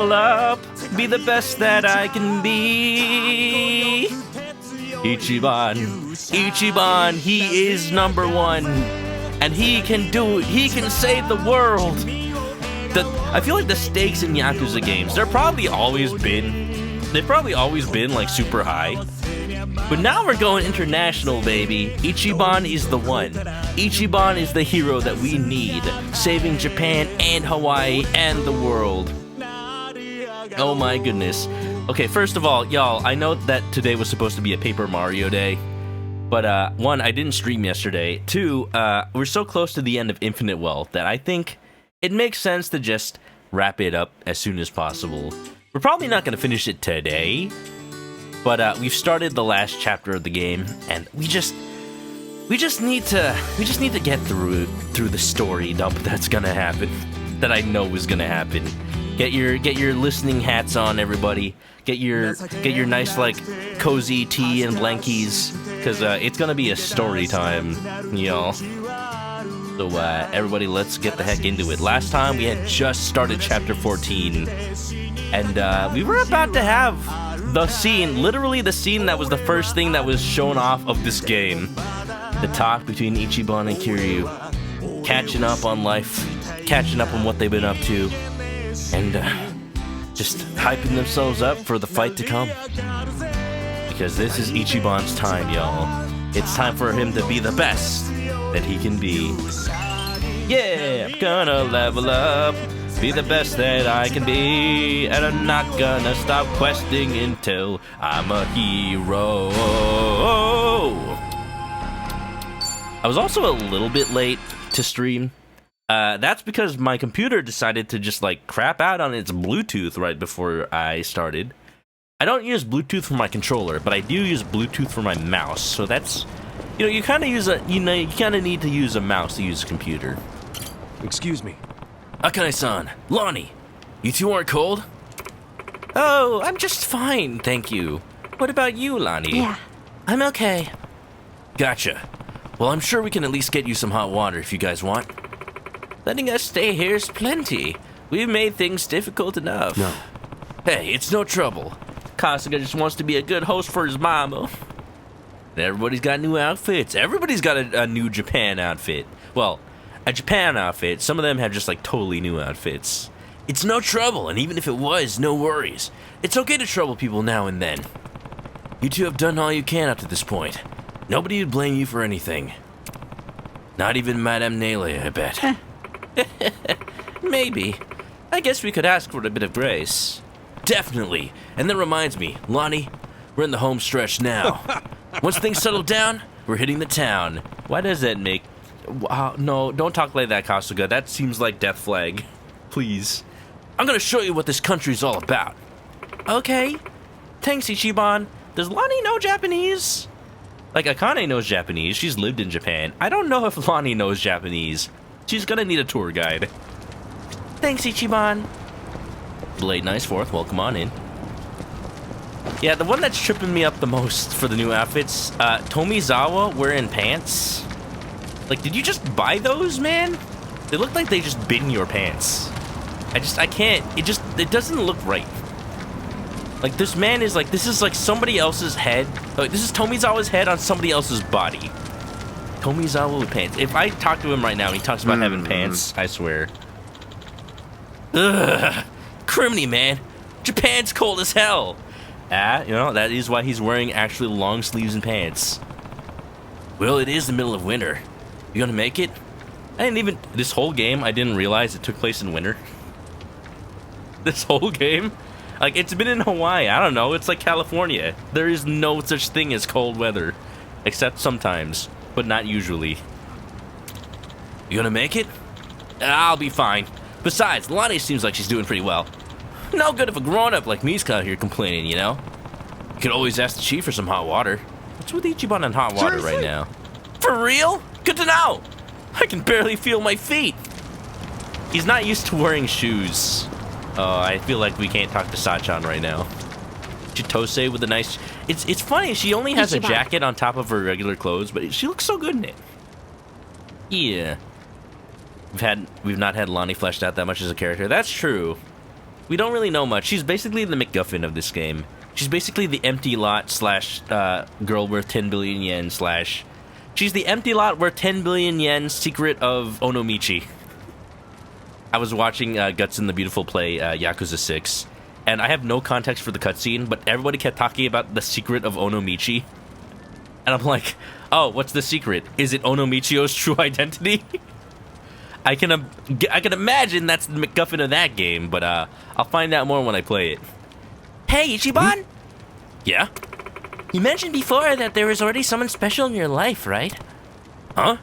up, be the best that I can be. Ichiban, he is number one, and he can do it. He can save the world. I feel like the stakes in Yakuza games, they've probably always been like super high. But now we're going international, baby. Ichiban is the one. Ichiban is the hero that we need, saving Japan and Hawaii and the world. Oh my goodness. Okay, first of all, y'all, I know that today was supposed to be a Paper Mario Day, but one, I didn't stream yesterday. Two, we're so close to the end of Infinite Wealth that I think it makes sense to just wrap it up as soon as possible. We're probably not going to finish it today, but we've started the last chapter of the game, and we just need to get through the story dump that's gonna happen, that I know is gonna happen. Get your listening hats on, everybody. Get your nice like cozy tea and blankies, cause it's gonna be a story time, y'all. So everybody, let's get the heck into it. Last time we had just started chapter 14, and we were about to have the scene, literally the scene that was the first thing that was shown off of this game. The talk between Ichiban and Kiryu, catching up on life, catching up on what they've been up to, and just hyping themselves up for the fight to come. Because this is Ichiban's time, y'all. It's time for him to be the best that he can be. Yeah, I'm gonna level up, be the best that I can be, and I'm not gonna stop questing until I'm a hero. I was also a little bit late to stream. That's because my computer decided to just like crap out on its Bluetooth right before I started. I don't use Bluetooth for my controller, but I do use Bluetooth for my mouse. So that's, you kind of need to use a mouse to use a computer. Excuse me. Akane-san, Lonnie, you two aren't cold? Oh, I'm just fine, thank you. What about you, Lonnie? Yeah. I'm okay. Gotcha. Well, I'm sure we can at least get you some hot water if you guys want. Letting us stay here is plenty. We've made things difficult enough. No. Hey, it's no trouble. Kasuga just wants to be a good host for his mama. And everybody's got new outfits. Everybody's got a new Japan outfit. Well, a Japan outfit. Some of them have just like totally new outfits. It's no trouble, and even if it was, no worries. It's okay to trouble people now and then. You two have done all you can up to this point. Nobody would blame you for anything. Not even Madame Nele, I bet. Maybe. I guess we could ask for a bit of grace. Definitely. And that reminds me, Lonnie, we're in the home stretch now. Once things settle down, we're hitting the town. Why does that make... no, don't talk like that, Kasuga. That seems like Death Flag. Please. I'm gonna show you what this country's all about. Okay. Thanks, Ichiban. Does Lonnie know Japanese? Like, Akane knows Japanese. She's lived in Japan. I don't know if Lonnie knows Japanese. She's gonna need a tour guide. Thanks, Ichiban. Late nice fourth. Welcome on in. Yeah, the one that's tripping me up the most for the new outfits, Tomizawa wearing pants. Like, did you just buy those, man? They look like they just been your pants. I can't. It doesn't look right. Like, this man is like, this is like somebody else's head. Like, this is Tomizawa's head on somebody else's body. Tomizawa with pants. If I talk to him right now and he talks about having pants, I swear. Ugh. Criminy, man. Japan's cold as hell. That is why he's wearing actually long sleeves and pants. Well, it is the middle of winter. You gonna make it? This whole game, I didn't realize it took place in winter. This whole game? Like, it's been in Hawaii. I don't know. It's like California. There is no such thing as cold weather. Except sometimes, but not usually. You gonna make it? I'll be fine. Besides, Lonnie seems like she's doing pretty well. No good if a grown-up like me's out here complaining, you know? You could always ask the chief for some hot water. What's with Ichiban and hot water right now? For real? Good to know! I can barely feel my feet. He's not used to wearing shoes. Oh, I feel like we can't talk to Sachan right now. Chitose with a nice... It's funny, she only has a jacket on top of her regular clothes, but she looks so good in it. Yeah. We've not had Lonnie fleshed out that much as a character. That's true. We don't really know much. She's basically the MacGuffin of this game. She's basically the empty lot slash girl worth 10 billion yen slash... She's the empty lot worth 10 billion yen secret of Onomichi. I was watching Guts and the Beautiful play Yakuza 6, and I have no context for the cutscene, but everybody kept talking about the secret of Onomichi. And I'm like, oh, what's the secret? Is it Onomichio's true identity? I can imagine that's the MacGuffin of that game, but I'll find out more when I play it. Hey, Ichiban? Yeah? You mentioned before that there was already someone special in your life, right? Huh?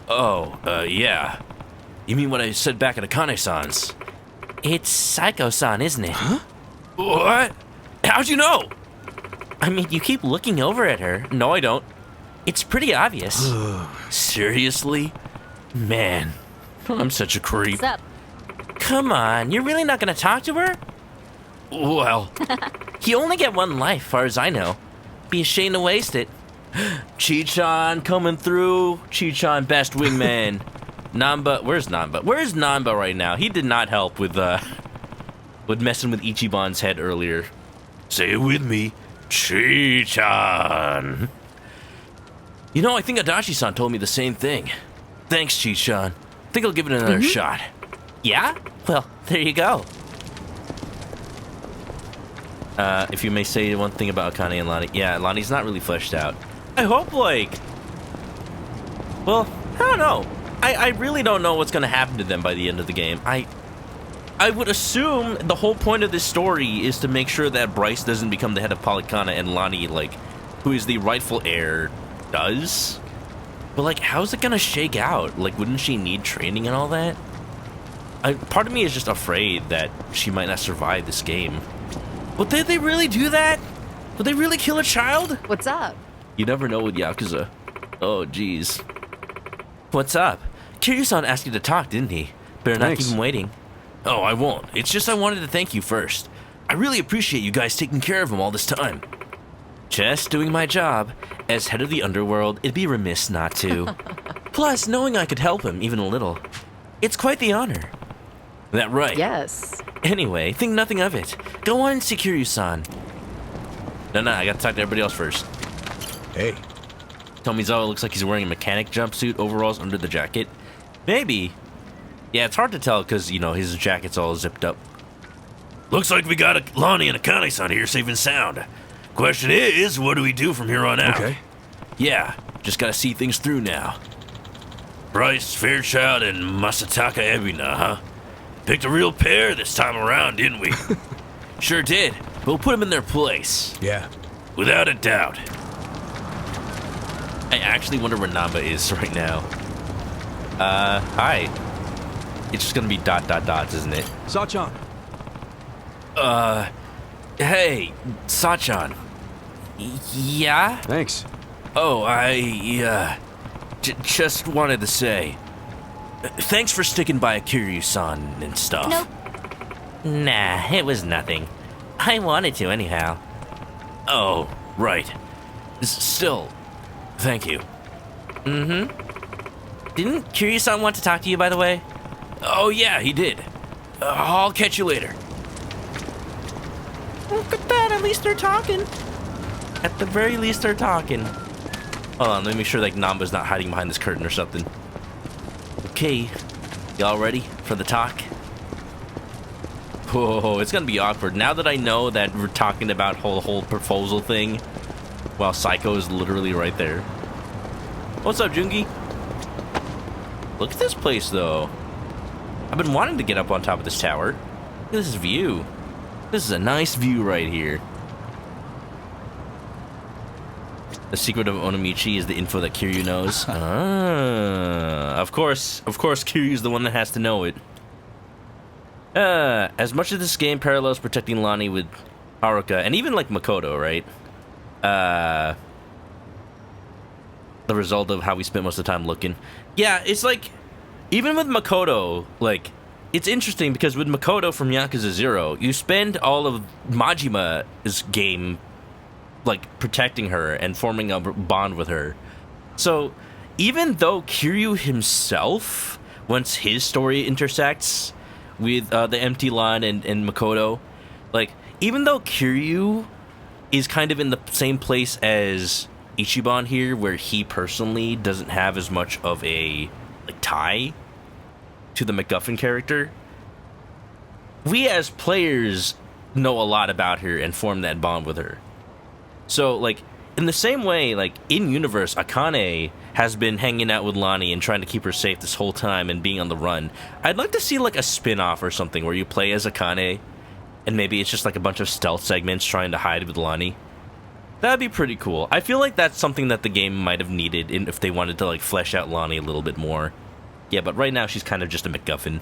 Oh, yeah. You mean what I said back at Akane-san's? It's Psycho-san, isn't it? Huh? What? How'd you know? I mean, you keep looking over at her. No, I don't. It's pretty obvious. Seriously? Man, I'm such a creep. What's up? Come on, you're really not gonna talk to her? Well, you only get one life, far as I know. Be ashamed to waste it. Chi-chan coming through. Chi-chan, best wingman. Namba, where's Namba? Where's Namba right now? He did not help with messing with Ichiban's head earlier. Say it with me. Chi-chan. You know, I think Adachi-san told me the same thing. Thanks, Chi-chan. Think I'll give it another shot. Yeah? Well, there you go. If you may say one thing about Akane and Lonnie. Yeah, Lonnie's not really fleshed out. I hope, like... Well, I don't know. I really don't know what's going to happen to them by the end of the game. I would assume the whole point of this story is to make sure that Bryce doesn't become the head of Polycana and Lonnie, like, who is the rightful heir, does. But, like, how's it going to shake out? Like, wouldn't she need training and all that? Part of me is just afraid that she might not survive this game. But did they really do that? Would they really kill a child? What's up? You never know with Yakuza. Oh, jeez. What's up? Kiryu-san asked you to talk, didn't he? Better not keep him waiting. Oh, I won't. It's just I wanted to thank you first. I really appreciate you guys taking care of him all this time. Just doing my job. As head of the underworld, it'd be remiss not to. Plus, knowing I could help him even a little. It's quite the honor. That right? Yes. Anyway, think nothing of it. Go on and see Kiryu-san. No, I gotta talk to everybody else first. Hey. Tomizawa looks like he's wearing a mechanic jumpsuit, overalls under the jacket. Maybe. Yeah, it's hard to tell because, you know, his jacket's all zipped up. Looks like we got a Lonnie and Akane-san here safe and sound. Question is, what do we do from here on out? Okay. Yeah, just gotta see things through now. Bryce, Fairchild, and Masataka Ebina, huh? Picked a real pair this time around, didn't we? Sure did. We'll put them in their place. Yeah. Without a doubt. I actually wonder where Namba is right now. Hi. It's just gonna be ... isn't it? Sachan. Hey, Sachan. Yeah? Thanks. Oh, I just wanted to say... Thanks for sticking by Kiryu-san and stuff. Nope. Nah, it was nothing. I wanted to anyhow. Oh, right. Still, thank you. Mm-hmm. Didn't Kiryu-san want to talk to you, by the way? Oh, yeah, he did. I'll catch you later. Look at that, at least they're talking. At the very least, they're talking. Hold on, let me make sure, like, Namba's not hiding behind this curtain or something. Okay, y'all ready for the talk? Whoa, it's gonna be awkward. Now that I know that we're talking about the whole proposal thing, while Psycho is literally right there. What's up, joon-gi? Look at this place, though. I've been wanting to get up on top of this tower. Look at this view. This is a nice view right here. The secret of Onomichi is the info that Kiryu knows. Of course Kiryu's the one that has to know it. As much as this game parallels protecting Lonnie with Haruka, and even like Makoto, right? The result of how we spent most of the time looking. Yeah, it's like, even with Makoto, like, it's interesting because with Makoto from Yakuza 0, you spend all of Majima's game like protecting her and forming a bond with her. So even though Kiryu himself, once his story intersects with the empty line and Makoto. Like, even though Kiryu is kind of in the same place as Ichiban here, where he personally doesn't have as much of a tie to the MacGuffin character, we as players know a lot about her and form that bond with her. So, like, in the same way, like, in universe, Akane has been hanging out with Lani and trying to keep her safe this whole time and being on the run. I'd like to see, like, a spin-off or something where you play as Akane and maybe it's just, like, a bunch of stealth segments trying to hide with Lani. That'd be pretty cool. I feel like that's something that the game might have needed if they wanted to, like, flesh out Lani a little bit more. Yeah, but right now she's kind of just a MacGuffin.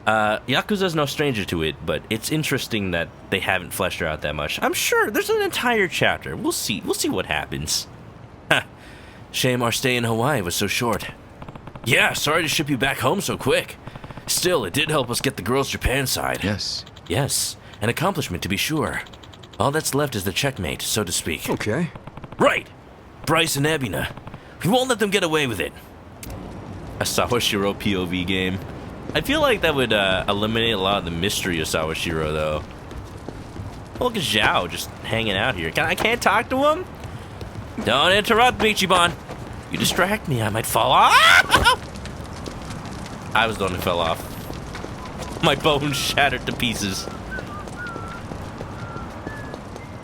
Yakuza's no stranger to it, but it's interesting that they haven't fleshed her out that much. I'm sure there's an entire chapter. We'll see what happens. Shame our stay in Hawaii was so short. Yeah, sorry to ship you back home so quick. Still, it did help us get the girls' Japan side. Yes. Yes, an accomplishment to be sure. All that's left is the checkmate, so to speak. Okay. Right! Bryce and Ebina. We won't let them get away with it. A Sawashiro POV game. I feel like that would eliminate a lot of the mystery of Sawashiro, though. Look at Zhao just hanging out here. I can't talk to him? Don't interrupt me, Ichiban. You distract me, I might fall off. I was the one who fell off. My bones shattered to pieces.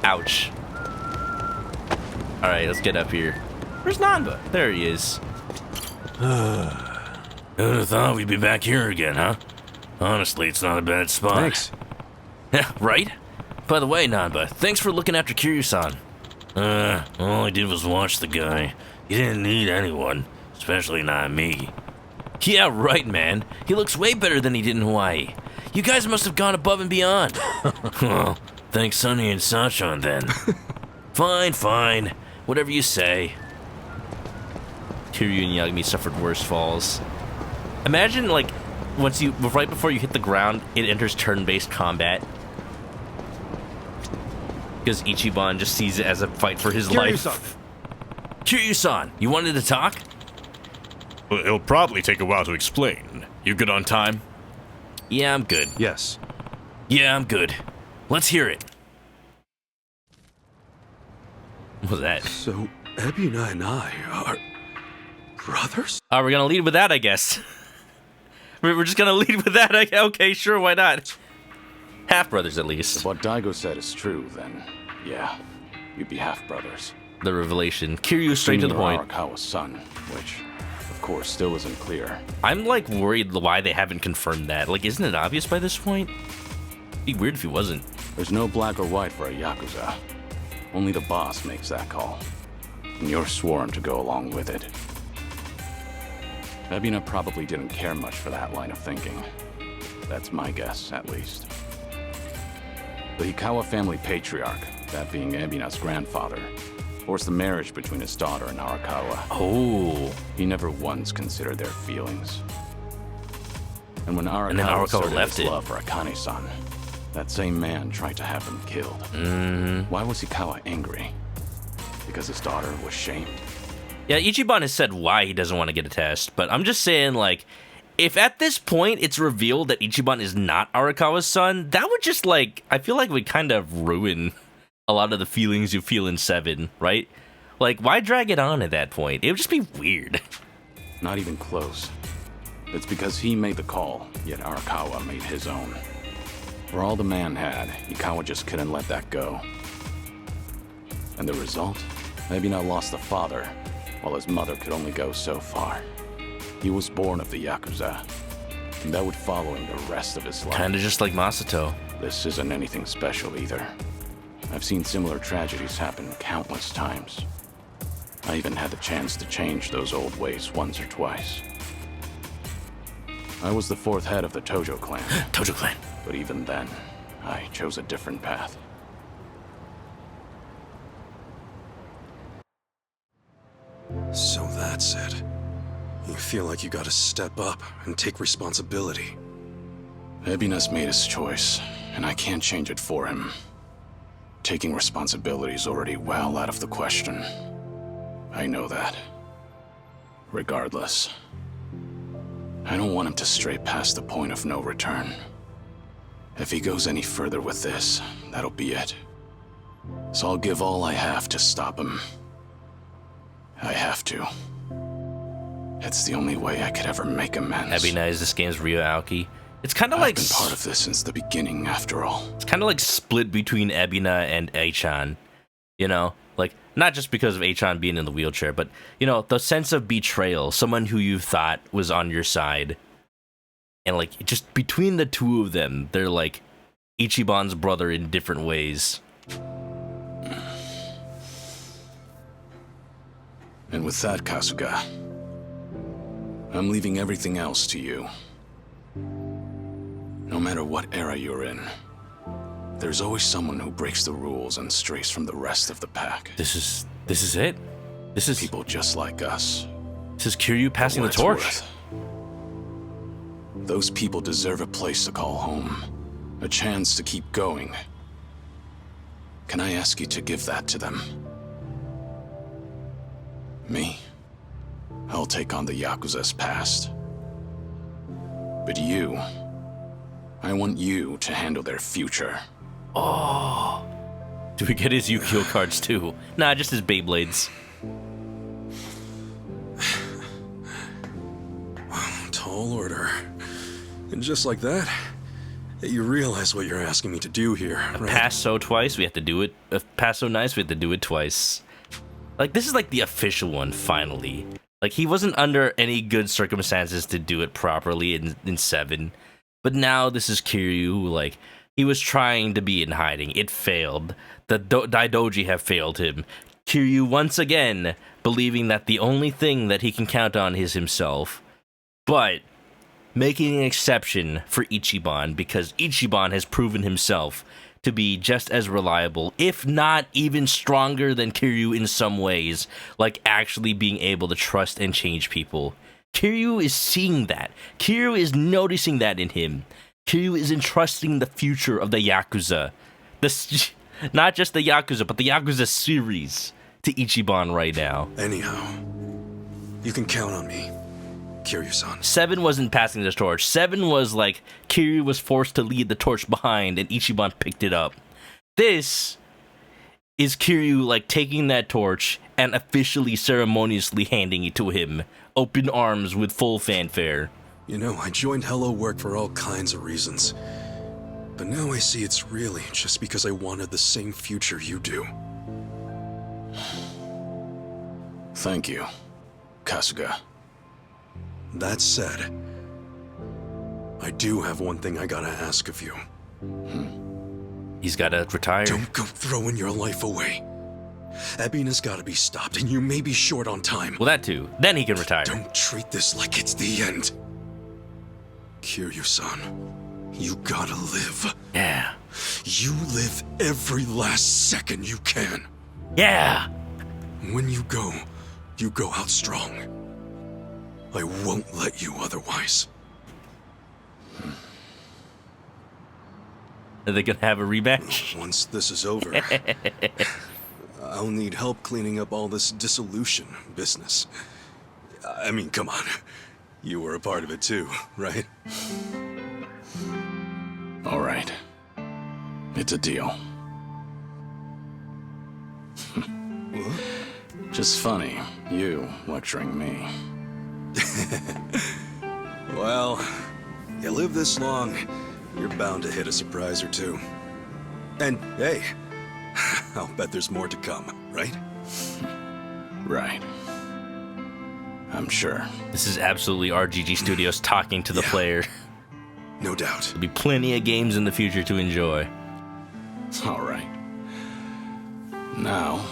Ouch. Alright, let's get up here. Where's Nanba? There he is. Who'd have thought we'd be back here again, huh? Honestly, it's not a bad spot. Thanks. Yeah, right? By the way, Nanba, thanks for looking after Kiryu-san. All I did was watch the guy. He didn't need anyone, especially not me. Yeah, right, man. He looks way better than he did in Hawaii. You guys must have gone above and beyond. Well, thanks Sunny and Sachan then. Fine. Whatever you say. Kiryu and Yagami suffered worse falls. Imagine, like, right before you hit the ground, it enters turn-based combat. Because Ichiban just sees it as a fight for his life. Kiryu-san, you wanted to talk? Well, it'll probably take a while to explain. You good on time? Yeah, I'm good. Yes. Yeah, I'm good. Let's hear it. What was that? So, Ebina and I are brothers? We're gonna lead with that, I guess. We're just gonna lead with that. Okay, sure, why not? Half-brothers, at least. If what Daigo said is true, then, yeah, you'd be half-brothers. The revelation. Kiryu straight to the point. Arakawa's son, which, of course, still isn't clear. I'm, like, worried why they haven't confirmed that. Like, isn't it obvious by this point? It'd be weird if he wasn't. There's no black or white for a Yakuza. Only the boss makes that call. And you're sworn to go along with it. Ebina probably didn't care much for that line of thinking. That's my guess, at least. The Hikawa family patriarch, that being Ebina's grandfather, forced the marriage between his daughter and Arakawa. Oh. He never once considered their feelings. And when then Arakawa Arakawa left his it. love for Akane-san, that same man tried to have him killed. Why was Hikawa angry? Because his daughter was shamed? Yeah, Ichiban has said why he doesn't want to get a test, but I'm just saying, like, if at this point it's revealed that Ichiban is not Arakawa's son, that would just, like, I feel like would kind of ruin a lot of the feelings you feel in 7, right? Like, why drag it on at that point? It would just be weird. Not even close. It's because he made the call, yet Arakawa made his own. For all the man had, Hikawa just couldn't let that go. And the result? Ebina lost the father, while his mother could only go so far. He was born of the Yakuza, and that would follow him the rest of his life. Kinda just like Masato. This isn't anything special either. I've seen similar tragedies happen countless times. I even had the chance to change those old ways once or twice. I was the 4th head of the Tojo clan. Tojo clan. But even then, I chose a different path. So that's it. You feel like you gotta step up and take responsibility. Ebina's made his choice, and I can't change it for him. Taking responsibility is already well out of the question. I know that. Regardless, I don't want him to stray past the point of no return. If he goes any further with this, that'll be it. So I'll give all I have to stop him. I have to. It's the only way I could ever make amends. Ebina is this game's Ryo Aoki. It's kind of I've like been part of this since the beginning, after all. It's kind of like split between Ebina and Eichan. You know, like not just because of Eichan being in the wheelchair, but you know, the sense of betrayal, someone who you thought was on your side. And like just between the two of them, they're like Ichiban's brother in different ways. And with that, Kasuga, I'm leaving everything else to you. No matter what era you're in, there's always someone who breaks the rules and strays from the rest of the pack. This is it. This is People just like us. This is Kiryu passing the For what torch. it's worth, those people deserve a place to call home, a chance to keep going. Can I ask you to give that to them? Me? I'll take on the Yakuza's past. But you, I want you to handle their future. Oh, do we get his Yu-Gi-Oh cards too? Nah, just his Beyblades. Tall order. And just like that, you realize what you're asking me to do here, right? Pass so twice, we have to do it. Pass so nice, we have to do it twice. Like, this is like the official one, finally. Like, he wasn't under any good circumstances to do it properly in 7. But now this is Kiryu, who, like, he was trying to be in hiding. It failed. The Daidoji have failed him. Kiryu, once again, believing that the only thing that he can count on is himself. But making an exception for Ichiban, because Ichiban has proven himself to be just as reliable, if not even stronger than Kiryu in some ways, like actually being able to trust and change people. Kiryu is seeing that. Kiryu is noticing that in him. Kiryu is entrusting the future of the Yakuza. Not just the Yakuza, but the Yakuza series to Ichiban right now. Anyhow, you can count on me, Kiryu-san. 7 wasn't passing the torch. 7 was like Kiryu was forced to lead the torch behind and Ichiban picked it up. This is Kiryu like taking that torch and officially ceremoniously handing it to him. Open arms with full fanfare. You know, I joined Hello Work for all kinds of reasons. But now I see it's really just because I wanted the same future you do. Thank you, Kasuga. That said, I do have one thing I gotta ask of you. He's gotta retire. Don't go throwing your life away. Ebina's gotta be stopped, and you may be short on time. Well, that too. Then he can retire. Don't treat this like it's the end. Kiryu-san, you gotta live. Yeah. You live every last second you can. Yeah. When you go out strong. I won't let you otherwise. Are they gonna have a rematch? Once this is over, I'll need help cleaning up all this dissolution business. I mean, come on. You were a part of it too, right? All right. It's a deal. Just funny, you lecturing me. Well, you live this long, you're bound to hit a surprise or two. And hey, I'll bet there's more to come, right? Right. I'm sure. This is absolutely RGG Studios talking to the Yeah. player. No doubt. There'll be plenty of games in the future to enjoy. All right. Now,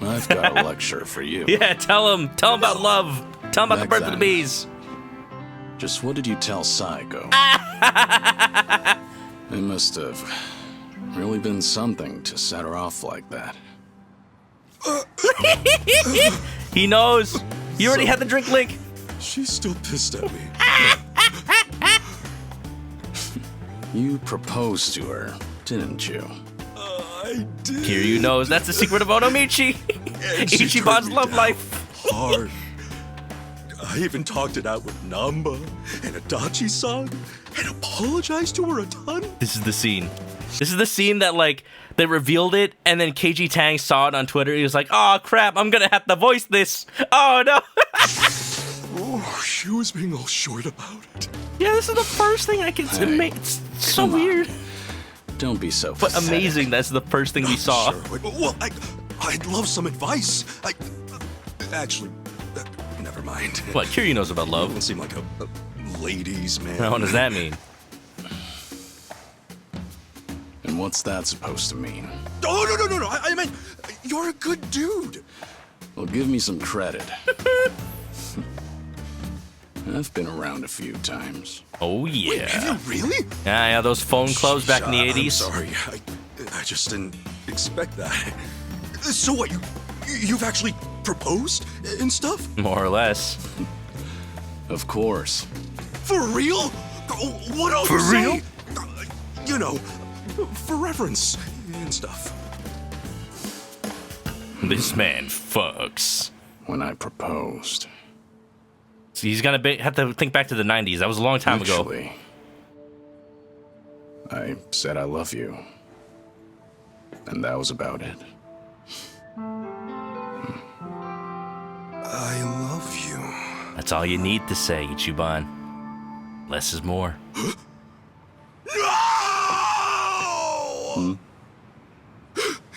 I've got a lecture for you. Yeah, tell him about love. Tell him about the Back birth of the then. bees. Just what did you tell Saiko? It must have really been something to set her off like that. He knows. You already had the drink link. She's still pissed at me. You proposed to her, didn't you? I did. Kiryu knows that's the secret of Onomichi. And she Ichiban's turned me love down life. Hard. I even talked it out with Namba and Adachi-san and apologized to her a ton. This is the scene. This is the scene that, like, they revealed it, and then KG Tang saw it on Twitter. He was like, oh, crap, I'm gonna have to voice this. Oh, no. Oh, she was being all short about it. Yeah, this is the first thing I can make. It's so weird. Don't be so But pathetic. amazing, that's the first thing we saw. Sure. Well, I'd love some advice. Actually, never mind. What, Kiryu knows about You love. don't seem like a ladies' man. What does that mean? And what's that supposed to mean? Oh, no. I meant, you're a good dude. Well, give me some credit. I've been around a few times. Oh, yeah. Wait, have you really? Yeah, those phone clubs back in the 80s. I'm sorry. I just didn't expect that. So what, you've actually proposed and stuff? More or less. Of course. For real? What else? For real? You know, for reference and stuff. This man fucks. When I proposed. So he's gonna have to think back to the 90s. That was a long time ago. Actually, I said I love you. And that was about it. I love you. That's all you need to say, Ichiban. Less is more. No!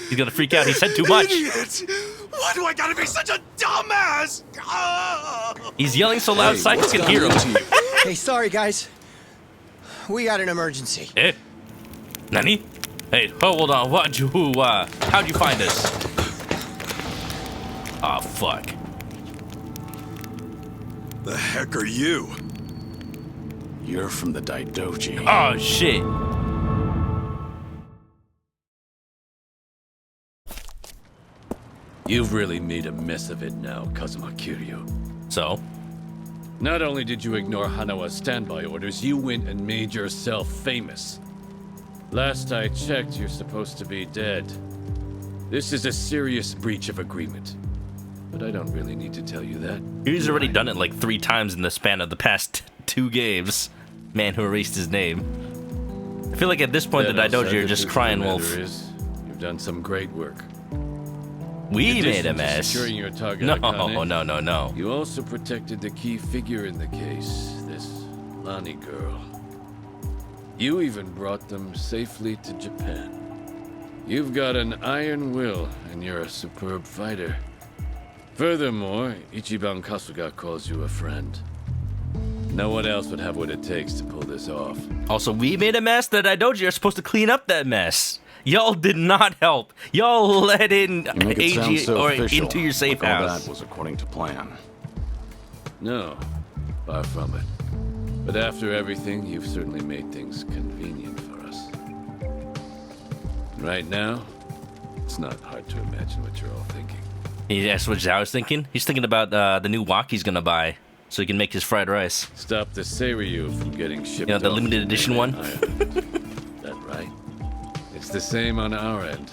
He's gonna freak out. He said too much. Idiot! Why do I gotta be such a dumbass? He's yelling so loud, Psycho can hear him. Hey, sorry guys. We got an emergency. Eh? Nani? Hey, hold on. How'd you find us? Aw, fuck. The heck are you? You're from the Daidoji. Oh, shit. You've really made a mess of it now, Kazuma Kiryu. So? Not only did you ignore Hanawa's standby orders, you went and made yourself famous. Last I checked, you're supposed to be dead. This is a serious breach of agreement. But I don't really need to tell you that. He's already done it like 3 times in the span of the past 2 games. Man who erased his name. I feel like at this point the Daidoji are just crying wolf. You've done some great work. We In made addition a to mess. securing your target, No, Akane, no. You also protected the key figure in the case, this Lani girl. You even brought them safely to Japan. You've got an iron will, and you're a superb fighter. Furthermore, Ichiban Kasuga calls you a friend. No one else would have what it takes to pull this off. Also, we made a mess. The Daidoji are supposed to clean up that mess. Y'all did not help. Y'all let in You make it sound AG so or official, into your safe like all house. that was according to plan. No, far from it. But after everything, you've certainly made things convenient for us. Right now, it's not hard to imagine what you're all thinking. That's what I was thinking. He's thinking about the new wok he's gonna buy, so he can make his fried rice. Stop the Seiryu from getting shipped. You know, the off limited to edition one? Ireland. That right? It's the same on our end.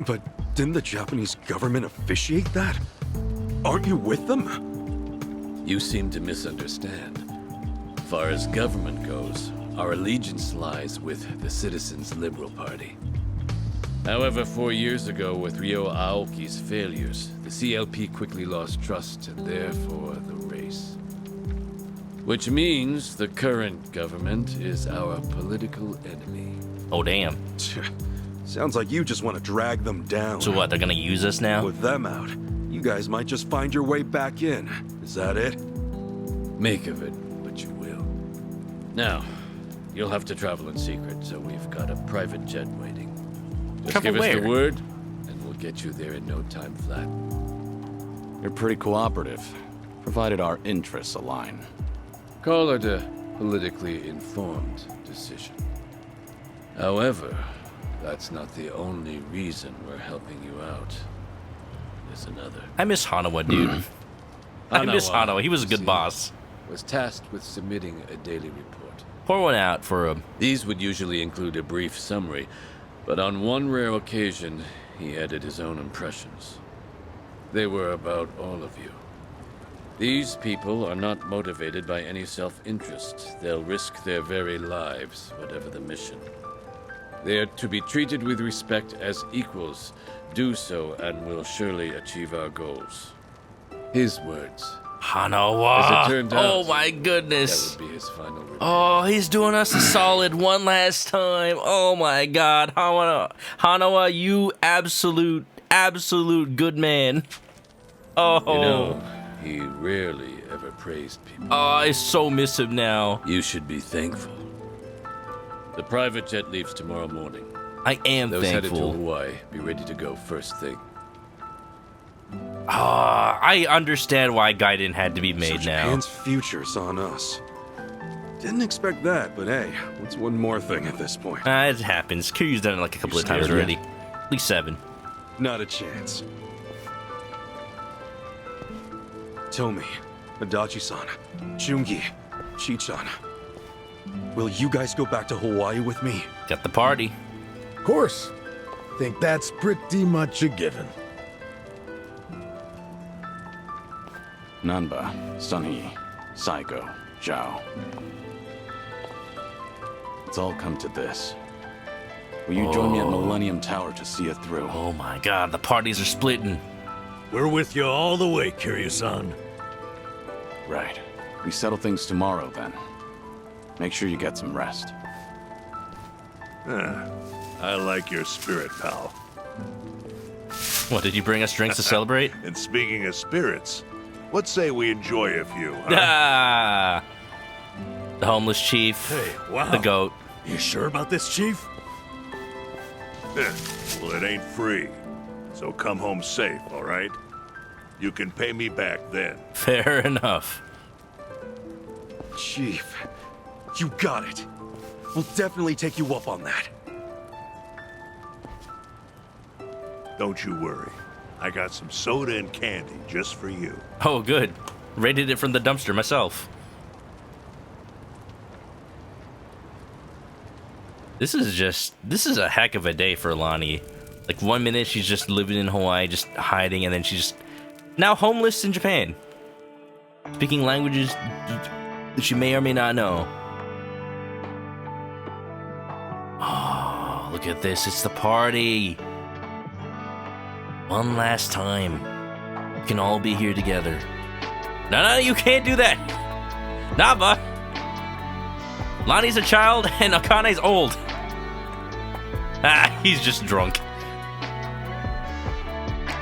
But didn't the Japanese government officiate that? Aren't you with them? You seem to misunderstand. As far as government goes, our allegiance lies with the Citizens' Liberal Party. However, 4 years ago, with Ryo Aoki's failures, the CLP quickly lost trust and therefore the race. Which means the current government is our political enemy. Oh, damn. Sounds like you just want to drag them down. So what, they're gonna use us now? With them out, you guys might just find your way back in. Is that it? Make of it what you will. Now, you'll have to travel in secret, so we've got a private jet waiting. Just Travel give us where? the word, and we'll get you there in no time flat. You're pretty cooperative, provided our interests align. Call it a politically informed decision. However, that's not the only reason we're helping you out. There's another. I miss Hanawa, dude. I miss Hanawa. He was a good see, boss. Was tasked with submitting a daily report. Pour one out for him. These would usually include a brief summary, but on one rare occasion, he added his own impressions. They were about all of you. These people are not motivated by any self-interest. They'll risk their very lives, whatever the mission. They are to be treated with respect as equals. Do so, and we'll surely achieve our goals. His words. Hanawa. As it turned out, oh my goodness. That would be his final report. Oh, he's doing us a solid one last time. Oh my God, Hanawa, you absolute good man. Oh. You know, he rarely ever praised people. Oh, I so miss him now. You should be thankful. The private jet leaves tomorrow morning. I am Those headed to thankful. Hawaii, be ready to go first thing. I understand why Gaiden had to be made So now. Japan's future's on us. Didn't expect that, but hey, what's one more thing at this point? It happens. Kiryu's done it like a couple You of times scared already. yet? At least 7. Not a chance. Tomi, Adachi-san, Joon-gi, Chi-chan. Will you guys go back to Hawaii with me? Got the party. Of course. Think that's pretty much a given. Nanba, Sunhee, Saiko, Zhao. It's all come to this. Will you join me at Millennium Tower to see it through? Oh my God, the parties are splitting. We're with you all the way, Kiryu-san. Right. We settle things tomorrow then. Make sure you get some rest. I like your spirit, pal. What, did you bring us drinks to celebrate? And speaking of spirits, what say we enjoy a few, huh? Ah! The homeless chief. Hey, wow. The goat. You sure about this, Chief? Well, it ain't free. So come home safe, all right? You can pay me back then. Fair enough. Chief, you got it. We'll definitely take you up on that. Don't you worry. I got some soda and candy just for you. Oh, good. Raided it from the dumpster myself. This is a heck of a day for Lani. Like, 1 minute she's just living in Hawaii, just hiding, and then she's just now homeless in Japan. Speaking languages that she may or may not know. Oh, look at this. It's the party. One last time. We can all be here together. No, you can't do that. Naba. Lonnie's a child and Akane's old. Ah, he's just drunk.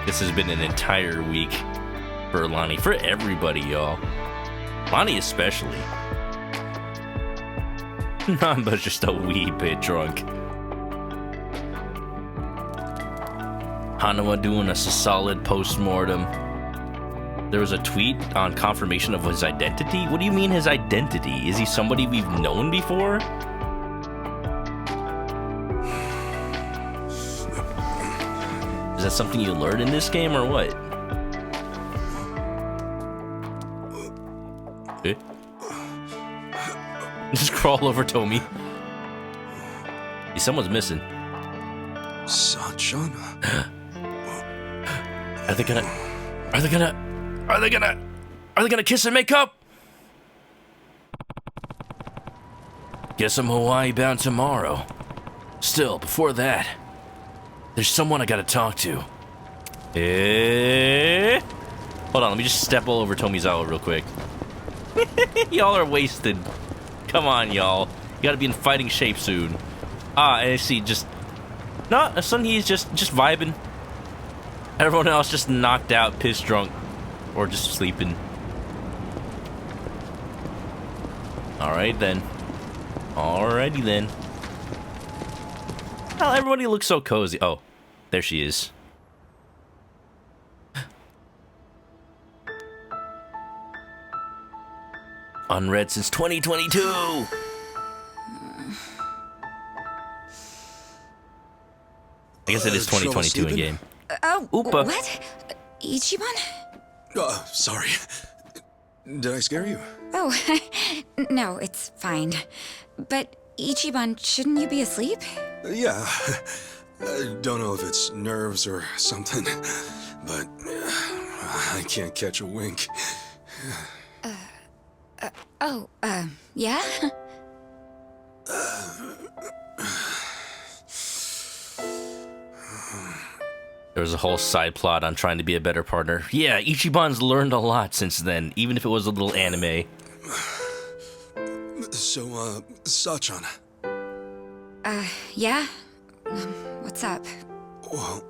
This has been an entire week for Lonnie, for everybody, y'all. Lonnie especially. Namba's just a wee bit drunk. Hanawa doing us a solid post-mortem. There was a tweet on confirmation of his identity. What do you mean his identity? Is he somebody we've known before? Is that something you learned in this game or what? Eh? Just crawl over Tomi. Someone's missing. Sachan? Are they gonna kiss and make up? Guess I'm Hawaii bound tomorrow. Still, before that, there's someone I gotta talk to. Hold on, let me just step all over Tomizawa real quick. Y'all are wasted. Come on, y'all. You gotta be in fighting shape soon. Ah, and I see just... No, Sunhee's just vibing. Everyone else just knocked out, pissed drunk. Or just sleeping. Alright then. Alrighty then. Oh, everybody looks so cozy. Oh, there she is. Unread since 2022. I guess it is 2022 in game. Oh, Oopa. what? Ichiban? Sorry. Did I scare you? Oh, no, it's fine. But Ichiban, shouldn't you be asleep? Yeah. I don't know if it's nerves or something, but I can't catch a wink. Yeah? There was a whole side plot on trying to be a better partner. Yeah, Ichiban's learned a lot since then, even if it was a little anime. So, Sachan. Yeah? What's up? Well,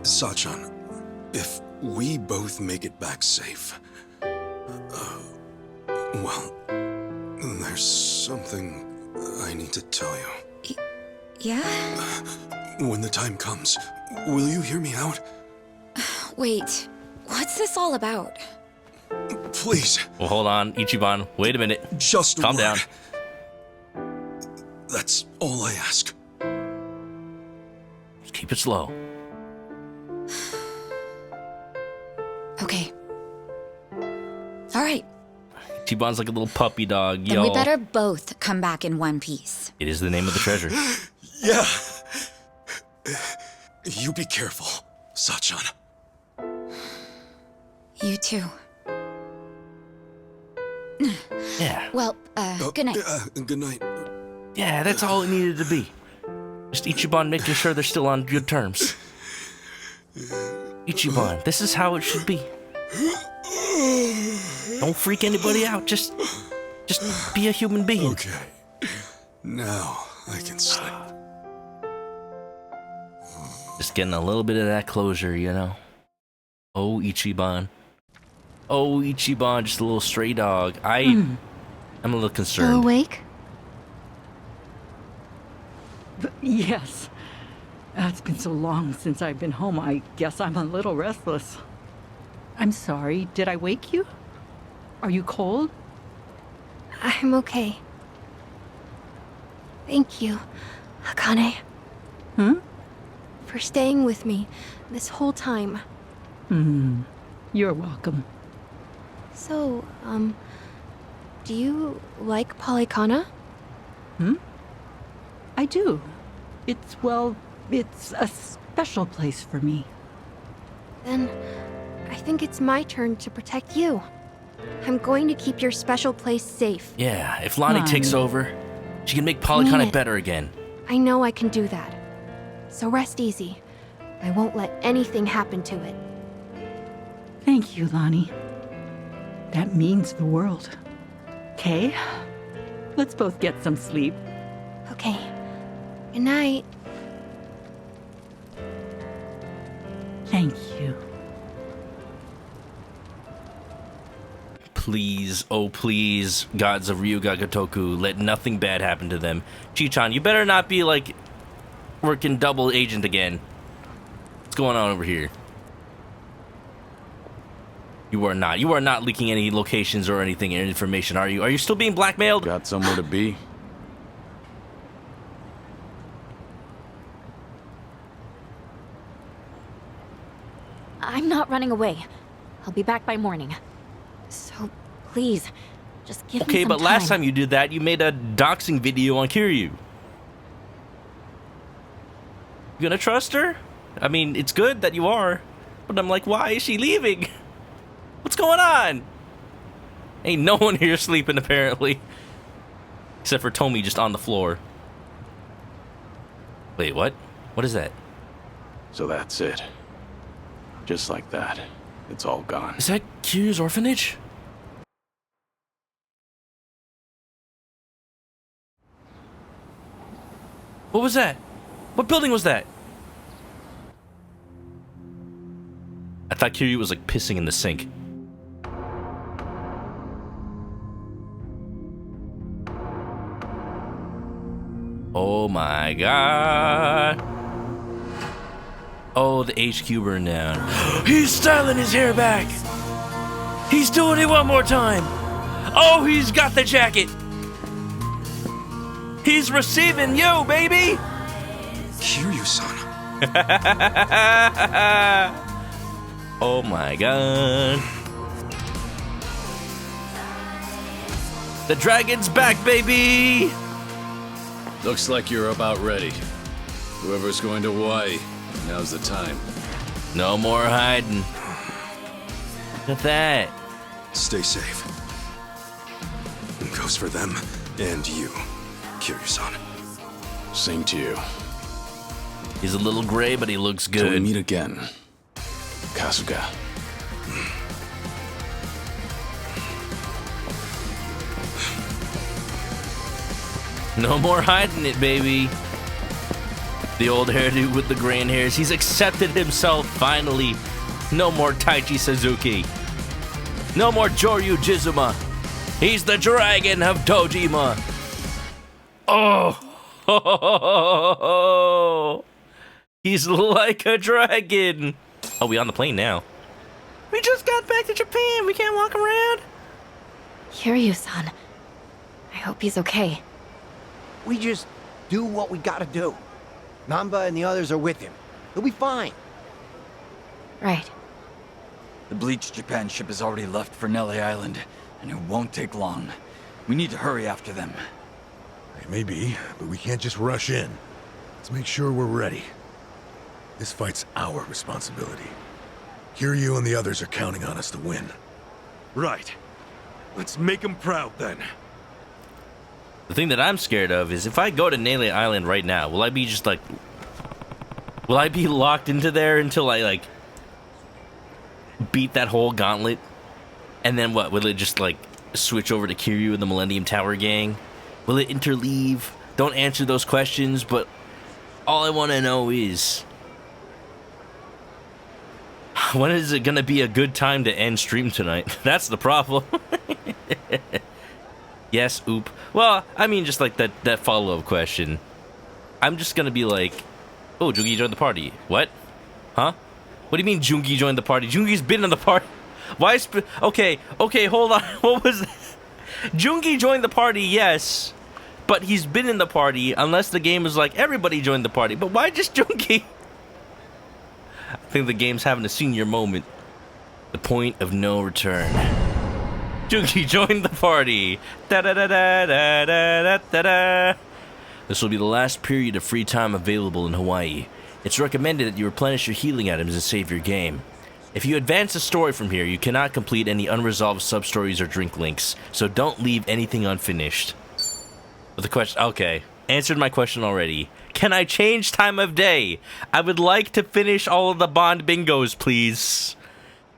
Sachan, if we both make it back safe, well, there's something I need to tell you. Yeah? When the time comes, will you hear me out? Wait, what's this all about? Please. Well, hold on, Ichiban. Wait a minute. Just calm word. down. That's all I ask. Just keep it slow. Okay. All right. Ichiban's like a little puppy dog, Then yo. we better both come back in one piece. It is the name of the treasure. Yeah. You be careful, Sachan. You too. Yeah. Well, good night. Good night. Yeah, that's all it needed to be. Just Ichiban making sure they're still on good terms. Ichiban, this is how it should be. Don't freak anybody out. Just be a human being. Okay. Now I can sleep. Just getting a little bit of that closure, you know. Oh, Ichiban. Oh, Ichiban, just a little stray dog. I'm a little concerned. Still awake? Yes. It's been so long since I've been home. I guess I'm a little restless. I'm sorry. Did I wake you? Are you cold? I'm okay. Thank you, Akane. For staying with me this whole time. You're welcome. So, do you like Polycana? I do. It's a special place for me. Then, I think it's my turn to protect you. I'm going to keep your special place safe. Yeah, if Lonnie takes over, she can make Polycana better again. I know I can do that. So rest easy. I won't let anything happen to it. Thank you, Lonnie. That means the world. Okay? Let's both get some sleep. Okay. Good night. Thank you. Please, oh please, gods of Ryuga Gotoku, let nothing bad happen to them. Chichan, you better not be like working double agent again. What's going on over here? You are not leaking any locations or anything or information, are you? Are you still being blackmailed? Got somewhere to be? I'm not running away. I'll be back by morning. So, please, just give me some time. Okay, but last time you did that, you made a doxing video on Kiryu. You gonna trust her? I mean, it's good that you are, but I'm like, why is she leaving? What's going on? Ain't no one here sleeping, apparently. Except for Tomi just on the floor. Wait, what? What is that? So that's it. Just like that. It's all gone. Is that Kiryu's orphanage? What was that? What building was that? I thought Kiryu was like pissing in the sink. Oh my god. Oh, the HQ burned down. He's styling his hair back. He's doing it one more time. Oh, he's got the jacket. He's receiving you, baby. Kiryu-san. Oh my god. The dragon's back, baby. Looks like you're about ready. Whoever's going to Hawaii, now's the time. No more hiding. Look at that. Stay safe. Goes for them and you, Kiryu-san. Same to you. He's a little gray, but he looks good. Till we meet again, Kasuga. No more hiding it, baby. The old hairdo with the graying hairs. He's accepted himself, finally. No more Taichi Suzuki. No more Joryu Jizuma. He's the dragon of Dojima. Oh. He's like a dragon. Oh, we on the plane now. We just got back to Japan. We can't walk around. Kiryu-san. I hope he's okay. We just do what we gotta do. Namba and the others are with him. He'll be fine. Right. The Bleach Japan ship has already left for Nelly Island, and it won't take long. We need to hurry after them. Maybe, but we can't just rush in. Let's make sure we're ready. This fight's our responsibility. Kiryu and the others are counting on us to win. Right. Let's make them proud then. The thing that I'm scared of is if I go to Nelly Island right now, will I be just like... Will I be locked into there until I, like, beat that whole gauntlet? And then what? Will it just, like, switch over to Kiryu and the Millennium Tower gang? Will it interleave? Don't answer those questions, but all I want to know is... when is it going to be a good time to end stream tonight? That's the problem. Yes, oop. Well, I mean, just like that follow-up question. I'm just gonna be like, oh, Joon-gi joined the party. What? Huh? What do you mean Joon-gi joined the party? Joon-gi's been in the party. Why? Okay, hold on. What was that? Joon-gi joined the party, yes. But he's been in the party, unless the game is like, everybody joined the party. But why just Joon-gi? I think the game's having a senior moment. The point of no return. Joon-gi joined the party. Da-da-da-da-da-da-da-da. This will be the last period of free time available in Hawaii. It's recommended that you replenish your healing items and save your game. If you advance the story from here, you cannot complete any unresolved sub-stories or drink links, so don't leave anything unfinished. With the question, okay, answered my question already. Can I change time of day? I would like to finish all of the Bond bingos, please.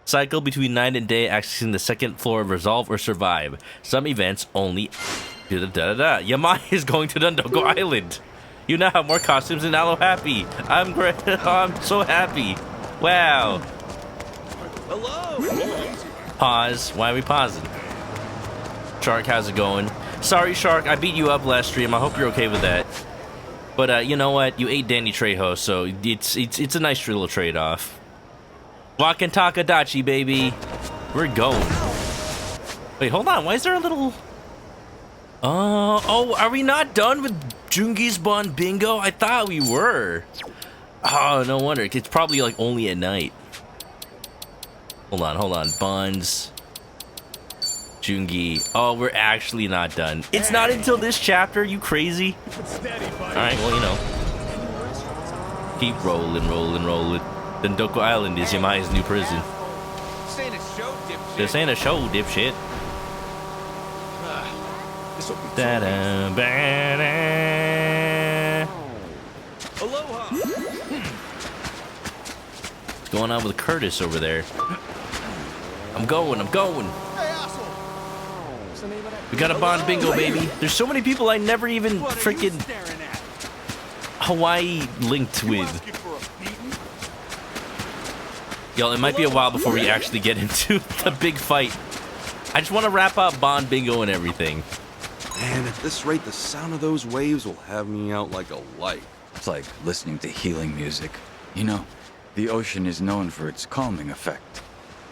Cycle between night and day, accessing the second floor of Resolve or Survive. Some events only... Da-da-da-da. Yamai is going to Nondoko Island. You now have more costumes than alo-happy. I'm great. I'm so happy. Wow. Hello. Pause. Why are we pausing? Shark, how's it going? Sorry, Shark. I beat you up last stream. I hope you're okay with that. But you know what? You ate Danny Trejo, so it's a nice little trade-off. Wakan Takadachi, baby. We're going. Wait, hold on. Why is there a little... oh, are we not done with Joon-gi's Bond bingo? I thought we were. Oh, no wonder. It's probably like only at night. Hold on. Bonds. Joon-gi. Oh, we're actually not done. It's not until this chapter, you crazy? Alright, well, you know. Keep rolling. Nondoko Island is Yamai's new prison. This ain't a show, dipshit. Da-da, ba-da. Aloha. What's going on with Curtis over there? I'm going. We got a Bond bingo, baby. There's so many people I never even freaking Hawaii linked with. Yo, it might be a while before we actually get into the big fight. I just want to wrap up Bond bingo and everything. Man, at this rate, the sound of those waves will have me out like a light. It's like listening to healing music. You know, the ocean is known for its calming effect.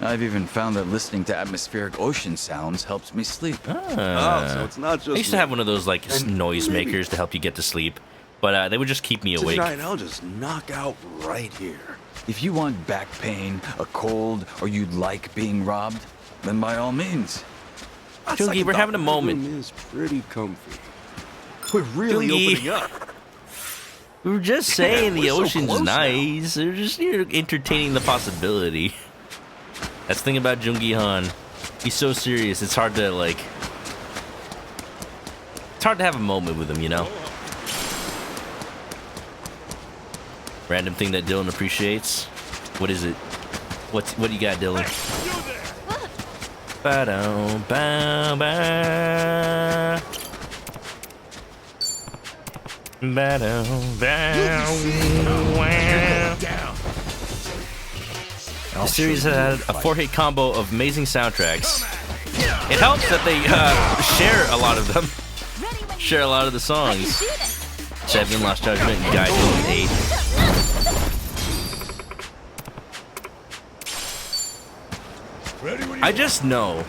I've even found that listening to atmospheric ocean sounds helps me sleep. Oh, so it's not just... I used to have one of those like noise makers to help you get to sleep, but they would just keep me awake. Tonight, I'll just knock out right here. If you want back pain, a cold, or you'd like being robbed, then by all means. Joon-gi, we're having a moment. The room is pretty comfy. We're really Joon-gi. opening up. We were just saying the we're so ocean's close nice. They're just entertaining the possibility. That's the thing about Joon-gi Han. He's so serious. It's hard to like. It's hard to have a moment with him, you know. Random thing that Dylan appreciates. What is it? What do you got, Dylan? Ba-dum, ba ba. Ba-dum, ba The series had a 4-hit combo of amazing soundtracks. It helps that they share a lot of them. Share a lot of the songs. 7, Lost Judgment, Gaiden 8. I just know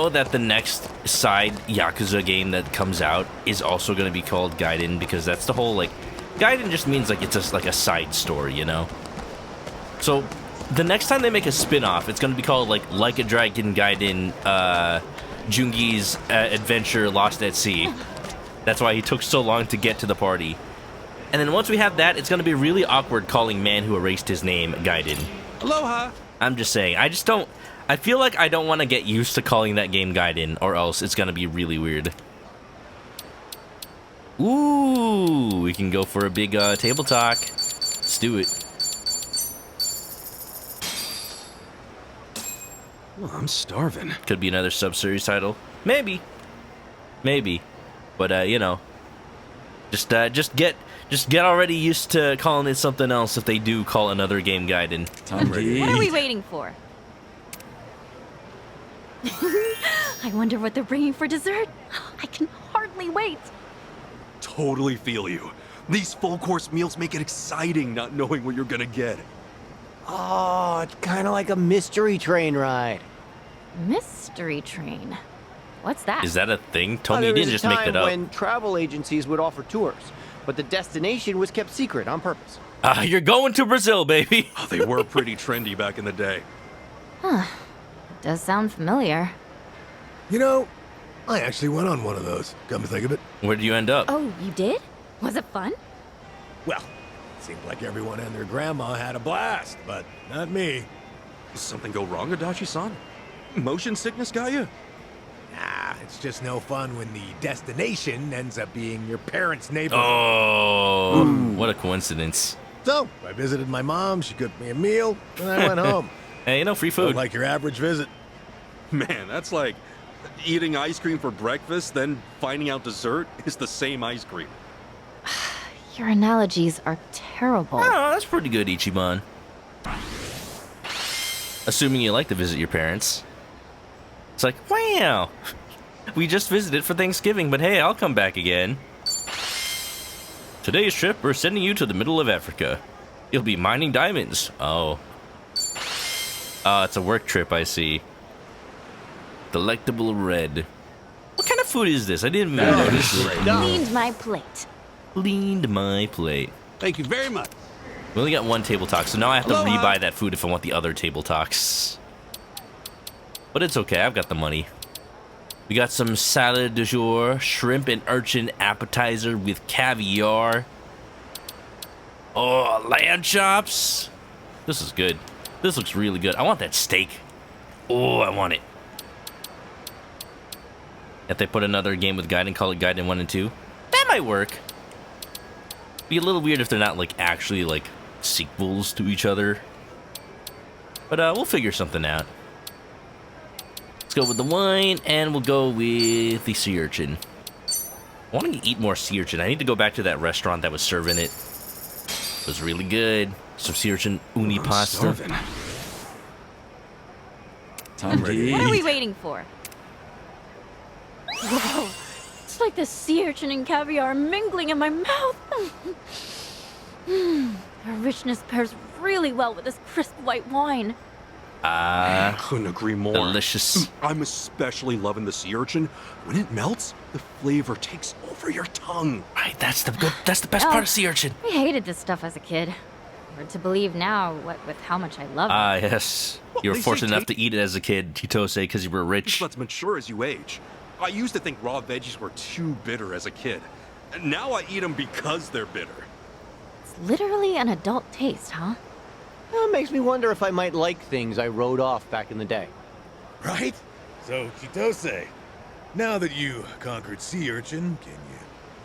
that the next side Yakuza game that comes out is also going to be called Gaiden, because that's the whole, like, Gaiden just means, like, it's just like a side story, you know? So, the next time they make a spin-off, it's going to be called, like a Dragon Gaiden, Joon-gi's Adventure Lost at Sea. That's why he took so long to get to the party. And then once we have that, it's going to be really awkward calling Man Who Erased His Name Gaiden. Aloha! I'm just saying, I feel like I don't want to get used to calling that game Gaiden, or else it's going to be really weird. Ooh, we can go for a big table talk. Let's do it. Well, I'm starving. Could be another sub-series title. Maybe. But, you know, just get already used to calling it something else if they do call another game Gaiden. What are we waiting for? I wonder what they're bringing for dessert. I can hardly wait. Totally feel you. These full-course meals make it exciting not knowing what you're gonna get. Oh, it's kind of like a mystery train ride. Mystery train? What's that? Is that a thing? Tell me you didn't just make that up. When travel agencies would offer tours, but the destination was kept secret on purpose. You're going to Brazil, baby. Oh, they were pretty trendy back in the day. Huh. Does sound familiar. You know, I actually went on one of those, come to think of it. Where did you end up? Oh, you did? Was it fun? Well, it seemed like everyone and their grandma had a blast, but not me. Did something go wrong, Adachi-san? Motion sickness got you? Nah, it's just no fun when the destination ends up being your parents' neighborhood. Oh, what a coincidence. So, I visited my mom, she cooked me a meal, and I went home. Hey, you know, free food. Like your average visit. Man, that's like eating ice cream for breakfast, then finding out dessert is the same ice cream. Your analogies are terrible. Oh, that's pretty good, Ichiban. Assuming you like to visit your parents. It's like, wow, we just visited for Thanksgiving, but hey, I'll come back again. Today's trip, we're sending you to the middle of Africa. You'll be mining diamonds. Oh. It's a work trip, I see. Delectable red. What kind of food is this? I didn't even notice it. Cleaned my plate. Cleaned my plate. Thank you very much. We only got one table talk, so now I have to rebuy that food if I want the other table talks. But it's okay, I've got the money. We got some salad du jour, shrimp and urchin appetizer with caviar. Oh, lamb chops. This is good. This looks really good. I want that steak. Oh, I want it. If they put another game with Gaiden, call it Gaiden 1 and 2, that might work. Be a little weird if they're not, like, actually, like, sequels to each other. But, we'll figure something out. Let's go with the wine, and we'll go with the sea urchin. I want to eat more sea urchin. I need to go back to that restaurant that was serving it. It was really good. Some sea urchin uni pasta. What are we waiting for? Whoa! It's like the sea urchin and caviar mingling in my mouth. The richness pairs really well with this crisp white wine. I couldn't agree more. Delicious. I'm especially loving the sea urchin. When it melts, the flavor takes over your tongue. Right, that's the best part of sea urchin. I hated this stuff as a kid. Hard to believe now, what with how much I love it. Yes. You were fortunate enough to eat it as a kid, Chitose, because you were rich. Let's mature as you age. I used to think raw veggies were too bitter as a kid. And now I eat them because they're bitter. It's literally an adult taste, huh? Makes me wonder if I might like things I wrote off back in the day. Right? So, Chitose, now that you conquered sea urchin, can you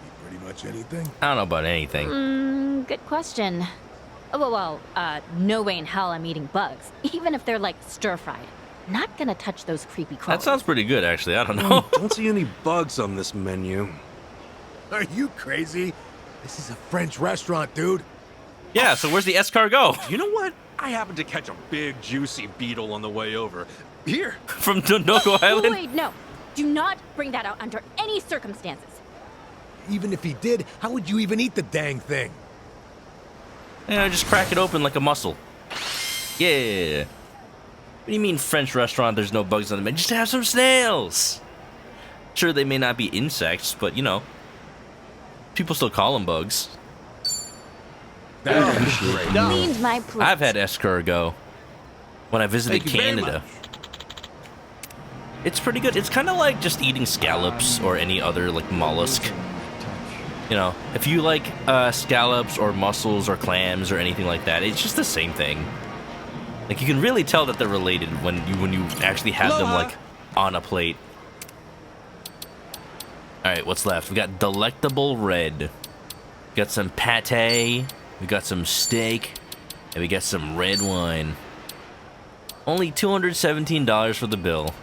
eat pretty much anything? I don't know about anything. Good question. Well, no way in hell I'm eating bugs, even if they're like stir-fried. Not gonna touch those creepy crawlers. That sounds pretty good, actually. I don't know. Don't see any bugs on this menu. Are you crazy? This is a French restaurant, dude. Yeah, so where's the escargot? You know what? I happened to catch a big, juicy beetle on the way over. Here. From Donoko Island? Wait, no. Do not bring that out under any circumstances. Even if he did, how would you even eat the dang thing? Yeah, just crack it open like a mussel. Yeah. What do you mean French restaurant, there's no bugs on the menu? Just have some snails. Sure, they may not be insects, but, you know, people still call them bugs. Cleaned my plate. I've had escargot when I visited Canada. It's pretty good. It's kind of like just eating scallops or any other like mollusk. You know, if you like scallops or mussels or clams or anything like that, it's just the same thing. Like you can really tell that they're related when you actually have them like on a plate. All right, what's left? We got delectable red. We got some pate. We got some steak, and we got some red wine. Only $217 for the bill.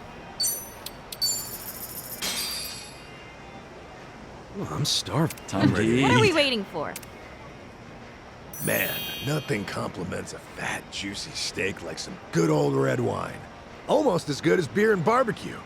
Oh, I'm starved. Time to eat. What are we waiting for? Man, nothing complements a fat, juicy steak like some good old red wine. Almost as good as beer and barbecue.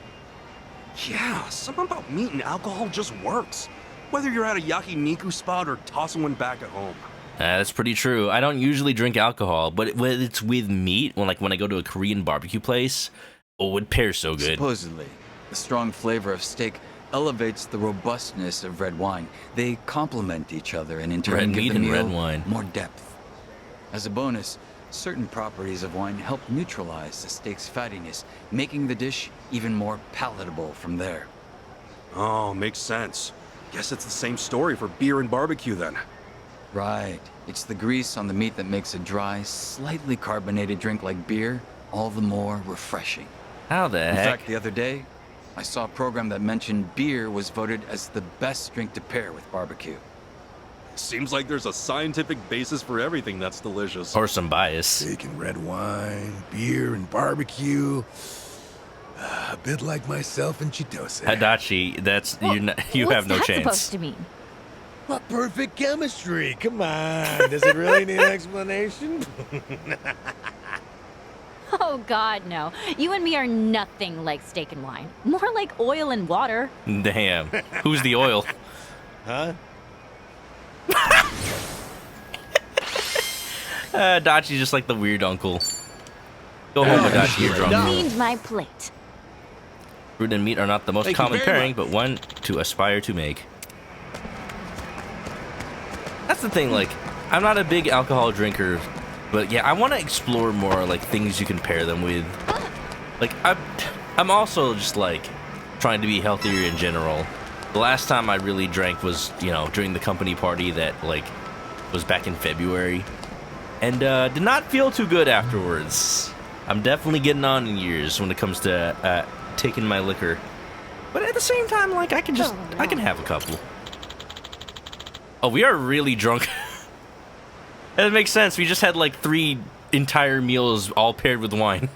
Yeah, something about meat and alcohol just works. Whether you're at a yakiniku spot or tossing one back at home. That's pretty true. I don't usually drink alcohol, but when it's with meat, when I go to a Korean barbecue place, oh, it pairs so good. Supposedly, the strong flavor of steak elevates the robustness of red wine. They complement each other and in turn Red give meat the and meal red wine. more depth. As a bonus, certain properties of wine help neutralize the steak's fattiness, making the dish even more palatable from there. Oh, makes sense. Guess it's the same story for beer and barbecue then. Right. It's the grease on the meat that makes a dry, slightly carbonated drink like beer all the more refreshing. How the In heck? fact, the other day, I saw a program that mentioned beer was voted as the best drink to pair with barbecue. Seems like there's a scientific basis for everything that's delicious. Or some bias. Steak and red wine, beer and barbecue. A bit like myself and Chitose. Hadachi, you have no What's that chance. supposed to mean? What perfect chemistry! Come on, does it really need an explanation? Oh God, no. You and me are nothing like steak and wine. More like oil and water. Damn. Who's the oil? Huh? Dachi's just like the weird uncle. Go home, Dachi, you're drunk. Cleaned my plate. Fruit and meat are not the most Thank you common very pairing, much. but one to aspire to make. That's the thing, like, I'm not a big alcohol drinker, but yeah, I want to explore more, like, things you can pair them with. Like, I'm also just, like, trying to be healthier in general. The last time I really drank was, you know, during the company party that, like, was back in February. And did not feel too good afterwards. I'm definitely getting on in years when it comes to taking my liquor. But at the same time, like, I can have a couple. Oh, we are really drunk. That makes sense. We just had, like, 3 entire meals all paired with wine.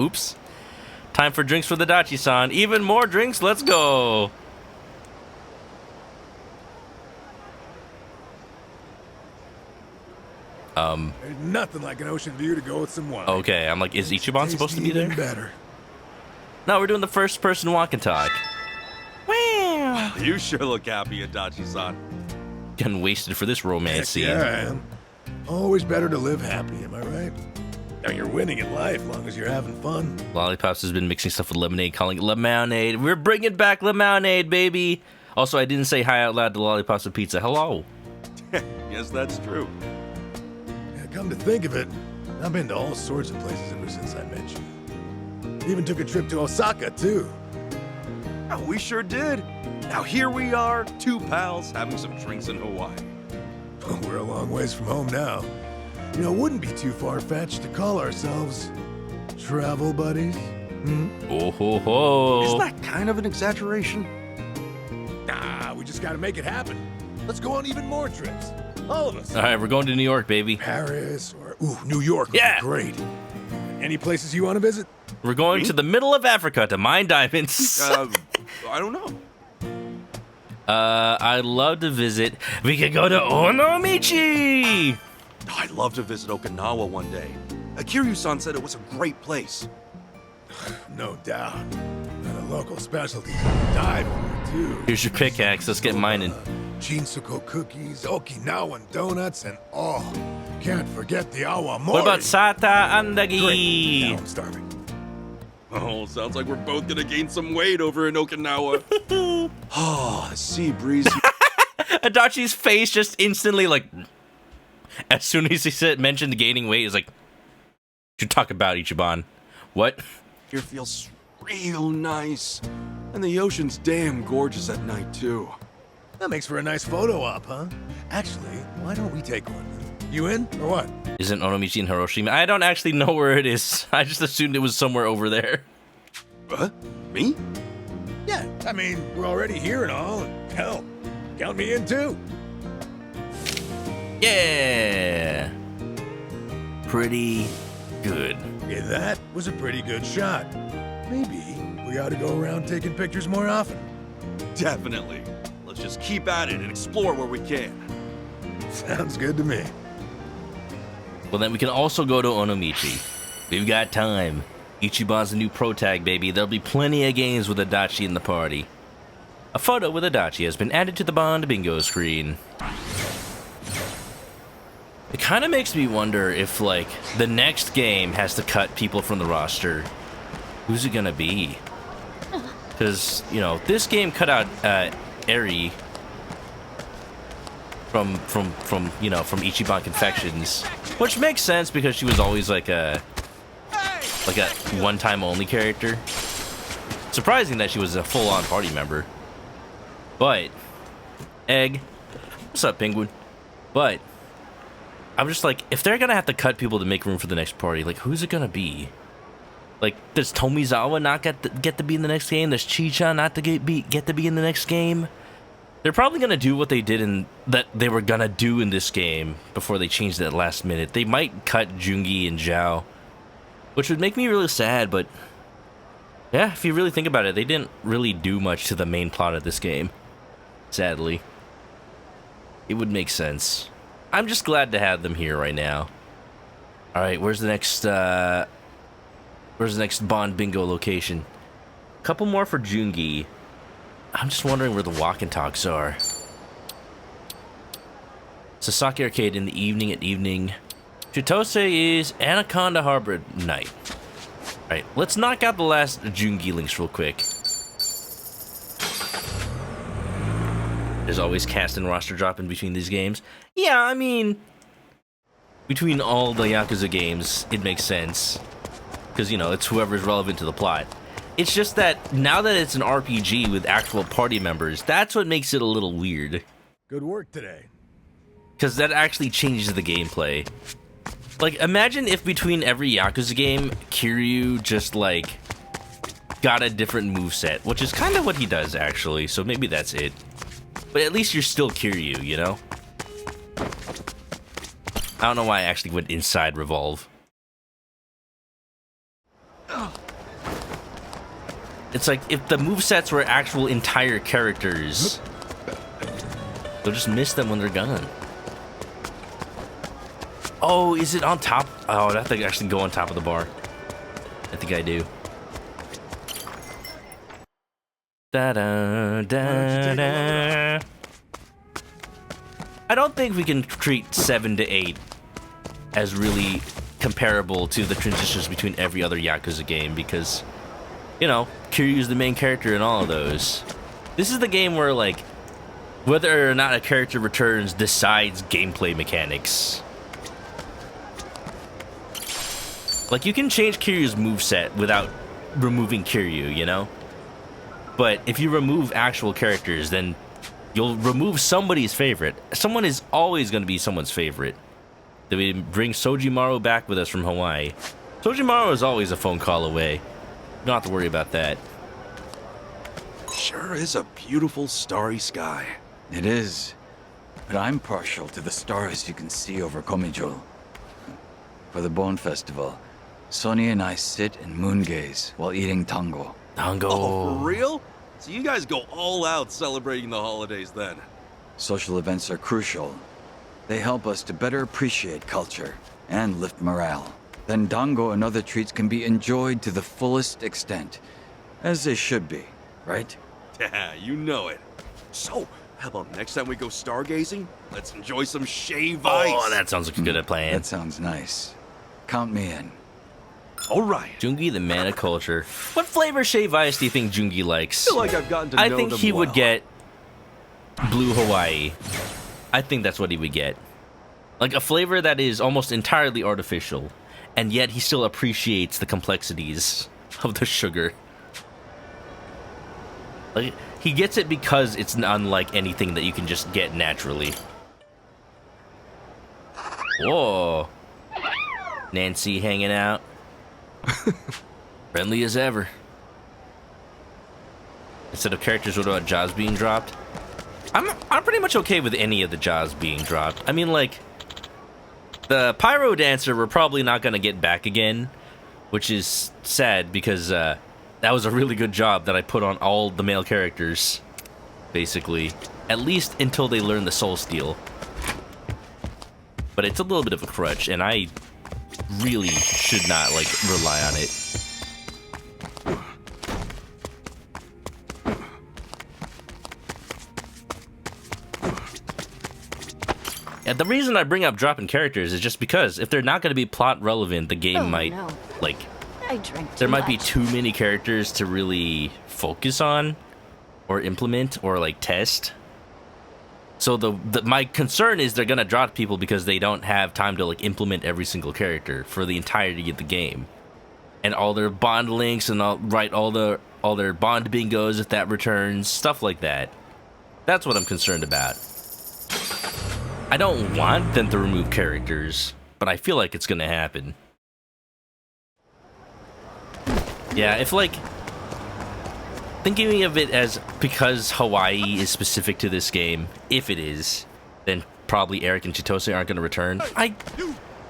Oops. Time for drinks for the Dachi-san. Even more drinks, let's go. There's nothing like an ocean view to go with some wine. Okay, I'm like, is Ichiban supposed to be there? Even better. No, we're doing the first person walk and talk. Wow. You sure look happy, Adachi-san. Getting wasted for this romance Heck scene. yeah, I am. Always better to live happy, am I right? Now you're winning in life, long as you're having fun. Lollipops has been mixing stuff with lemonade, calling it lemonade. We're bringing back lemonade, baby. Also, I didn't say hi out loud to Lollipops and Pizza. Hello. Yes, that's true. Yeah, come to think of it, I've been to all sorts of places ever since I met you. Even took a trip to Osaka, too. Oh, we sure did. Now here we are, 2 pals having some drinks in Hawaii. We're a long ways from home now. You know, it wouldn't be too far-fetched to call ourselves travel buddies. Oh ho ho! Isn't that kind of an exaggeration? Nah, we just gotta make it happen. Let's go on even more trips. All of us. All right, we're going to New York, baby. Paris or New York would be great. Any places you want to visit? We're going to the middle of Africa to mine diamonds. I don't know. I'd love to visit. We could go to Onomichi. I'd love to visit Okinawa one day. Kiryu-san said it was a great place. No doubt. And a local specialty. Dive for, too. Here's your pickaxe. Let's get mining. Shinsuko cookies, Okinawan donuts, and can't forget the awamori. What about Sata Andagi? Great. Now I'm starving. Oh, sounds like we're both gonna gain some weight over in Okinawa. Oh, the sea breeze. Adachi's face just instantly, like, as soon as he mentioned gaining weight, is like, what you talk about, Ichiban? What? Here feels real nice. And the ocean's damn gorgeous at night, too. That makes for a nice photo op, huh? Actually, why don't we take one? You in, or what? Isn't Onomichi in Hiroshima? I don't actually know where it is. I just assumed it was somewhere over there. What? Me? Yeah, I mean, we're already here and all. And hell, count me in, too. Yeah! Pretty good. Yeah, that was a pretty good shot. Maybe we ought to go around taking pictures more often. Definitely. Let's just keep at it and explore where we can. Sounds good to me. Well, then we can also go to Onomichi. We've got time. Ichiban's the new pro tag, baby. There'll be plenty of games with Adachi in the party. A photo with Adachi has been added to the Bond bingo screen. It kind of makes me wonder if, like, the next game has to cut people from the roster. Who's it gonna be? Because, you know, this game cut out Eri from Ichiban Confections, which makes sense because she was always like a one-time only character. Surprising that she was a full-on party member. But Egg, what's up, Penguin? But I'm just like, if they're gonna have to cut people to make room for the next party, like, who's it gonna be? Like, does Tomizawa not get to be in the next game? Does Chicha not to get to be in the next game? They're probably gonna do what they did in that they were gonna do in this game before they changed it at last minute. They might cut Joon-gi and Zhao, which would make me really sad. But yeah, if you really think about it, they didn't really do much to the main plot of this game. Sadly, it would make sense. I'm just glad to have them here right now. All right, where's the next Bond bingo location? A couple more for Joon-gi. I'm just wondering where the walk and talks are. Sasaki Arcade in the evening at evening. Chitose is Anaconda Harbor night. Alright, let's knock out the last Joon-gi links real quick. There's always cast and roster drop in between these games. Yeah, I mean, between all the Yakuza games, it makes sense. Because, you know, it's whoever's relevant to the plot. It's just that now that it's an RPG with actual party members, that's what makes it a little weird. Good work today. Because that actually changes the gameplay. Like, imagine if between every Yakuza game, Kiryu just, like, got a different moveset, which is kind of what he does, actually, so maybe that's it. But at least you're still Kiryu, you know? I don't know why I actually went inside Revolve. It's like, if the movesets were actual entire characters, they'll just miss them when they're gone. Oh, is it on top? Oh, I have to actually go on top of the bar. I think I do. Da-da-da-da. I don't think we can treat 7 to 8 as really comparable to the transitions between every other Yakuza game because, you know, Kiryu's the main character in all of those. This is the game where, like, whether or not a character returns decides gameplay mechanics. Like, you can change Kiryu's moveset without removing Kiryu, you know? But if you remove actual characters, then you'll remove somebody's favorite. Someone is always going to be someone's favorite. Did we bring Sojimaru back with us from Hawaii? Sojimaru is always a phone call away. You don't have to worry about that. Sure is a beautiful starry sky. It is. But I'm partial to the stars you can see over Komijol. For the Bone Festival, Sonny and I sit and moon gaze while eating tango. Tango. Oh, for real? So you guys go all out celebrating the holidays then? Social events are crucial. They help us to better appreciate culture and lift morale. Then dango and other treats can be enjoyed to the fullest extent, as they should be, right? Yeah, you know it. So, how about next time we go stargazing? Let's enjoy some shave ice. Oh, that sounds like a good plan. That sounds nice. Count me in. All right. Joon-gi, the man of culture. What flavor shave ice do you think Joon-gi likes? I feel like I've gotten to I know think them he would well. get Blue Hawaii. I think that's what he would get. Like a flavor that is almost entirely artificial, and yet he still appreciates the complexities of the sugar. Like, he gets it because it's unlike anything that you can just get naturally. Whoa. Nancy hanging out. Friendly as ever. Instead of characters, what about jobs being dropped? I'm pretty much okay with any of the jobs being dropped. I mean, like, the pyro dancer we're probably not gonna get back again, which is sad because that was a really good job that I put on all the male characters, basically. At least until they learn the soul steal. But it's a little bit of a crutch, and I really should not, like, rely on it. And the reason I bring up dropping characters is just because if they're not going to be plot relevant, the game might, like, there might be too many characters to really focus on or implement or, like, test. So my concern is they're going to drop people because they don't have time to, like, implement every single character for the entirety of the game. And all their bond links and all their bond bingos if that returns, stuff like that. That's what I'm concerned about. I don't want them to remove characters, but I feel like it's gonna happen. Yeah, if, like, thinking of it as because Hawaii is specific to this game, if it is, then probably Eric and Chitose aren't gonna return.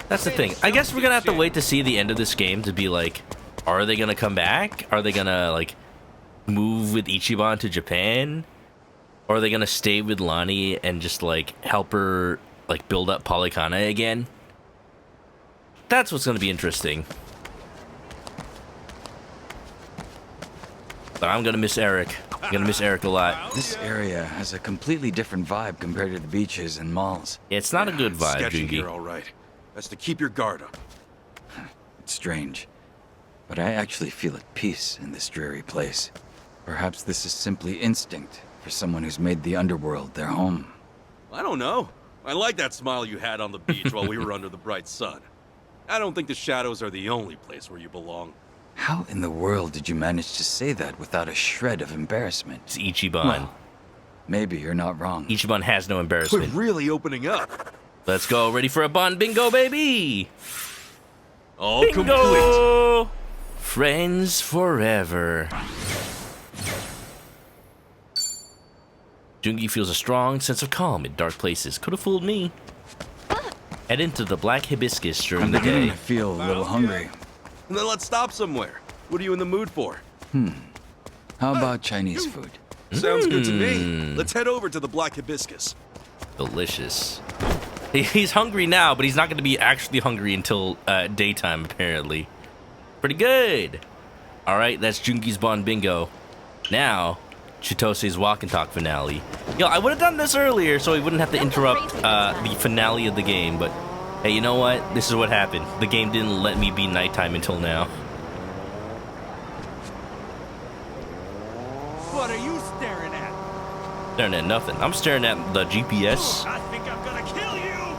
That's the thing. I guess we're gonna have to wait to see the end of this game to be like, are they gonna come back? Are they gonna, like, move with Ichiban to Japan? Or are they gonna stay with Lani and just, like, help her, like, build up Polycana again? That's what's gonna be interesting. But I'm gonna miss Eric. I'm gonna miss Eric a lot. This area has a completely different vibe compared to the beaches and malls. Yeah, it's not a good vibe, Sketchy Joon-gi. here, all right. Best to keep your guard up. It's strange, but I actually feel at peace in this dreary place. Perhaps this is simply instinct for someone who's made the underworld their home. I don't know. I like that smile you had on the beach while we were under the bright sun. I don't think the shadows are the only place where you belong. How in the world did you manage to say that without a shred of embarrassment? It's Ichiban. Well, maybe you're not wrong. Ichiban has no We're embarrassment. really opening up. Let's go. Ready for a Bond bingo, baby! All Bingo! complete. Friends forever. Joon-gi feels a strong sense of calm in dark places. Could have fooled me. Head into the black hibiscus during I'm the beginning day. to feel a little hungry. Then let's stop somewhere. What are you in the mood for? How about Chinese food? Sounds good to me. Let's head over to the Black Hibiscus. Delicious. He's hungry now, but he's not going to be actually hungry until daytime, apparently. Pretty good. All right, that's Joon-gi's Bond bingo. Now, Chitose's Walk and Talk finale. Yo, I would have done this earlier so we wouldn't have to interrupt the finale of the game, but hey, you know what? This is what happened. The game didn't let me be nighttime until now. What are you staring at? Staring at nothing. I'm staring at the GPS. I think I'm gonna kill you!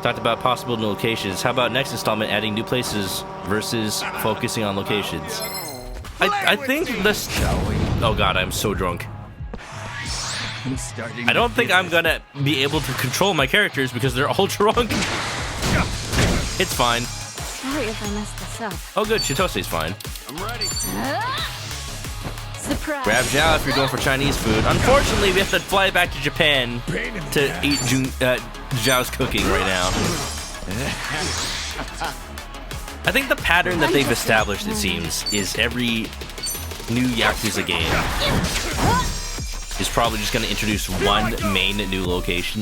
Talked about possible new locations. How about next installment adding new places versus focusing on locations? I think this... Oh god, I'm so drunk. I'm starting. I don't think I'm gonna be able to control my characters because they're all drunk. It's fine. Sorry if I messed this up. Oh good, Chitose's fine. I'm ready. Surprise. Grab Zhao if you're going for Chinese food. Unfortunately, we have to fly back to Japan to eat Zhao's cooking right now. I think the pattern that they've established, it seems, is every new Yakuza game is probably just going to introduce one main new location.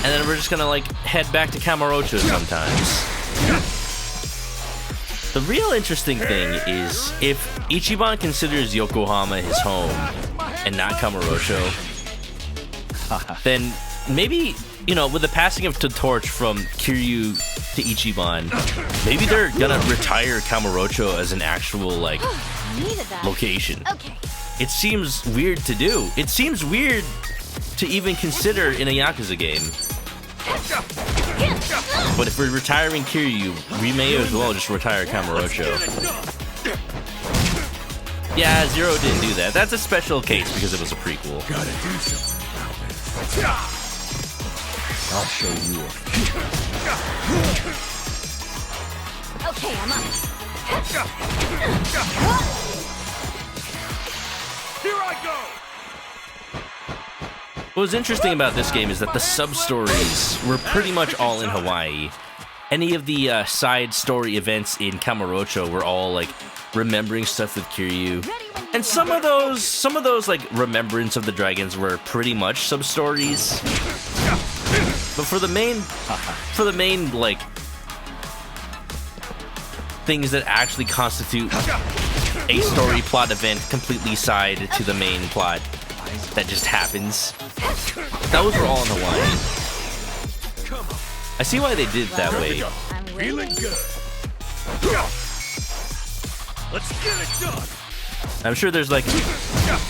And then we're just going to like head back to Kamurocho sometimes. The real interesting thing is if Ichiban considers Yokohama his home and not Kamurocho, then maybe, you know, with the passing of the torch from Kiryu to Ichiban, maybe they're gonna retire Kamurocho as an actual, like, location. Okay. It seems weird to do. It seems weird to even consider in a Yakuza game. But if we're retiring Kiryu, we may as well just retire Kamurocho. Yeah, Zero didn't do that. That's a special case because it was a prequel. Gotta do something about this. I'll show you. Okay, I'm up. Here I go. What was interesting about this game is that the sub-stories were pretty much all in Hawaii. Any of the side story events in Kamurocho were all like remembering stuff with Kiryu. And some of those like remembrance of the dragons were pretty much sub-stories. But for the main like things that actually constitute a story plot event completely side to the main plot that just happens, those were all in Hawaii. I see why they did it that way. Feeling good. Let's get it done. I'm sure there's like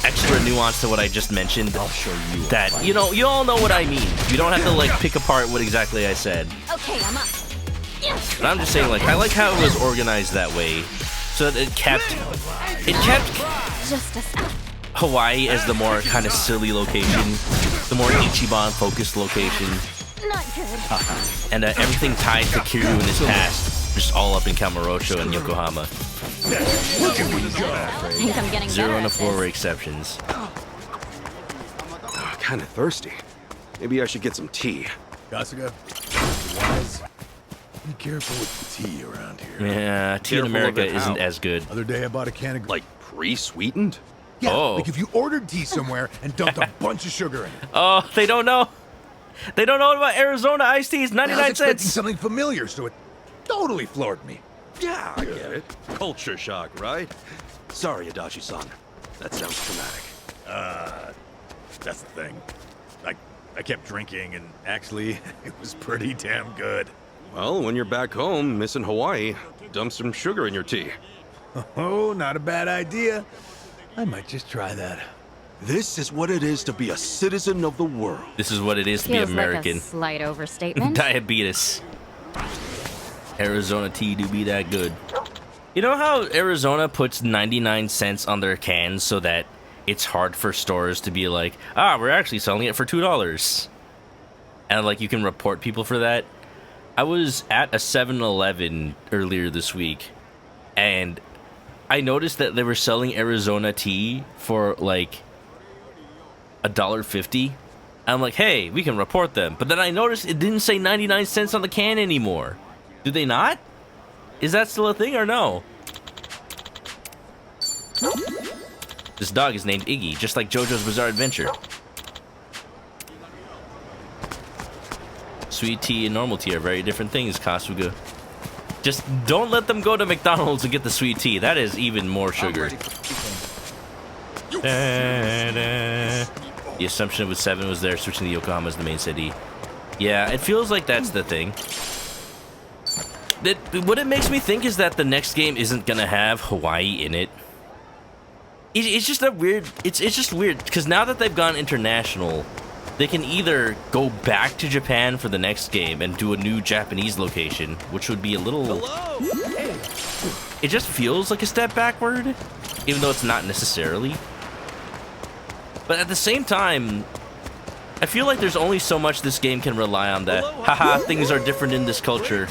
extra nuance to what I just mentioned. I'll show you. That, you know, you all know what I mean. You don't have to like pick apart what exactly I said. Okay, I'm up. But I'm just saying, like, I like how it was organized that way, so that it kept Just a sec. Hawaii as the more kind of silly location, the more Ichiban focused location, Not good. and everything tied to Kiryu in his past, just all up in Kamurocho and Yokohama. Look at me go. I think I'm getting Zero better and a at 4 this. were exceptions. Kind of thirsty. Maybe I should get some tea. Kasuga, wise. Be careful with the tea around here. Yeah, tea in Careful America of it, isn't how? as good. Other day I bought a can of Like pre-sweetened? yeah, Oh. like if you ordered tea somewhere and dumped a bunch of sugar in it. Oh, they don't know. They don't know about Arizona iced teas, I was 99 expecting cents. something familiar, so it totally floored me. Yeah, I get it. Culture shock, right? Sorry, Adachi-san. That sounds traumatic. That's the thing. I kept drinking, and actually, it was pretty damn good. Well, when you're back home, missing Hawaii, dump some sugar in your tea. Oh, not a bad idea. I might just try that. This is what it is to be a citizen of the world. This is what it is to be Feels American. like a slight overstatement. Diabetes. Arizona tea do be that good. You know how Arizona puts 99 cents on their cans so that it's hard for stores to be like, we're actually selling it for $2. And like you can report people for that. I was at a 7-Eleven earlier this week and I noticed that they were selling Arizona tea for like $1.50. I'm like, hey, we can report them. But then I noticed it didn't say 99 cents on the can anymore. Do they not? Is that still a thing or no? This dog is named Iggy, just like JoJo's Bizarre Adventure. Sweet tea and normal tea are very different things, Kasuga. Just don't let them go to McDonald's and get the sweet tea. That is even more sugar. The assumption with 7 was there, switching to Yokohama as the main city. Yeah, it feels like that's the thing. What it makes me think is that the next game isn't gonna have Hawaii in it. It's just a weird. It's just weird because now that they've gone international, they can either go back to Japan for the next game and do a new Japanese location, which would be a little. It just feels like a step backward. even though it's not necessarily. But at the same time, I feel like there's only so much this game can rely on that, haha, things are different in this culture.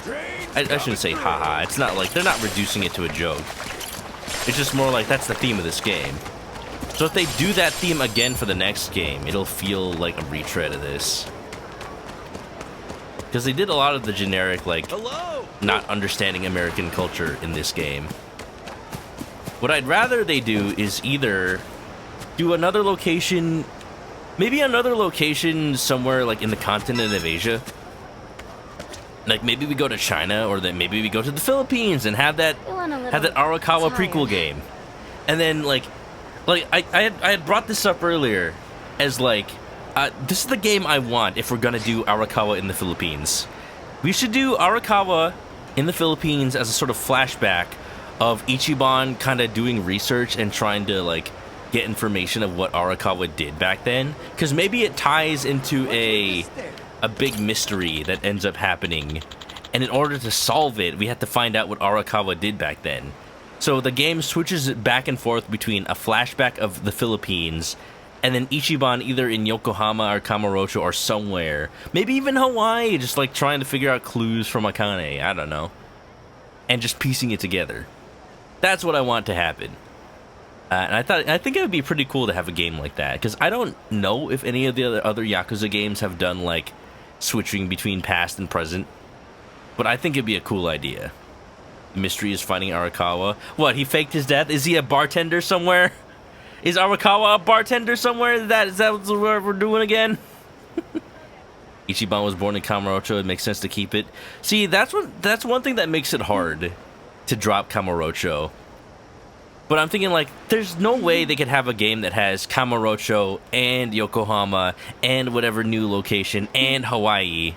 I shouldn't say haha, it's not like, they're not reducing it to a joke. It's just more like, that's the theme of this game. So if they do that theme again for the next game, it'll feel like a retread of this. Because they did a lot of the generic, like, not understanding American culture in this game. What I'd rather they do is either do another location, maybe another location somewhere like in the continent of Asia. Like maybe we go to China, or then maybe we go to the Philippines and have that Arakawa prequel game. And then like I had brought this up earlier as like, this is the game I want if we're gonna do Arakawa in the Philippines. We should do Arakawa in the Philippines as a sort of flashback of Ichiban kind of doing research and trying to like get information of what Arakawa did back then, because maybe it ties into a big mystery that ends up happening, and in order to solve it we have to find out what Arakawa did back then. So the game switches back and forth between a flashback of the Philippines and then Ichiban either in Yokohama or Kamurocho or somewhere, maybe even Hawaii, just like trying to figure out clues from Akane, I don't know, and just piecing it together. That's what I want to happen. And I think it would be pretty cool to have a game like that, because I don't know if any of the other Yakuza games have done like switching between past and present, but I think it'd be a cool idea. The mystery is finding Arakawa. What, he faked his death? Is he a bartender somewhere? Is Arakawa a bartender somewhere? Is that what we're doing again? Ichiban was born in Kamurocho. It makes sense to keep it. See, that's one thing that makes it hard to drop Kamurocho. But I'm thinking, like, there's no way they could have a game that has Kamurocho and Yokohama and whatever new location and Hawaii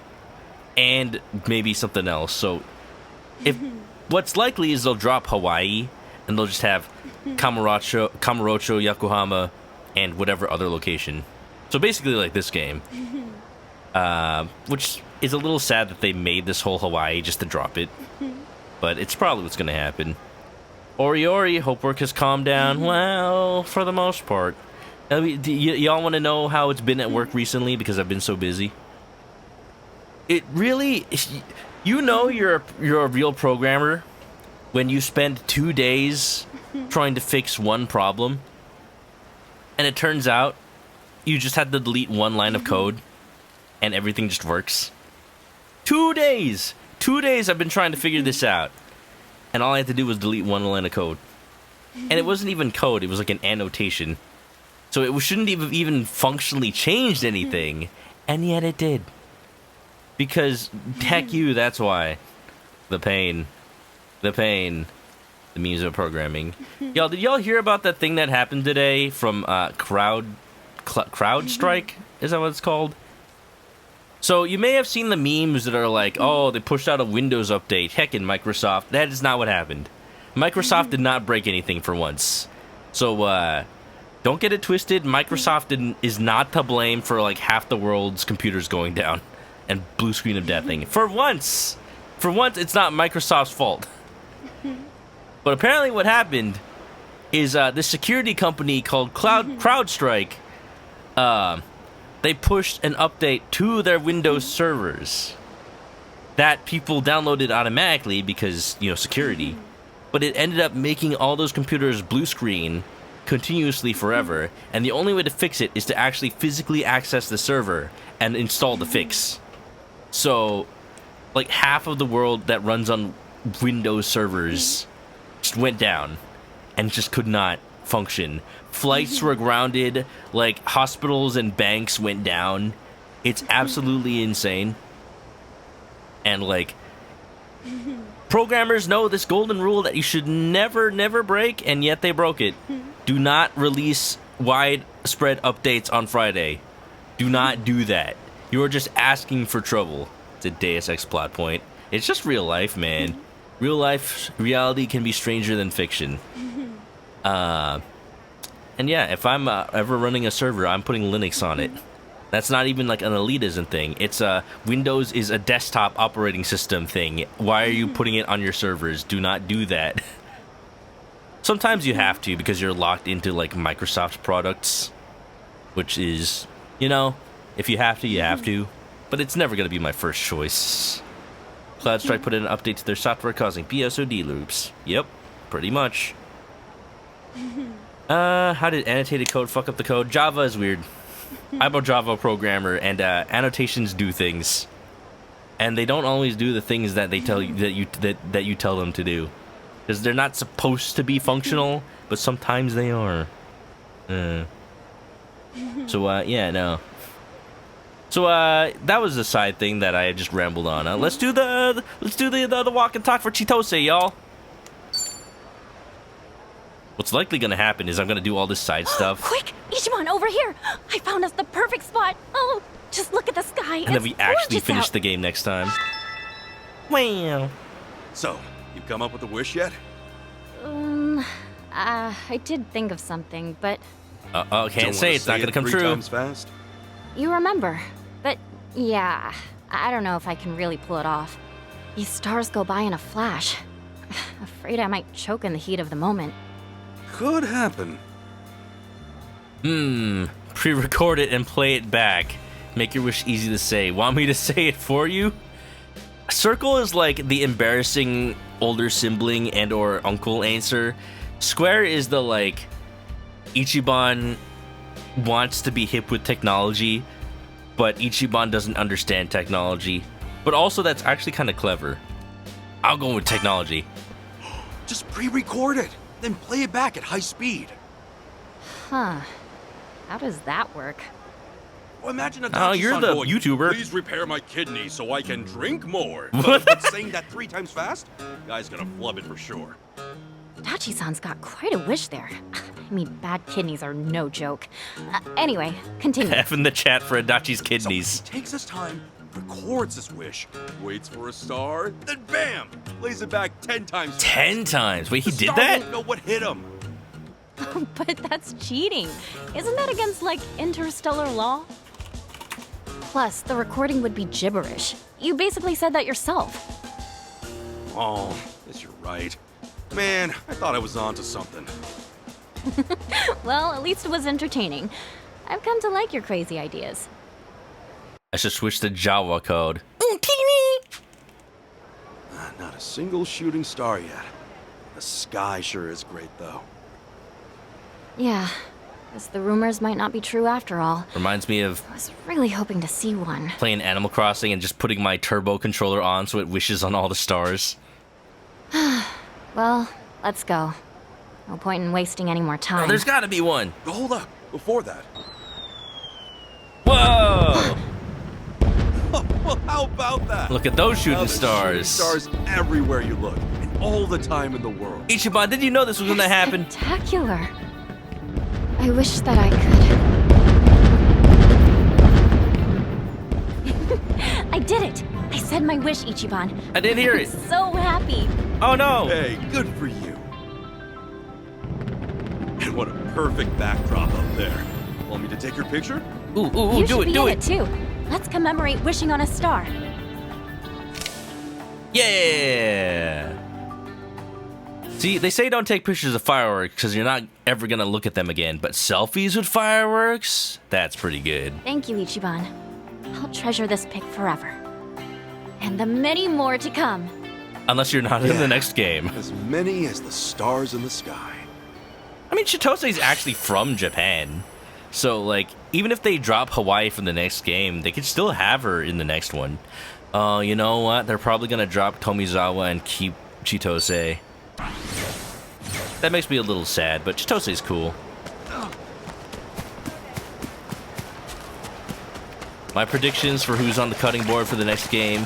and maybe something else. So, if what's likely is they'll drop Hawaii and they'll just have Kamurocho, Yokohama, and whatever other location. So basically like this game. Which is a little sad that they made this whole Hawaii just to drop it. But it's probably what's going to happen. Ori, hope work has calmed down. Well, for the most part. Y'all want to know how it's been at work recently? Because I've been so busy. It really... You know you're a real programmer when you spend 2 days trying to fix one problem, and it turns out you just had to delete one line of code, and everything just works. 2 days! 2 days I've been trying to figure this out, and all I had to do was delete one line of code. And it wasn't even code, it was like an annotation. So it shouldn't have even functionally changed anything, and yet it did. Because, heck you, that's why. The pain. The pain. The memes of programming. Y'all, did y'all hear about that thing that happened today from CrowdStrike? Is that what it's called? So you may have seen the memes that are like, oh, they pushed out a Windows update. Heckin' Microsoft. That is not what happened. Microsoft did not break anything for once. So, don't get it twisted. Microsoft is not to blame for like half the world's computers going down and blue screen of death thing. For once, it's not Microsoft's fault. But apparently what happened is this security company called CrowdStrike, they pushed an update to their Windows servers that people downloaded automatically because, you know, security. But it ended up making all those computers blue screen continuously forever, and the only way to fix it is to actually physically access the server and install the fix. So, like, half of the world that runs on Windows servers just went down and just could not function. Flights were grounded, like, hospitals and banks went down. It's absolutely insane. And, like, programmers know this golden rule that you should never break, and yet they broke it. Do not release widespread updates on Friday. Do not do that. You are just asking for trouble. It's a Deus Ex plot point. It's just real life, man. Real life, reality can be stranger than fiction. And yeah, if I'm ever running a server, I'm putting Linux on it. That's not even like an elitism thing. It's Windows is a desktop operating system thing. Why are you putting it on your servers? Do not do that. Sometimes you have to because you're locked into like Microsoft's products, which is, you know, if you have to, you have to. But it's never gonna be my first choice. CloudStrike put in an update to their software causing BSOD loops. Yep, pretty much. How did annotated code fuck up the code? Java is weird. I'm a Java programmer, and annotations do things, and they don't always do the things that they tell you that you tell them to do, because they're not supposed to be functional, but sometimes they are. So yeah, no. So that was a side thing that I just rambled on. Let's do the walk and talk for Chitose, y'all. What's likely gonna happen is I'm gonna do all this side stuff. Quick, Ichiban, over here! I found us the perfect spot. Oh, just look at the sky. And then we actually finish the game next time. Wow. So, you come up with a wish yet? I did think of something, but can't say it's not gonna come true. 3 times fast? you remember. But yeah, I don't know if I can really pull it off. These stars go by in a flash. Afraid I might choke in the heat of the moment. Could happen. Pre-record it and play it back. Make your wish easy to say. Want me to say it for you? Circle is like the embarrassing older sibling and or uncle answer. Square is the like Ichiban wants to be hip with technology, but Ichiban doesn't understand technology. But also that's actually kind of clever. I'll go with technology. Just pre-record it, then play it back at high speed. Huh. How does that work? Well, imagine a Oh, you're the going, YouTuber. Please repair my kidney so I can drink more. What? But saying that 3 times fast? Guy's gonna flub it for sure. Dachi-san's got quite a wish there. I mean, bad kidneys are no joke. Anyway, continue. F in the chat for Adachi's kidneys. So he takes his time, records his wish, waits for a star, then bam! Plays it back 10 times. 10 times? Wait, he The did star that? Won't know what hit him. But that's cheating. Isn't that against, like, interstellar law? Plus, the recording would be gibberish. You basically said that yourself. Oh, yes, you're right. Man, I thought I was onto something. Well, at least it was entertaining. I've come to like your crazy ideas. I should switch to Jawa code. Not a single shooting star yet. The sky sure is great, though. Yeah, guess the rumors might not be true after all. Reminds me of I was really hoping to see one. playing Animal Crossing and just putting my turbo controller on so it wishes on all the stars. Well, let's go. No point in wasting any more time. Oh, there's gotta be one. But hold up, before that. Whoa! Well, how about that? Look at those shooting Now there's stars. Stars everywhere you look, and all the time in the world. Ichiban, did you know this was gonna happen? Spectacular. I wish that I could. I did it! I said my wish, Ichiban. I didn't hear it. I'm so happy. Oh no! Hey, good for you. And what a perfect backdrop up there. Want me to take your picture? Ooh, You do should it, be do in it. too. Let's commemorate wishing on a star. Yeah! See, they say don't take pictures of fireworks because you're not ever gonna look at them again, but selfies with fireworks? That's pretty good. Thank you, Ichiban. I'll treasure this pic forever. And the many more to come. Unless you're not in the next game. As many as the stars in the sky. I mean, Chitose's actually from Japan. So, like, even if they drop Hawaii from the next game, they could still have her in the next one. You know what? They're probably gonna drop Tomizawa and keep Chitose. That makes me a little sad, but Chitose's cool. My predictions for who's on the cutting board for the next game.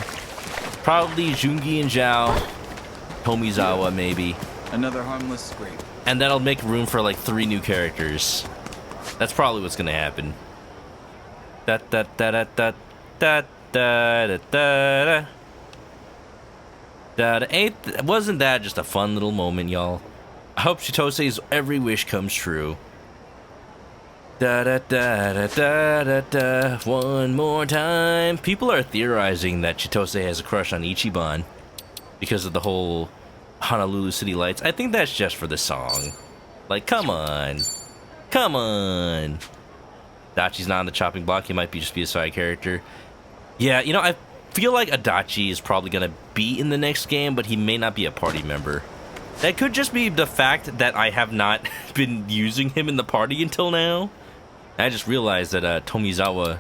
Probably Joon-gi and Zhao. Tomizawa, maybe. Another harmless scrape. And that'll make room for like 3 new characters. That's probably what's gonna happen. Da da da da da da da da da da. Wasn't that just a fun little moment, y'all? I hope Chitose's every wish comes true. Da da da da da da da. One more time. People are theorizing that Chitose has a crush on Ichiban because of the whole Honolulu City Lights. I think that's just for the song. Like, come on. Come on. Adachi's not on the chopping block. He might just be a side character. Yeah, you know, I feel like Adachi is probably going to be in the next game, but he may not be a party member. That could just be the fact that I have not been using him in the party until now. I just realized that Tomizawa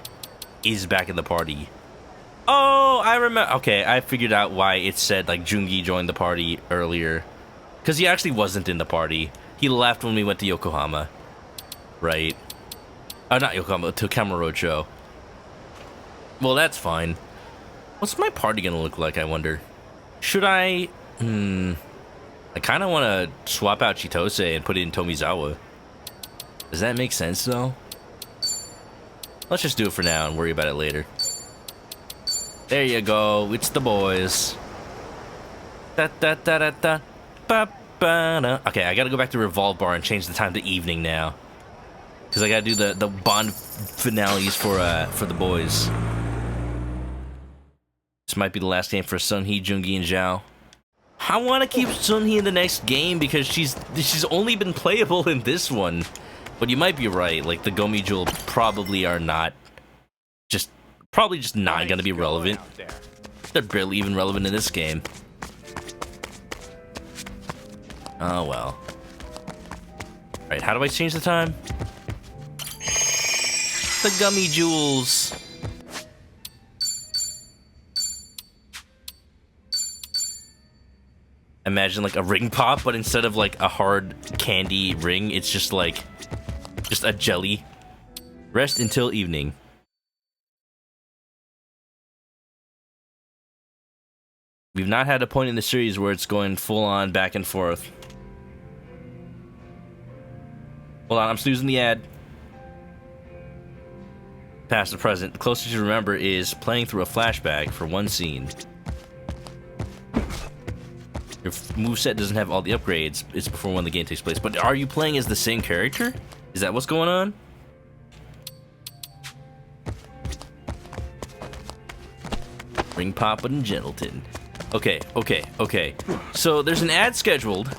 is back in the party. Oh, I remember. Okay, I figured out why it said, like, Joon-gi joined the party earlier. Because he actually wasn't in the party. He left when we went to Yokohama. Right. Not Yokohama, to Kamurocho. Well, that's fine. What's my party gonna look like, I wonder? Should I... I kind of want to swap out Chitose and put in Tomizawa. Does that make sense, though? Let's just do it for now and worry about it later. There you go. It's the boys. Da da da da da. Ba ba da. Okay, I gotta go back to Revolve Bar and change the time to evening now. Because I gotta do the Bond finales for the boys. This might be the last game for Sunhee, Joon-gi, and Zhao. I want to keep Sunhee in the next game because she's only been playable in this one. But you might be right. Like, the Gomi Jewel probably are not probably just not gonna be relevant. They're barely even relevant in this game. Oh well. Alright, how do I change the time? The Gummy Jewels. Imagine like a ring pop, but instead of like a hard candy ring, it's just like a jelly. Rest until evening. We've not had a point in the series where it's going full on back and forth. Hold on, I'm snoozing the ad. Past to present. The closest you remember is playing through a flashback for one scene. Your moveset doesn't have all the upgrades. It's before when the game takes place. But are you playing as the same character? Is that what's going on? Ring Pop and Gentleton. Okay. So there's an ad scheduled.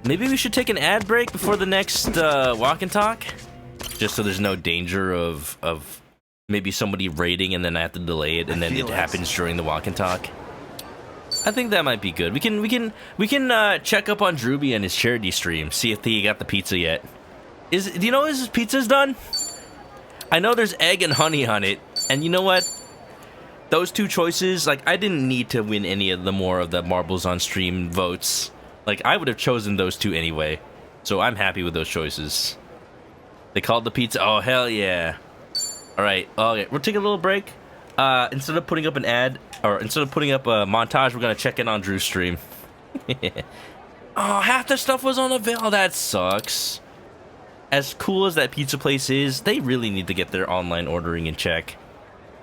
Maybe we should take an ad break before the next walk and talk, just so there's no danger of maybe somebody raiding and then I have to delay it and then it happens during the walk and talk. I think that might be good. We can check up on Drewby and his charity stream, see if he got the pizza yet. Do you know his pizza's done? I know there's egg and honey on it, and you know what? Those two choices, like, I didn't need to win any of the more of the Marbles on Stream votes. Like, I would have chosen those two anyway. So I'm happy with those choices. They called the pizza. Oh, hell yeah. Alright, okay. We'll take a little break. Instead of putting up an ad, or instead of putting up a montage, we're going to check in on Drew's stream. Oh, half the stuff was on avail. Oh, that sucks. As cool as that pizza place is, they really need to get their online ordering in check.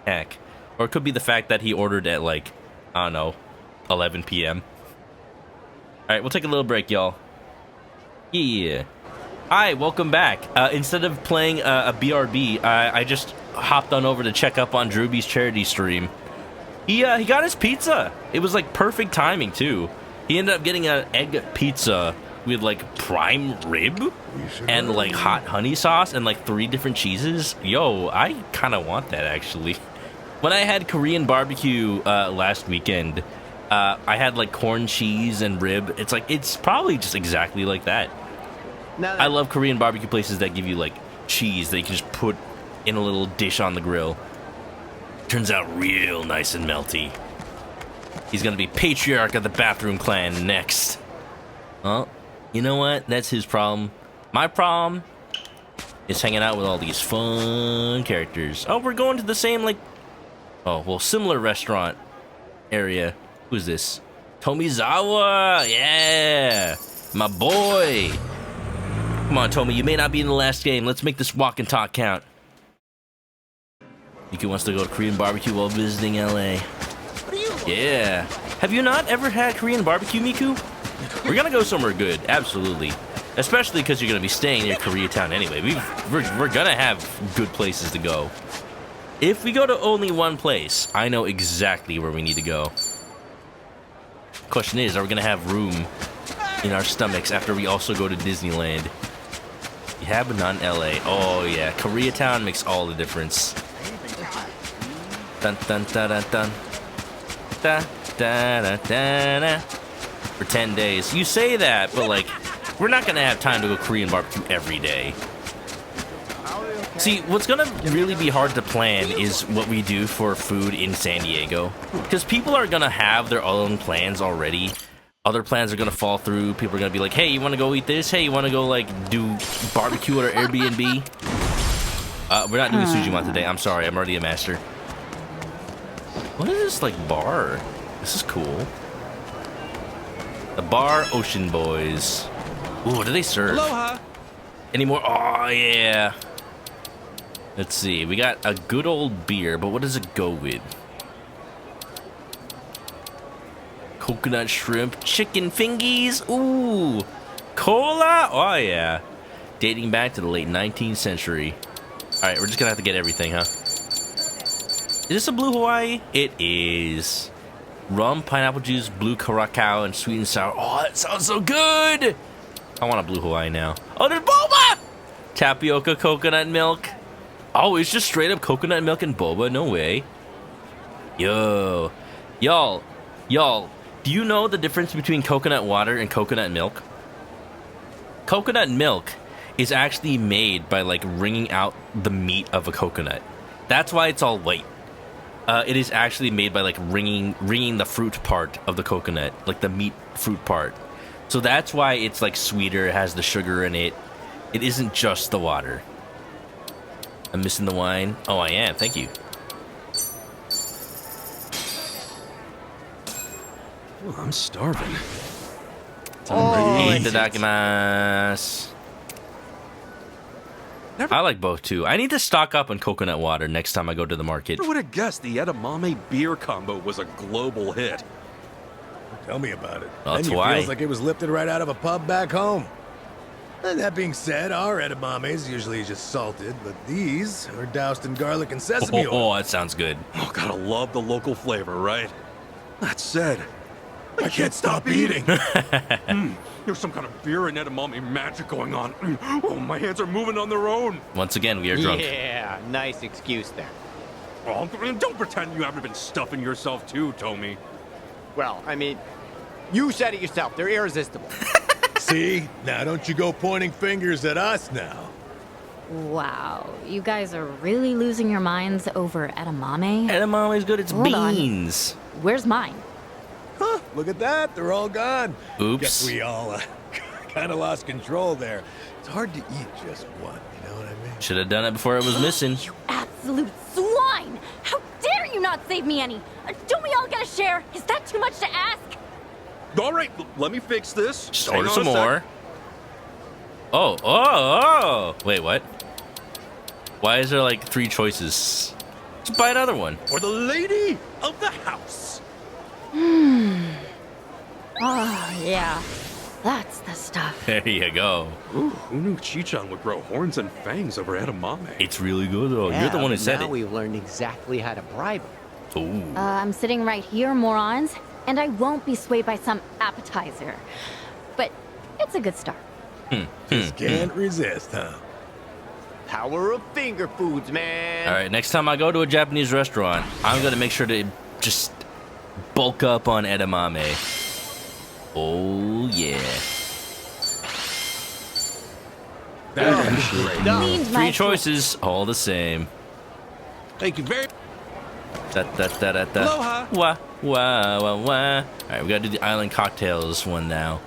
Heck. Or it could be the fact that he ordered at, like, I don't know, 11 p.m. Alright, we'll take a little break, y'all. Yeah. Hi, welcome back. Instead of playing a BRB, I just hopped on over to check up on Drewby's charity stream. He got his pizza. It was, like, perfect timing, too. He ended up getting an egg pizza with, like, prime rib and, like, hot honey sauce and, like, 3 different cheeses. Yo, I kind of want that, actually. When I had Korean barbecue last weekend, I had like corn cheese and rib. It's like, it's probably just exactly like that. I love Korean barbecue places that give you like cheese that you can just put in a little dish on the grill. Turns out real nice and melty. He's gonna be patriarch of the bathroom clan next. Well, you know what? That's his problem. My problem is hanging out with all these fun characters. Oh, we're going to the same like... Oh, well, similar restaurant area. Who's this? Tomizawa! Yeah! My boy! Come on, Tomi, you may not be in the last game. Let's make this walk and talk count. Miku wants to go to Korean barbecue while visiting LA. Yeah. Have you not ever had Korean barbecue, Miku? We're gonna go somewhere good, absolutely. Especially because you're gonna be staying near Koreatown anyway. We're gonna have good places to go. If we go to only one place, I know exactly where we need to go. Question is, are we gonna have room in our stomachs after we also go to Disneyland? Yeah, but not in LA. Oh yeah, Koreatown makes all the difference. Dun dun dun dun dun. Da da da da da. For 10 days. You say that, but like, we're not gonna have time to go Korean barbecue every day. See, what's gonna really be hard to plan is what we do for food in San Diego. Because people are gonna have their own plans already. Other plans are gonna fall through. People are gonna be like, hey, you wanna go eat this? Hey, you wanna go, like, do barbecue at our Airbnb? We're not doing Sujimon today. I'm sorry, I'm already a master. What is this, like, bar? This is cool. The bar Ocean Boys. Ooh, what do they serve? Aloha. Any more? Oh, yeah. Let's see. We got a good old beer, but what does it go with? Coconut shrimp, chicken fingies. Ooh. Cola? Oh, yeah. Dating back to the late 19th century. All right, we're just going to have to get everything, huh? Is this a Blue Hawaii? It is. Rum, pineapple juice, blue curacao, and sweet and sour. Oh, that sounds so good! I want a Blue Hawaii now. Oh, there's boba! Tapioca, coconut milk. Oh, it's just straight up coconut milk and boba? No way. Yo. Y'all, do you know the difference between coconut water and coconut milk? Coconut milk is actually made by, like, wringing out the meat of a coconut. That's why it's all white. It is actually made by, like, wringing the fruit part of the coconut, like the meat fruit part. So that's why it's, like, sweeter. It has the sugar in it. It isn't just the water. I'm missing the wine. Oh, I am. Thank you. Ooh, I'm starving. Itadakimasu. I like both too. I need to stock up on coconut water next time I go to the market. Who would have guessed the edamame beer combo was a global hit? Tell me about it. Well, that's Menu why. feels like it was lifted right out of a pub back home. And that being said, our edamames usually just salted, but these are doused in garlic and sesame oil. Oh, that sounds good. Oh, gotta love the local flavor, right? That said, I can't stop eating. There's some kind of beer and edamame magic going on. Oh, my hands are moving on their own. Once again, we are drunk. Yeah, nice excuse there. Oh, don't pretend you haven't been stuffing yourself too, Tommy. Well, I mean, you said it yourself. They're irresistible. See? Now don't you go pointing fingers at us now. Wow, you guys are really losing your minds over edamame? Edamame is good. It's Hold on. beans. Where's mine? Huh, look at that. They're all gone. Oops. Guess we all kind of lost control there. It's hard to eat just one, you know what I mean? Should have done it before it was missing. You absolute swine! How dare you not save me any? Don't we all get a share? Is that too much to ask? All right, let me fix this. Just Hang order on some a sec. more. Oh. Wait, what? Why is there like 3 choices? Just buy another one. For the lady of the house. Oh, yeah. That's the stuff. There you go. Ooh, who knew Chichan would grow horns and fangs over edamame? It's really good though. You're the one who said now it. we've learned exactly how to bribe them. Ooh. I'm sitting right here, morons, and I won't be swayed by some appetizer. But it's a good start. Just can't resist, huh? Power of finger foods, man. All right, next time I go to a Japanese restaurant, I'm gonna make sure to just bulk up on edamame. Oh yeah. Cleaned my 3 choices, all the same. Thank you very Da da da da da. Aloha. Wah wah wah wah. All right, we gotta do the island cocktails one now.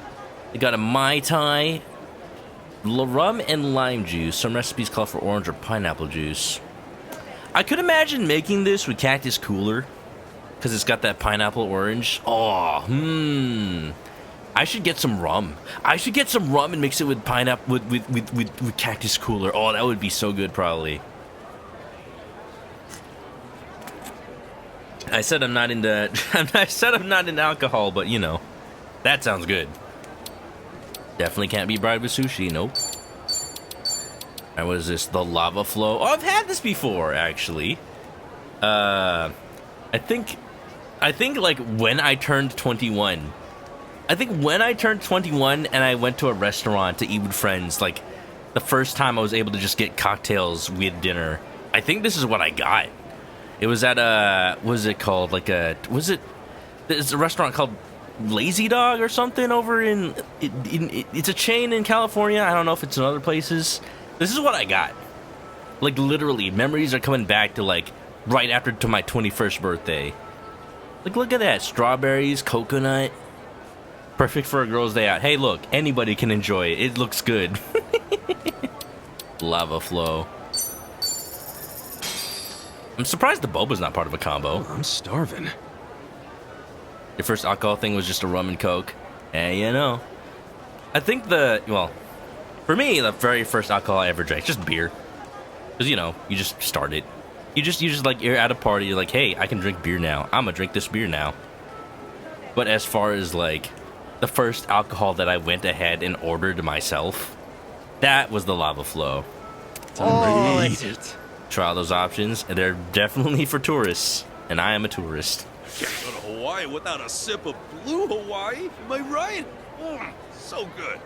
We got a Mai Tai, rum and lime juice. Some recipes call for orange or pineapple juice. I could imagine making this with cactus cooler, because it's got that pineapple orange. Oh, I should get some rum. I should get some rum and mix it with pineapple with cactus cooler. Oh, that would be so good, probably. I said I'm not into. I said I'm not into alcohol, but you know, that sounds good. Definitely can't be bribed with sushi. Nope. And what is this? The lava flow. Oh, I've had this before, actually. I think like when I turned 21, I think when I turned 21 and I went to a restaurant to eat with friends, like the first time I was able to just get cocktails with dinner, I think this is what I got. It was at what was it called? It's a restaurant called Lazy Dog or something over in it's a chain in California. I don't know if it's in other places. This is what I got. Like literally, memories are coming back to like right after to my 21st birthday. Like look at that, strawberries, coconut. Perfect for a girl's day out. Hey, look, anybody can enjoy it. It looks good. Lava flow. I'm surprised the boba's not part of a combo. Oh, I'm starving. Your first alcohol thing was just a rum and coke. You know. I think for me, the very first alcohol I ever drank, just beer. Because, you know, you just start it. You just like, you're at a party, you're like, hey, I can drink beer now. I'm gonna drink this beer now. But as far as, like, the first alcohol that I went ahead and ordered myself, that was the lava flow. Oh, that's it. Try all those options, and they're definitely for tourists. And I am a tourist. Can't go to Hawaii without a sip of blue Hawaii. Am I right? So good.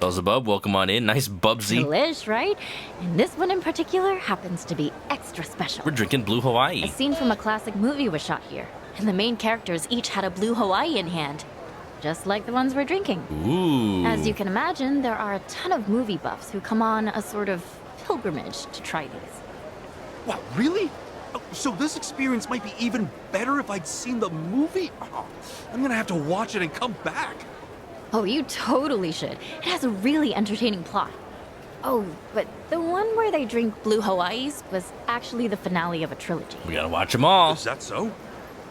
Beelzebub, welcome on in. Nice Bubsy. Delish, right? And this one in particular happens to be extra special. We're drinking blue Hawaii. A scene from a classic movie was shot here, and the main characters each had a blue Hawaii in hand, just like the ones we're drinking. Ooh. As you can imagine, there are a ton of movie buffs who come on a sort of pilgrimage to try these. Wow, really? Oh, so this experience might be even better if I'd seen the movie? Oh, I'm gonna have to watch it and come back. Oh, you totally should. It has a really entertaining plot. Oh, but the one where they drink blue Hawaiis was actually the finale of a trilogy. We gotta watch them all. Is that so?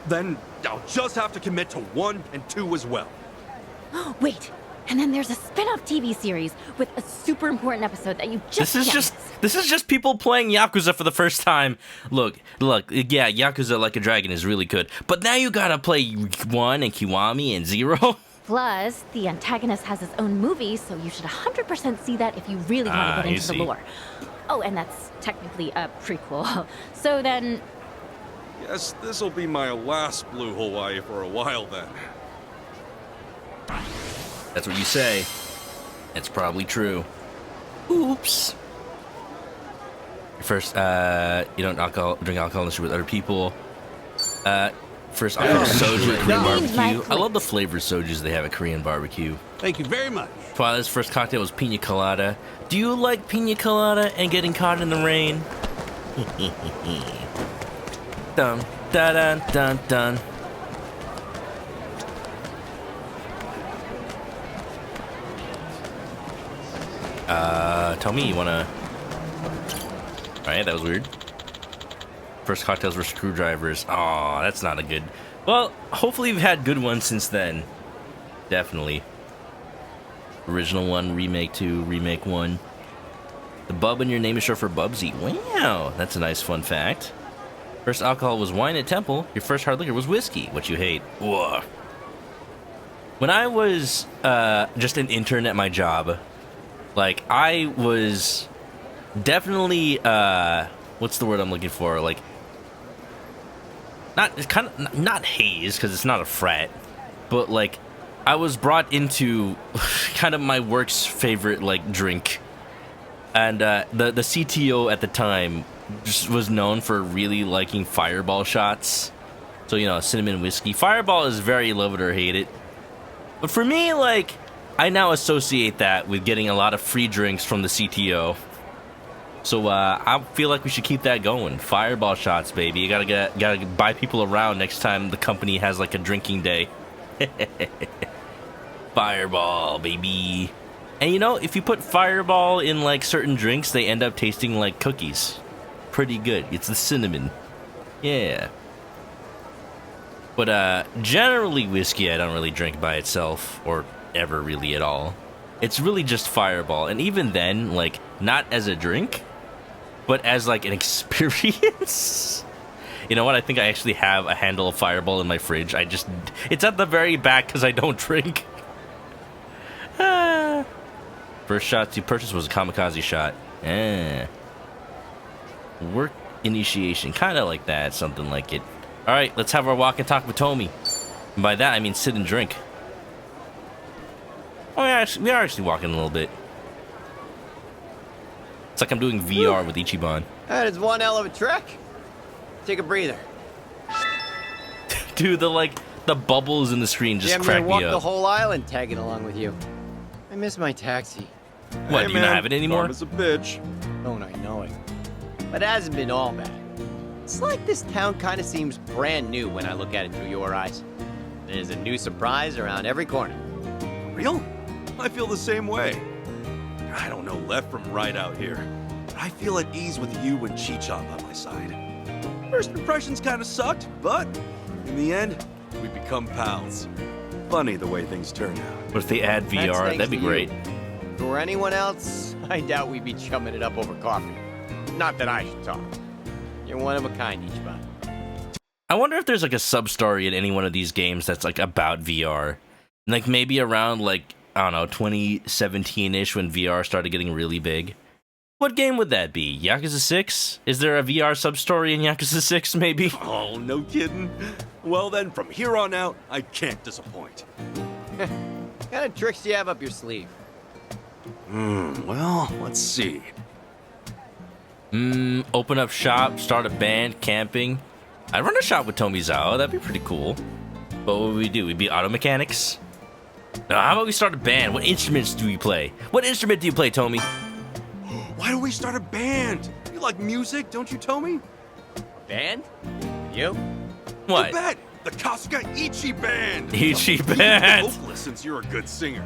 Then I'll just have to commit to 1 and 2 as well. Wait, and then there's a spin-off TV series with a super important episode that you just This is just people playing Yakuza for the first time. Look, yeah, Yakuza Like a Dragon is really good, but now you gotta play 1 and Kiwami and 0. Plus, the antagonist has his own movie, so you should 100% see that if you really want to get into the lore. Oh, and that's technically a prequel. So then... Guess this'll be my last blue Hawaii for a while then. That's what you say. It's probably true. Oops. First, you don't drink alcohol unless you're with other people. First, soju at Korean barbecue. I love the flavored sojus they have at Korean barbecue. Thank you very much. Twilight's first cocktail was pina colada. Do you like pina colada and getting caught in the rain? Dun dun dun dun dun. Tell me, you wanna... Alright, that was weird. First cocktails were screwdrivers. Aw, that's not a good... Well, hopefully we've had good ones since then. Definitely. Original 1, Remake 2, Remake 1. The bub in your name is short for Bubsy. Wow, that's a nice fun fact. First alcohol was wine at Temple. Your first hard liquor was whiskey, what you hate. Whoa. When I was just an intern at my job, like, I was definitely, what's the word I'm looking for? Like, not hazed, because it's not a frat, but, like, I was brought into kind of my work's favorite, like, drink. And the CTO at the time just was known for really liking Fireball shots. So, you know, cinnamon whiskey. Fireball is very love it or hate it. But for me, like, I now associate that with getting a lot of free drinks from the CTO. So I feel like we should keep that going. Fireball shots, baby. You gotta buy people around next time the company has like a drinking day. Fireball, baby. And you know, if you put Fireball in like certain drinks, they end up tasting like cookies. Pretty good. It's the cinnamon. Yeah. But generally whiskey I don't really drink by itself, or ever really at all. It's really just Fireball, and even then, like, not as a drink, but as like an experience. You know what? I think I actually have a handle of Fireball in my fridge. It's at the very back because I don't drink. First shot to purchase was a kamikaze shot. Work initiation, kind of like that, something like it. All right, let's have our walk and talk with Tommy. And by that, I mean sit and drink. Oh, yeah, we are actually walking a little bit. It's like I'm doing VR with Ichiban. That is one hell of a trek. Take a breather. Dude, the bubbles in the screen just crack me walk up. the whole island tagging along with you. I miss my taxi. What, do you not have it anymore? Karma's a bitch. Don't I know it? But it hasn't been all bad. It's like this town kind of seems brand new when I look at it through your eyes. There's a new surprise around every corner. Real? I feel the same way. I don't know left from right out here. But I feel at ease with you and Chicha by my side. First impressions kind of sucked, but in the end, we become pals. Funny the way things turn out. What if they add VR? That'd be great. If it were anyone else, I doubt we'd be chumming it up over coffee. Not that I should talk. You're one of a kind, Ichiban. I wonder if there's like a sub-story in any one of these games that's like about VR. Like maybe around like, I don't know, 2017-ish when VR started getting really big. What game would that be? Yakuza 6? Is there a VR sub-story in Yakuza 6 maybe? Oh, no kidding. Well then, from here on out, I can't disappoint. What kind of tricks do you have up your sleeve? Well, let's see. Open up shop, start a band, camping. I'd run a shop with Tomizawa, that'd be pretty cool. But what would we do? We'd be auto mechanics? Now, how about we start a band? What instruments do we play? What instrument do you play, Tomi? Why don't we start a band? You like music, don't you, Tomi? Band? You? What? You bet! The Kasuga Ichi Band! Ichi You Band! be the vocalist since you're a good singer.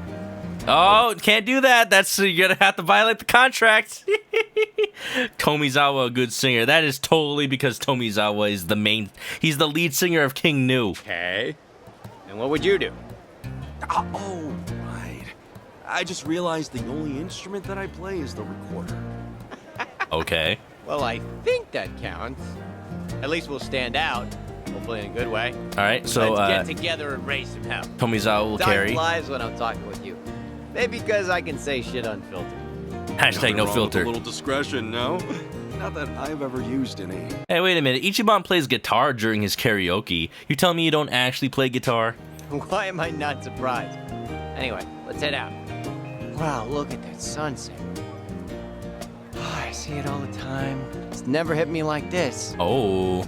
Oh, can't do that. That's you're gonna have to violate the contract. Tomizawa, a good singer. That is totally because Tomizawa is the main. He's the lead singer of King New. Okay. And what would you do? Oh, right. I just realized the only instrument that I play is the recorder. Okay. Well, I think that counts. At least we'll stand out. Hopefully in a good way. All right. So let's get together and raise some hell. Tomizawa will Time carry. flies when I'm talking with you. Maybe because I can say shit unfiltered. Hashtag no filter. A little discretion, no? Not that I've ever used any. Hey, wait a minute. Ichiban plays guitar during his karaoke. You tell me you don't actually play guitar? Why am I not surprised? Anyway, let's head out. Wow, look at that sunset. Oh, I see it all the time. It's never hit me like this. Oh.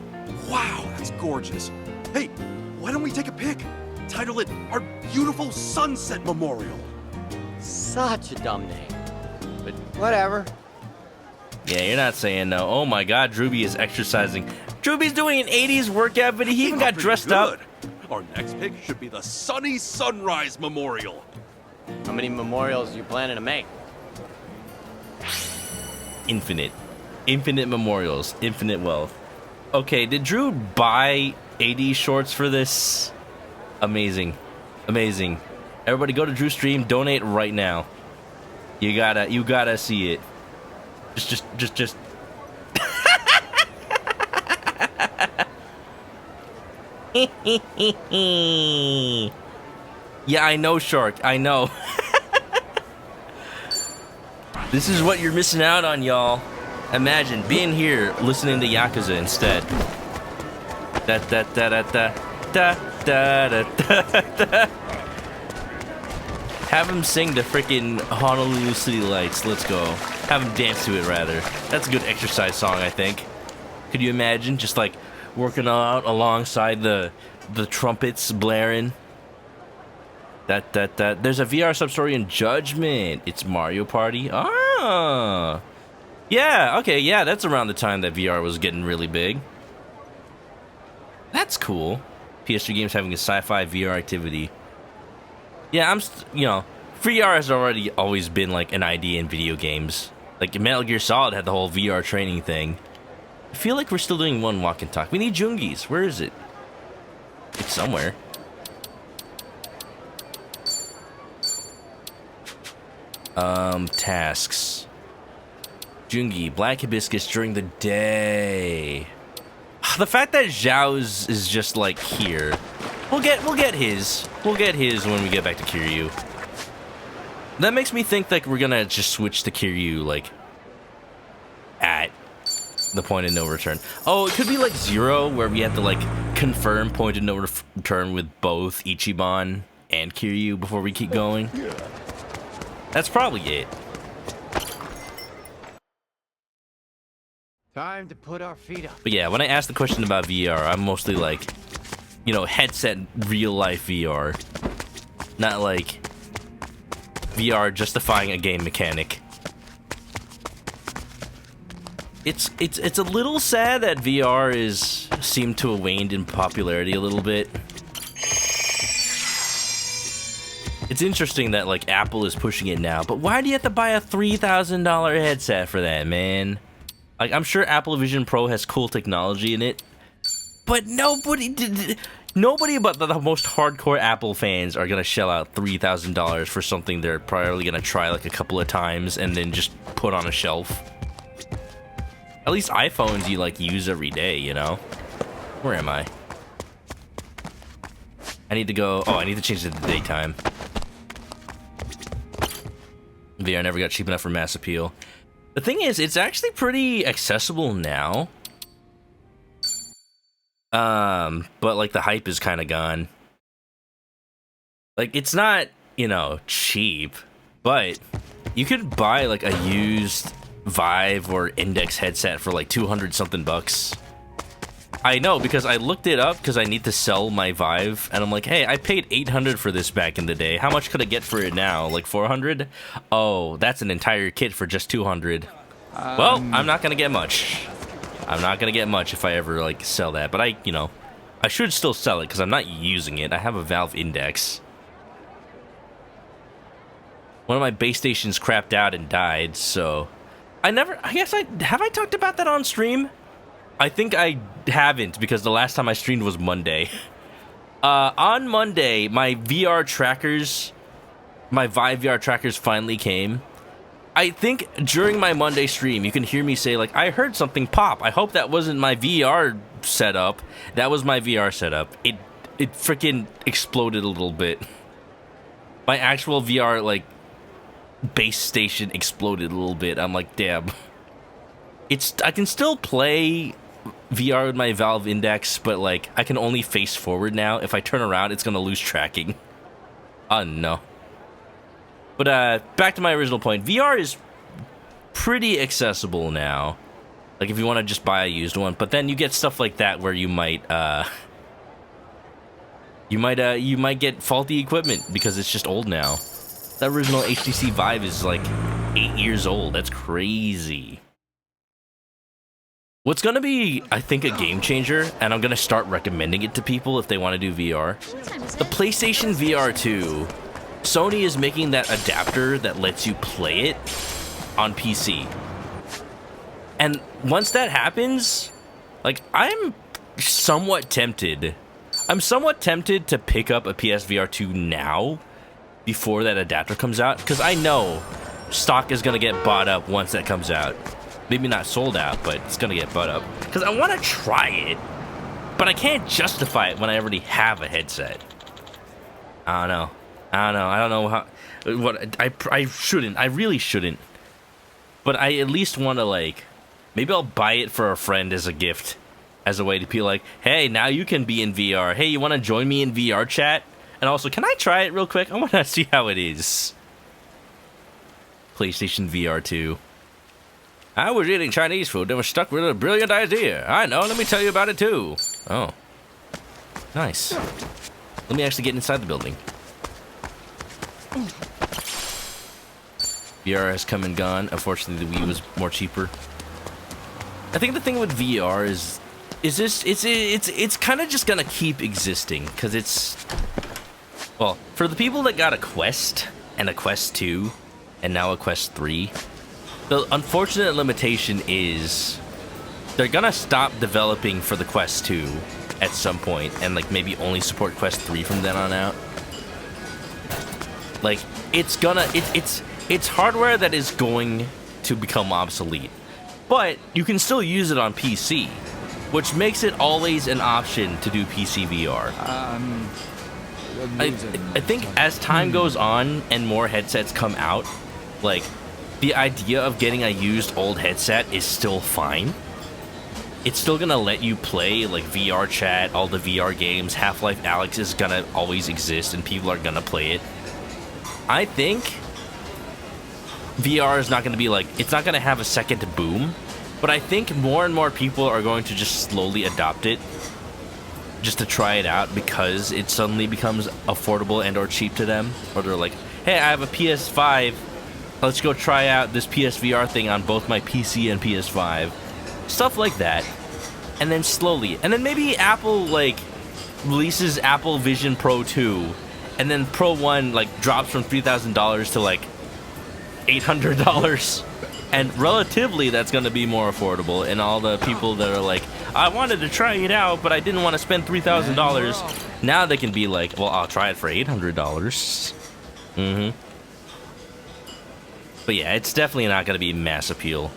Wow, that's gorgeous. Hey, why don't we take a pic? Title it Our Beautiful Sunset Memorial. Such a dumb name. But whatever. Yeah, you're not saying no. Oh my god, Druby is exercising. Druby's doing an 80s workout video. He even got dressed up. Our next pic should be the Sunny Sunrise Memorial. How many memorials are you planning to make? Infinite. Infinite memorials. Infinite wealth. Okay, did Drew buy 80 shorts for this? Amazing. Amazing. Everybody go to Drew's stream, donate right now. You gotta see it. Just Yeah, I know, Shark. I know. This is what you're missing out on, y'all. Imagine being here listening to Yakuza instead. Da da da da da da da da da da. Have him sing the freaking Honolulu City Lights. Let's go. Have him dance to it, rather. That's a good exercise song, I think. Could you imagine just like working out alongside the trumpets blaring? There's a VR sub-story in Judgment. It's Mario Party. Ah. Yeah, okay, yeah, that's around the time that VR was getting really big. That's cool. PS3 games having a sci-fi VR activity. Yeah, VR has always been like an idea in video games. Like Metal Gear Solid had the whole VR training thing. I feel like we're still doing one walk and talk. We need joon-gis. Where is it? It's somewhere. Tasks. Joon-gi, black hibiscus during the day. The fact that Zhao's is just like here. We'll get his. We'll get his when we get back to Kiryu. That makes me think that we're gonna just switch to Kiryu like at the point of no return. Oh, it could be like 0 where we have to like confirm point of no return with both Ichiban and Kiryu before we keep going. That's probably it. Time to put our feet up. But yeah, when I ask the question about VR, I'm mostly like, you know, headset real life VR. Not like VR justifying a game mechanic. It's a little sad that VR seemed to have waned in popularity a little bit. It's interesting that like Apple is pushing it now, but why do you have to buy a $3,000 headset for that, man? Like, I'm sure Apple Vision Pro has cool technology in it, but nobody but the most hardcore Apple fans are gonna shell out $3,000 for something they're probably gonna try like a couple of times and then just put on a shelf. At least iPhones you like use every day, you know? Where am I? I need to go. Oh, I need to change it to daytime. VR never got cheap enough for mass appeal. The thing is, it's actually pretty accessible now. But like the hype is kind of gone. Like it's not, you know, cheap, but you could buy like a used Vive or Index headset for like 200 something bucks. I know, because I looked it up because I need to sell my Vive, and I'm like, hey, I paid 800 for this back in the day. How much could I get for it now? Like 400? Oh, that's an entire kit for just 200. Well, I'm not gonna get much. I'm not gonna get much if I ever like sell that, but I should still sell it because I'm not using it. I have a Valve Index. One of my base stations crapped out and died, so I talked about that on stream? I think I haven't, because the last time I streamed was Monday. On Monday, my Vive VR trackers finally came. I think during my Monday stream, you can hear me say, like, I heard something pop. I hope that wasn't my VR setup. That was my VR setup. It freaking exploded a little bit. My actual VR, like, base station exploded a little bit. I'm like, damn. I can still play VR with my Valve Index, but like I can only face forward now. If I turn around, it's gonna lose tracking. Oh no. But back to my original point, VR is pretty accessible now. Like if you want to just buy a used one, but then you get stuff like that where you might get faulty equipment because it's just old now. The original HTC Vive is like 8 years old. That's crazy. What's gonna be, I think, a game changer, and I'm gonna start recommending it to people if they want to do VR. The PlayStation VR 2, Sony is making that adapter that lets you play it on PC. And once that happens, like, I'm somewhat tempted to pick up a PSVR 2 now, before that adapter comes out, because I know stock is gonna get bought up once that comes out. Maybe not sold out, but it's gonna get bought up. Because I want to try it, but I can't justify it when I already have a headset. I don't know how. I shouldn't. I really shouldn't. But I at least want to, like, maybe I'll buy it for a friend as a gift, as a way to be like, hey, now you can be in VR. Hey, you want to join me in VR chat? And also, can I try it real quick? I want to see how it is. PlayStation VR 2. I was eating Chinese food and was stuck with a brilliant idea. I know, let me tell you about it too. Oh. Nice. Let me actually get inside the building. VR has come and gone. Unfortunately, the Wii was more cheaper. I think the thing with VR is it's kind of just gonna keep existing, because it's, well, for the people that got a Quest and a Quest 2 and now a Quest 3, the unfortunate limitation is they're gonna stop developing for the Quest 2 at some point, and like maybe only support Quest 3 from then on out. Like it's hardware that is going to become obsolete, but you can still use it on PC, which makes it always an option to do PC VR. I think as time goes on and more headsets come out, like, the idea of getting a used old headset is still fine. It's still gonna let you play, like, VR chat, all the VR games. Half-Life Alyx is gonna always exist, and people are gonna play it. I think VR is not going to be like, it's not going to have a second boom, but I think more and more people are going to just slowly adopt it just to try it out because it suddenly becomes affordable and or cheap to them. Or they're like, hey, I have a PS5, let's go try out this PSVR thing on both my PC and PS5. Stuff like that. And then slowly, and then maybe Apple like releases Apple Vision Pro 2, and then Pro 1 like drops from $3,000 to like $800, and relatively that's going to be more affordable. And all the people that are like, I wanted to try it out, but I didn't want to spend $3,000. Now they can be like, well, I'll try it for $800. But yeah, it's definitely not going to be mass appeal.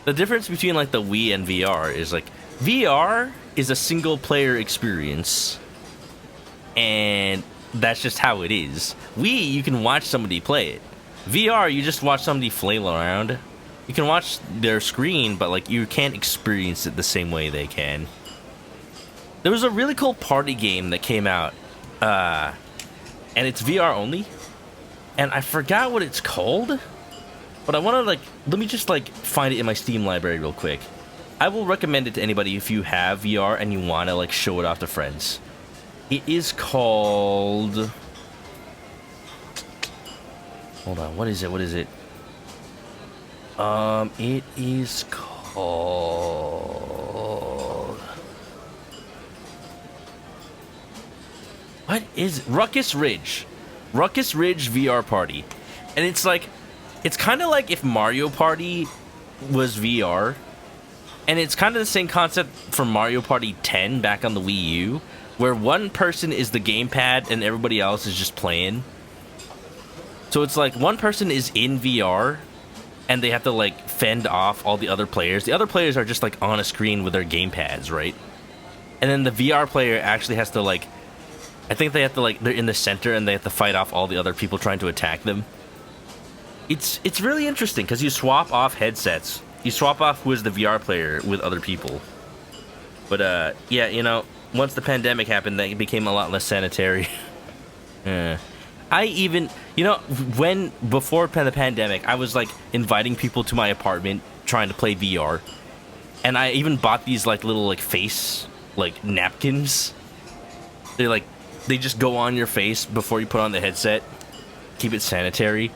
The difference between like the Wii and VR is like, VR is a single player experience, and that's just how it is. Wii, you can watch somebody play it. VR, you just watch somebody flail around. You can watch their screen, but like you can't experience it the same way they can. There was a really cool party game that came out, and it's VR only, and I forgot what it's called, but I want to like, let me just like find it in my Steam library real quick. I will recommend it to anybody if you have VR and you want to like show it off to friends. It is called... Hold on, what is it? It is called... What is it? Ruckus Ridge. Ruckus Ridge VR Party. And it's like, it's kind of like if Mario Party was VR. And it's kind of the same concept from Mario Party 10 back on the Wii U, where one person is the gamepad and everybody else is just playing. So it's like one person is in VR, and they have to like fend off all the other players. The other players are just like on a screen with their gamepads, right? And then the VR player actually has to like, I think they have to like, they're in the center and they have to fight off all the other people trying to attack them. It's really interesting because you swap off headsets. You swap off who is the VR player with other people. But, yeah, you know, once the pandemic happened, that became a lot less sanitary. I even, you know, before the pandemic, I was, like, inviting people to my apartment trying to play VR. And I even bought these, like, little, like, face, like, napkins. They just go on your face before you put on the headset. Keep it sanitary.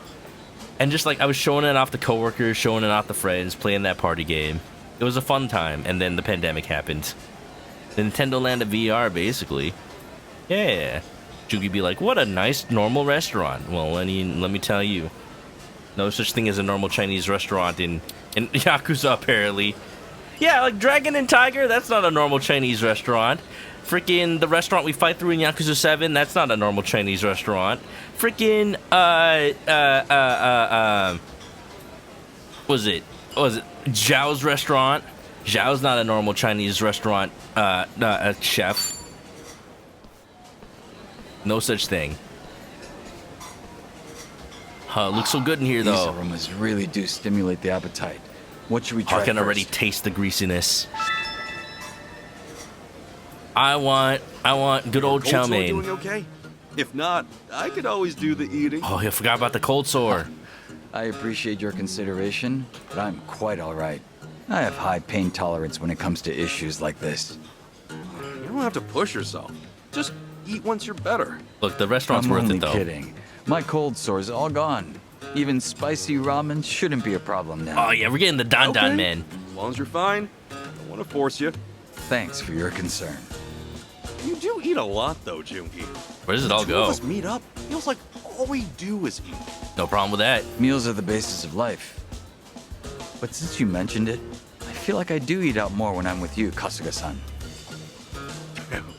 And just like, I was showing it off to coworkers, showing it off to friends, playing that party game. It was a fun time, and then the pandemic happened. The Nintendo Land of VR, basically. Yeah. Jugi be like, what a nice, normal restaurant. Well, let me tell you. No such thing as a normal Chinese restaurant in Yakuza, apparently. Yeah, like Dragon and Tiger, that's not a normal Chinese restaurant. Freaking the restaurant we fight through in Yakuza 7, that's not a normal Chinese restaurant. Freaking, what was it Zhao's restaurant? Zhao's not a normal Chinese restaurant, chef. No such thing. Looks so good in here, though. These aromas really do stimulate the appetite. What should we try I can first? already taste the greasiness. I want good old chow mein. Doing okay? If not, I could always do the eating. Oh, I forgot about the cold sore. I appreciate your consideration, but I'm quite all right. I have high pain tolerance when it comes to issues like this. You don't have to push yourself. Just eat once you're better. Look, the restaurant's I'm worth only it, though. Kidding. My cold sore's all gone. Even spicy ramen shouldn't be a problem now. Oh, yeah, we're getting the Don Don, man. As long as you're fine. I don't want to force you. Thanks for your concern. You do eat a lot, though, Joon-gi. Where does it all The two go? of us meet up. Feels like all we do is eat. No problem with that. Meals are the basis of life. But since you mentioned it, I feel like I do eat out more when I'm with you, Kasuga-san.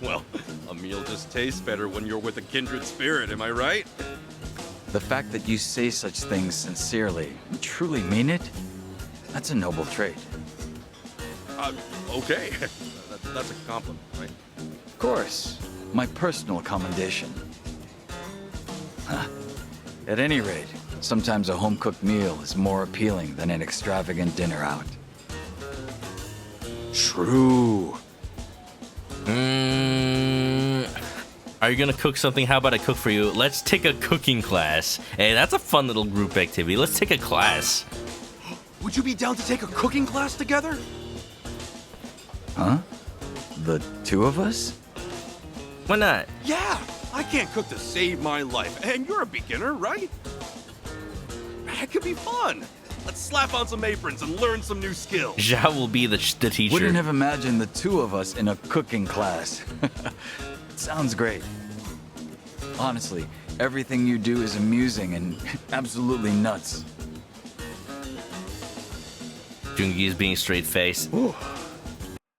Well, a meal just tastes better when you're with a kindred spirit, am I right? The fact that you say such things sincerely, and truly mean it, that's a noble trait. Okay. That's a compliment, right? Of course. My personal commendation. At any rate, sometimes a home-cooked meal is more appealing than an extravagant dinner out. True. Are you gonna cook something? How about I cook for you? Let's take a cooking class. Hey, that's a fun little group activity. Let's take a class. Would you be down to take a cooking class together? Huh? The two of us? Why not? Yeah, I can't cook to save my life, and you're a beginner, right? That could be fun. Let's slap on some aprons and learn some new skills. Zhao will be the teacher. Wouldn't have imagined the two of us in a cooking class. Sounds great. Honestly, everything you do is amusing and absolutely nuts. Joon-gi is being straight-faced.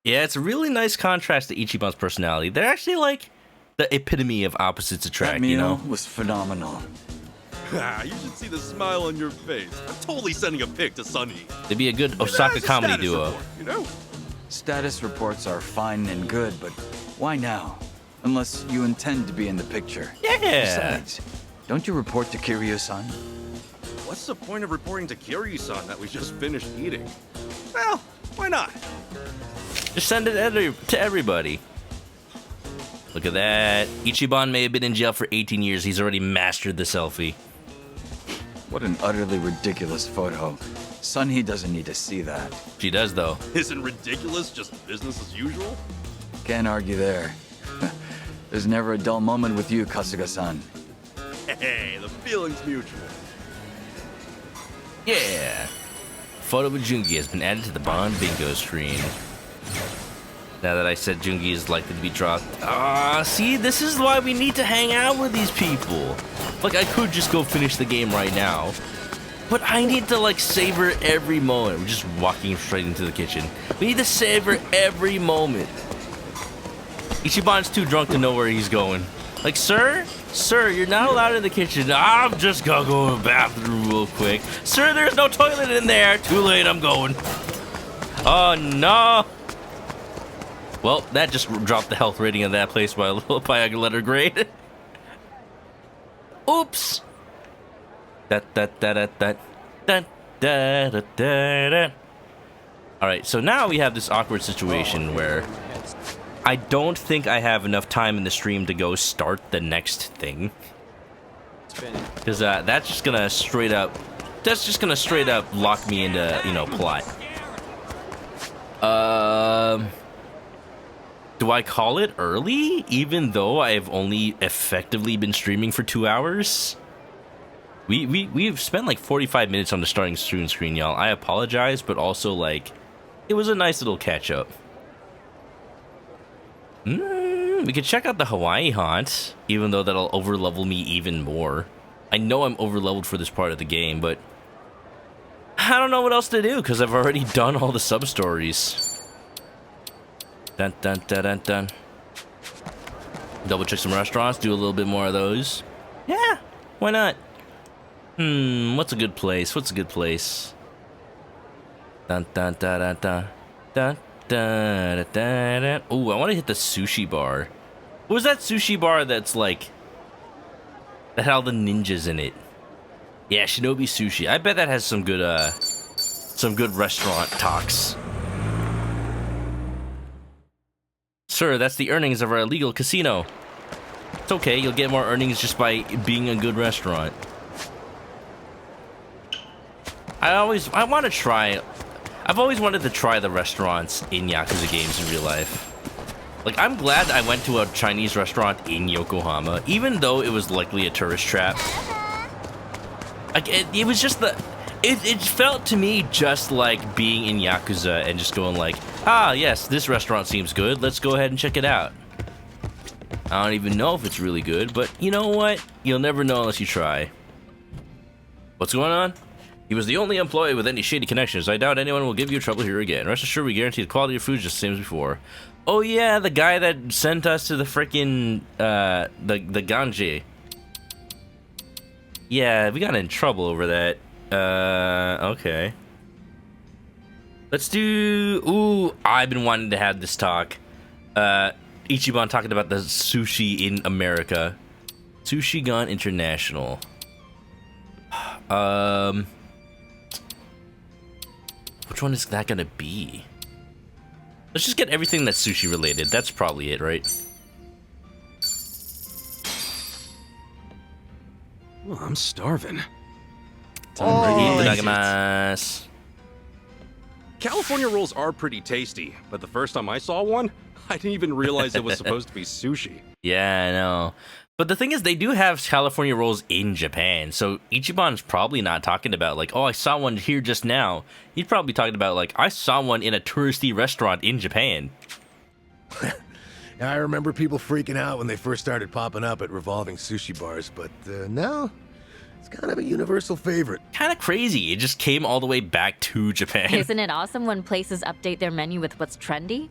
Yeah, it's a really nice contrast to Ichiban's personality. They're actually like the epitome of opposites attract, That meal you know? was phenomenal. You should see the smile on your face. I'm totally sending a pic to Sunny. They'd be a good Maybe Osaka that's a comedy status duo. report, you know? Status reports are fine and good, but why now? Unless you intend to be in the picture. Yeah. Besides, don't you report to Kiryu-san? What's the point of reporting to Kiryu-san that we just finished eating? Well, why not? Just send it to everybody. Look at that. Ichiban may have been in jail for 18 years. He's already mastered the selfie. What an utterly ridiculous photo. Sunhee doesn't need to see that. She does, though. Isn't ridiculous just business as usual? Can't argue there. There's never a dull moment with you, Kasuga-san. Hey, the feeling's mutual. Yeah. Photo of Joon-gi has been added to the Bond bingo screen. Now that I said Joon-gi is likely to be dropped. See, this is why we need to hang out with these people. Like, I could just go finish the game right now. But I need to, like, savor every moment. We're just walking straight into the kitchen. We need to savor every moment. Ichiban's too drunk to know where he's going. Like, sir, you're not allowed in the kitchen. I'm just gonna go to the bathroom real quick. Sir, there's no toilet in there. Too late, I'm going. Oh, no. Well, that just dropped the health rating of that place by a letter grade. Oops. Alright, so now we have this awkward situation where I don't think I have enough time in the stream to go start the next thing. Because that's just gonna straight up lock me into, you know, plot. Do I call it early, even though I've only effectively been streaming for 2 hours? We've spent like 45 minutes on the starting stream screen, y'all. I apologize, but also, like, it was a nice little catch-up. We could check out the Hawaii haunt, even though that'll overlevel me even more. I know I'm overleveled for this part of the game, but I don't know what else to do, because I've already done all the sub-stories. Dun dun dun dun dun. Double check some restaurants, do a little bit more of those. Yeah, why not? What's a good place? What's a good place? Dun dun dun dun dun dun dun dun dun. Ooh, I want to hit the sushi bar. What was that sushi bar that's like that had all the ninjas in it? Yeah, Shinobi Sushi. I bet that has some good restaurant talks. Sir, that's the earnings of our illegal casino. It's okay, you'll get more earnings just by being a good restaurant. I've always wanted to try the restaurants in Yakuza games in real life. Like, I'm glad I went to a Chinese restaurant in Yokohama, even though it was likely a tourist trap. Like, it was just it felt to me just like being in Yakuza and just going like, ah, yes, this restaurant seems good. Let's go ahead and check it out. I don't even know if it's really good, but you know what? You'll never know unless you try. What's going on? He was the only employee with any shady connections. I doubt anyone will give you trouble here again. Rest assured, we guarantee the quality of food just the same as before. Oh yeah, the guy that sent us to the frickin' the Ganji. Yeah, we got in trouble over that. Okay. Let's do... Ooh, I've been wanting to have this talk. Ichiban talking about the sushi in America. Sushi Gone International. Which one is that gonna be? Let's just get everything that's sushi related. That's probably it, right? Oh, I'm starving. Itadakimasu. California rolls are pretty tasty, but the first time I saw one, I didn't even realize it was supposed to be sushi. Yeah, I know. But the thing is, they do have California rolls in Japan, so Ichiban's probably not talking about, like, oh, I saw one here just now. He's probably talking about, like, I saw one in a touristy restaurant in Japan. I remember people freaking out when they first started popping up at revolving sushi bars, but now it's kind of a universal favorite. Kind of crazy. It just came all the way back to Japan. Isn't it awesome when places update their menu with what's trendy?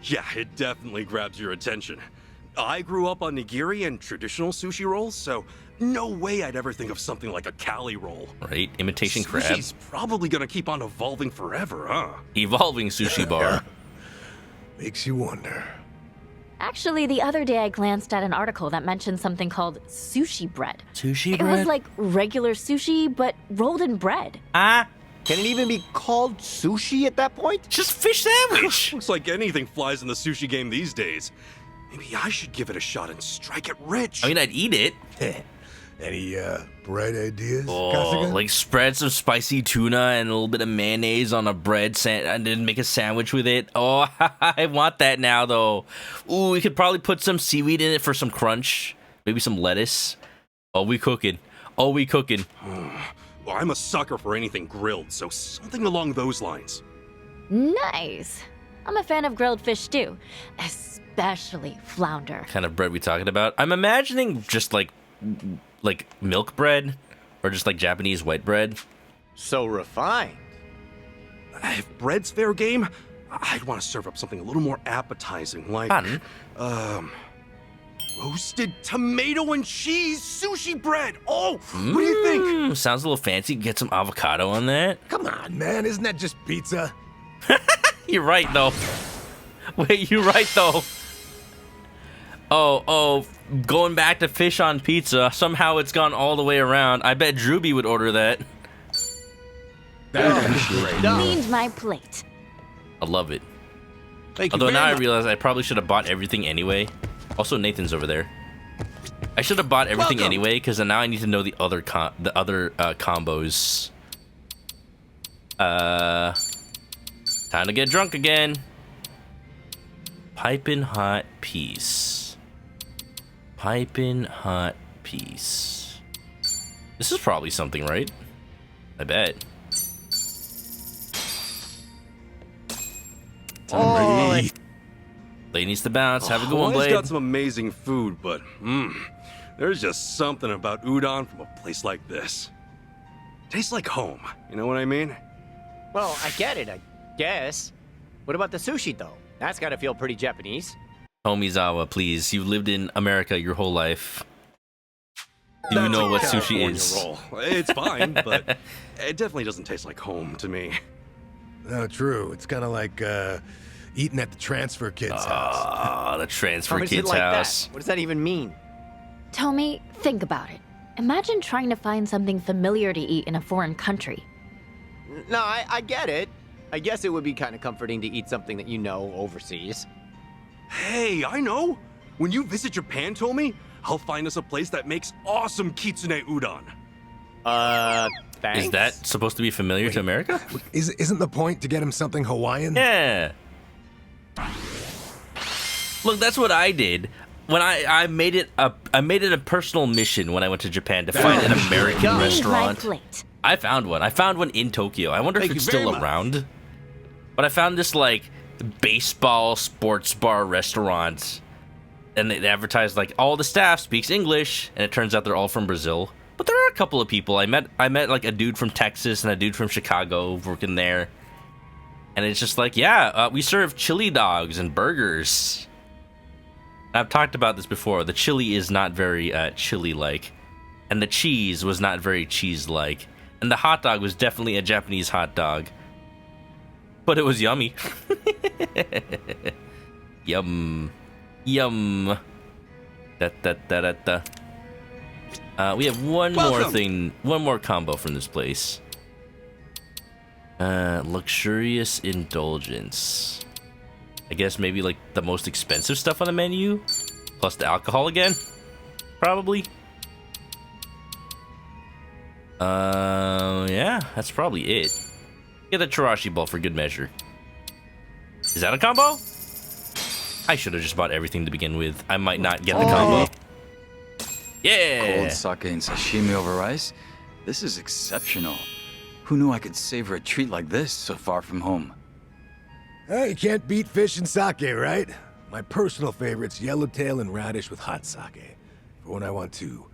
Yeah, it definitely grabs your attention. I grew up on nigiri and traditional sushi rolls, so no way I'd ever think of something like a Cali roll. Right? Imitation crab. Sushi's probably gonna keep on evolving forever, huh? Evolving sushi bar. Makes you wonder. Actually, the other day I glanced at an article that mentioned something called sushi bread. Sushi It bread? was like regular sushi, but rolled in bread. Ah? Can it even be called sushi at that point? Just fish sandwich. Looks like anything flies in the sushi game these days. Maybe I should give it a shot and strike it rich. I mean, I'd eat it. Any bright ideas, Oh, Kasuga? like spread some spicy tuna and a little bit of mayonnaise on a bread and then make a sandwich with it. Oh, I want that now, though. Ooh, we could probably put some seaweed in it for some crunch. Maybe some lettuce. Oh, we cooking. Oh, we cooking. Well, I'm a sucker for anything grilled, so something along those lines. Nice. I'm a fan of grilled fish stew, especially flounder. Kind of bread we talking about? I'm imagining just like milk bread or just like Japanese white bread. So refined. If bread's fair game, I'd want to serve up something a little more appetizing, like roasted tomato and cheese sushi bread. Oh, what do you think? Sounds a little fancy. Get some avocado on that. Come on, man. Isn't that just pizza? You're right, though. Wait, you're right, though. Oh, going back to fish on pizza. Somehow it's gone all the way around. I bet Drewby would order that. Cleaned my plate. I love it. Thank you Although now I very realize I probably should have bought everything anyway. Also, Nathan's over there. I should have bought everything anyway, because now I need to know the other combos. Time to get drunk again. Piping hot piece. Piping hot piece. This is probably something, right? I bet. Oh, Blade needs to bounce. Have a good one, Hawaii's Blade. got some amazing food, but there's just something about udon from a place like this. Tastes like home, you know what I mean? well, I get it, I guess. What about the sushi, though? That's gotta feel pretty Japanese. Tomizawa, please. You've lived in America your whole life. Do you know what sushi California is? roll. It's fine, but it definitely doesn't taste like home to me. No, true. It's kind of like eating at the transfer kid's house. Ah, the transfer How is it kid's like house. that? What does that even mean? Tommy, think about it. Imagine trying to find something familiar to eat in a foreign country. No, I get it. I guess it would be kind of comforting to eat something that you know overseas. Hey, I know. When you visit Japan, Tomi, I'll find us a place that makes awesome kitsune udon. Thanks. Is that supposed to be familiar to America? Isn't the point to get him something Hawaiian? Yeah. Look, that's what I did. When I made it a personal mission when I went to Japan to find an American Cleaned my restaurant. plate. I found one. I found one in Tokyo. I wonder if Thank it's you very still much. around. But I found this like baseball sports bar restaurant, and it advertised like all the staff speaks English, and it turns out they're all from Brazil. But there are a couple of people I met like a dude from Texas and a dude from Chicago working there, and it's just like, yeah, we serve chili dogs and burgers. I've talked about this before. The chili is not very chili-like, and the cheese was not very cheese-like, and the hot dog was definitely a Japanese hot dog, but it was yummy. Yum, yum. Da da da da da. We have one more combo from this place. Luxurious indulgence. I guess maybe like the most expensive stuff on the menu, plus the alcohol again, probably. Yeah, that's probably it. Get a Chirashi ball for good measure. Is that a combo? I should have just bought everything to begin with. I might not get the combo. Yeah! Cold sake and sashimi over rice? This is exceptional. Who knew I could savor a treat like this so far from home? Hey, you can't beat fish and sake, right? My personal favorite's yellowtail and radish with hot sake. For when I want to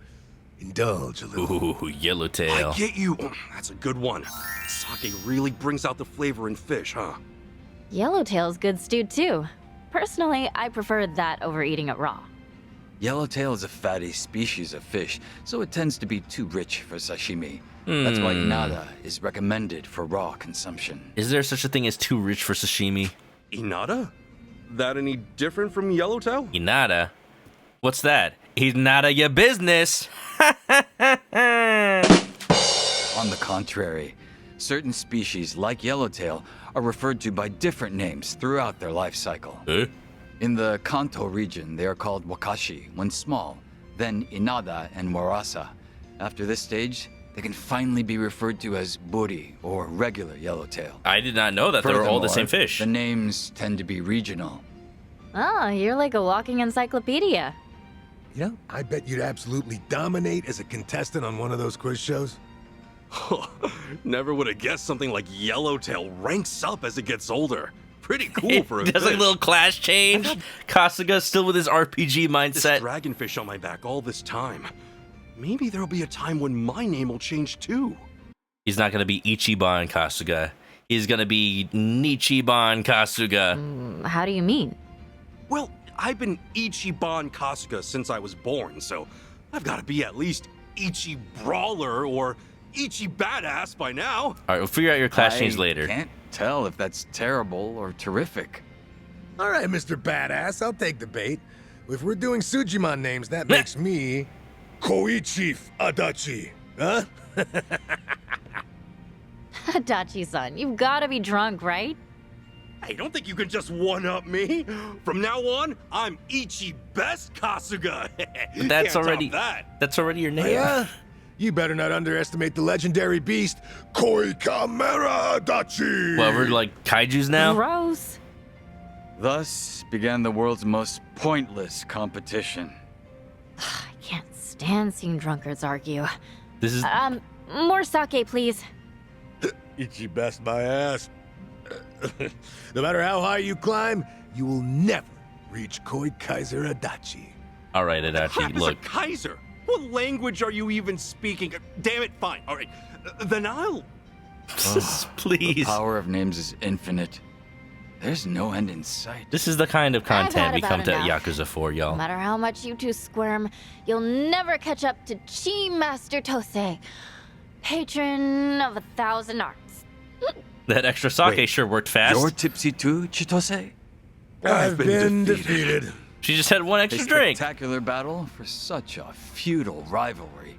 indulge a little. Ooh, yellowtail. I get you. That's a good one. Sake really brings out the flavor in fish, huh? Yellowtail's good stewed too. Personally, I prefer that over eating it raw. Yellowtail is a fatty species of fish, so it tends to be too rich for sashimi. That's why inada is recommended for raw consumption. Is there such a thing as too rich for sashimi? Inada? That any different from yellowtail? Inada? What's that? Inada your business! On the contrary, certain species like yellowtail are referred to by different names throughout their life cycle. In the Kanto region, they are called wakashi when small, then inada and warasa. After this stage, they can finally be referred to as buri, or regular yellowtail. I did not know that they were all the same fish. The names tend to be regional. Oh, you're like a walking encyclopedia. You know, I bet you'd absolutely dominate as a contestant on one of those quiz shows. Never would have guessed something like yellowtail ranks up as it gets older. Pretty cool for a Does fish. a little class change? Kasuga still with his RPG mindset. This dragonfish on my back all this time. Maybe there'll be a time when my name will change too. He's not gonna be Ichiban Kasuga. He's gonna be Nichiban Kasuga. How do you mean? Well, I've been Ichiban Kasuga since I was born, so I've got to be at least Ichi Brawler or Ichi Badass by now. All right, we'll figure out your class change later. I can't tell if that's terrible or terrific. All right, Mr. Badass, I'll take the bait. If we're doing Sujimon names, that makes me Koichi Adachi. Huh? Adachi-san, you've got to be drunk, right? I don't think you can just one-up me. From now on, I'm Ichi Best Kasuga. But that's Can't already top that. that's already your name. Yeah? You better not underestimate the legendary beast, Koi Kamera Adachi! Well, we're like kaijus now? Gross. Thus began the world's most pointless competition. I can't stand seeing drunkards argue. This is... More sake, please. Ichi Best my ass. No matter how high you climb, you will never reach Koi Kaiser Adachi. All right, What the Adachi, crap is look. a Kaiser? What language are you even speaking? Damn it, fine. All right. Then I'll... Please. The power of names is infinite. There's no end in sight. This is the kind of I've content had we about come to enough. Yakuza for, No y'all. matter how much you two squirm, you'll never catch up to Chi Master Tosei, patron of 1,000 arts. That extra sake Wait, sure worked fast. You're tipsy too, Chitose? I've been defeated. She just had one A extra drink. spectacular battle for such a feudal rivalry.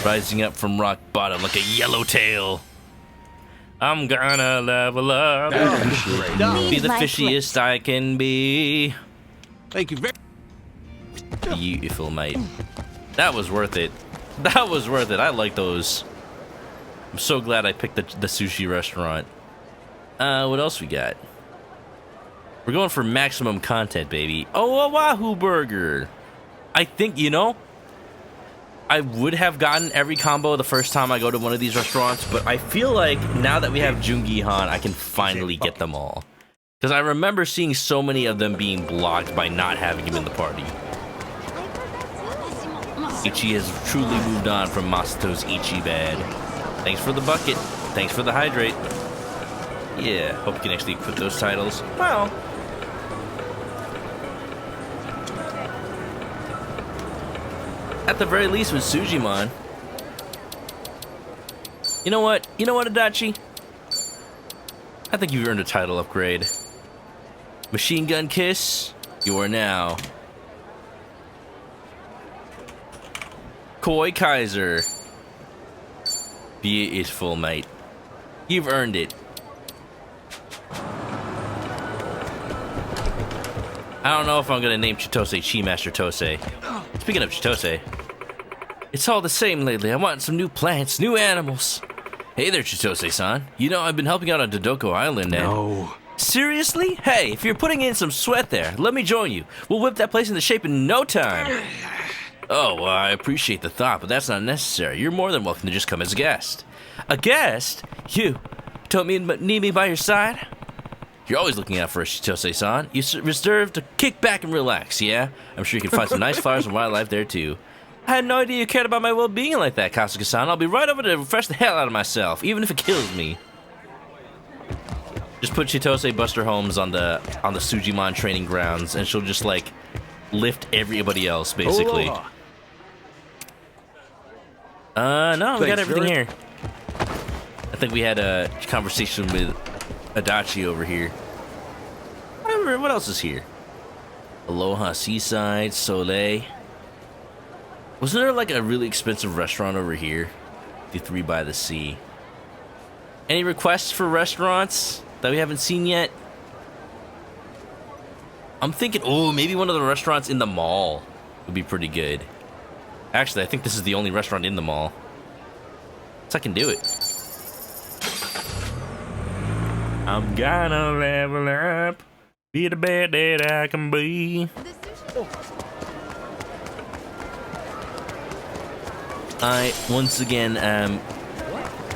Rising up from rock bottom like a yellowtail. I'm gonna level up. Be the my fishiest I can be. Thank you very... Beautiful, mate. That was worth it. That was worth it. I like those. I'm so glad I picked the sushi restaurant. What else we got? We're going for maximum content, baby. Oh, a Wahoo Burger. I think, you know, I would have gotten every combo the first time I go to one of these restaurants, but I feel like now that we have Joon-gi Han, I can finally get them all. Because I remember seeing so many of them being blocked by not having him in the party. Ichi has truly moved on from Masato's Ichi bad. Thanks for the bucket. Thanks for the hydrate. Yeah, hope you can actually equip those titles. Well, at the very least with Sujimon. You know what? You know what, Adachi? I think you've earned a title upgrade. Machine Gun Kiss, you are now Koi Kaiser. Beautiful, mate. You've earned it. I don't know if I'm gonna name Chitose Chi Master Tosei. Speaking of Chitose, It's all the same lately. I want some new plants, new animals. Hey there, Chitose-san. You know, I've been helping out on Dodoko Island and... No. Seriously? Hey, if you're putting in some sweat there, let me join you. We'll whip that place into shape in no time. Oh, well, I appreciate the thought, but that's not necessary. You're more than welcome to just come as a guest. A guest? You don't need me by your side? You're always looking out for us, Chitose-san. You reserve to kick back and relax, yeah? I'm sure you can find some nice flowers and wildlife there, too. I had no idea you cared about my well-being like that, Kasuga-san. I'll be right over to refresh the hell out of myself, even if it kills me. Just put Chitose Buster Holmes on the Sujimon training grounds, and she'll just, like, lift everybody else, basically. No, we got everything here. I think we had a conversation with Adachi over here. What else is here? Aloha Seaside, Soleil. Wasn't there like a really expensive restaurant over here? The 3 by the Sea. Any requests for restaurants that we haven't seen yet? I'm thinking, oh, maybe one of the restaurants in the mall would be pretty good. Actually, I think this is the only restaurant in the mall. So I can do it. I'm gonna level up, be the best that I can be. I, once again, am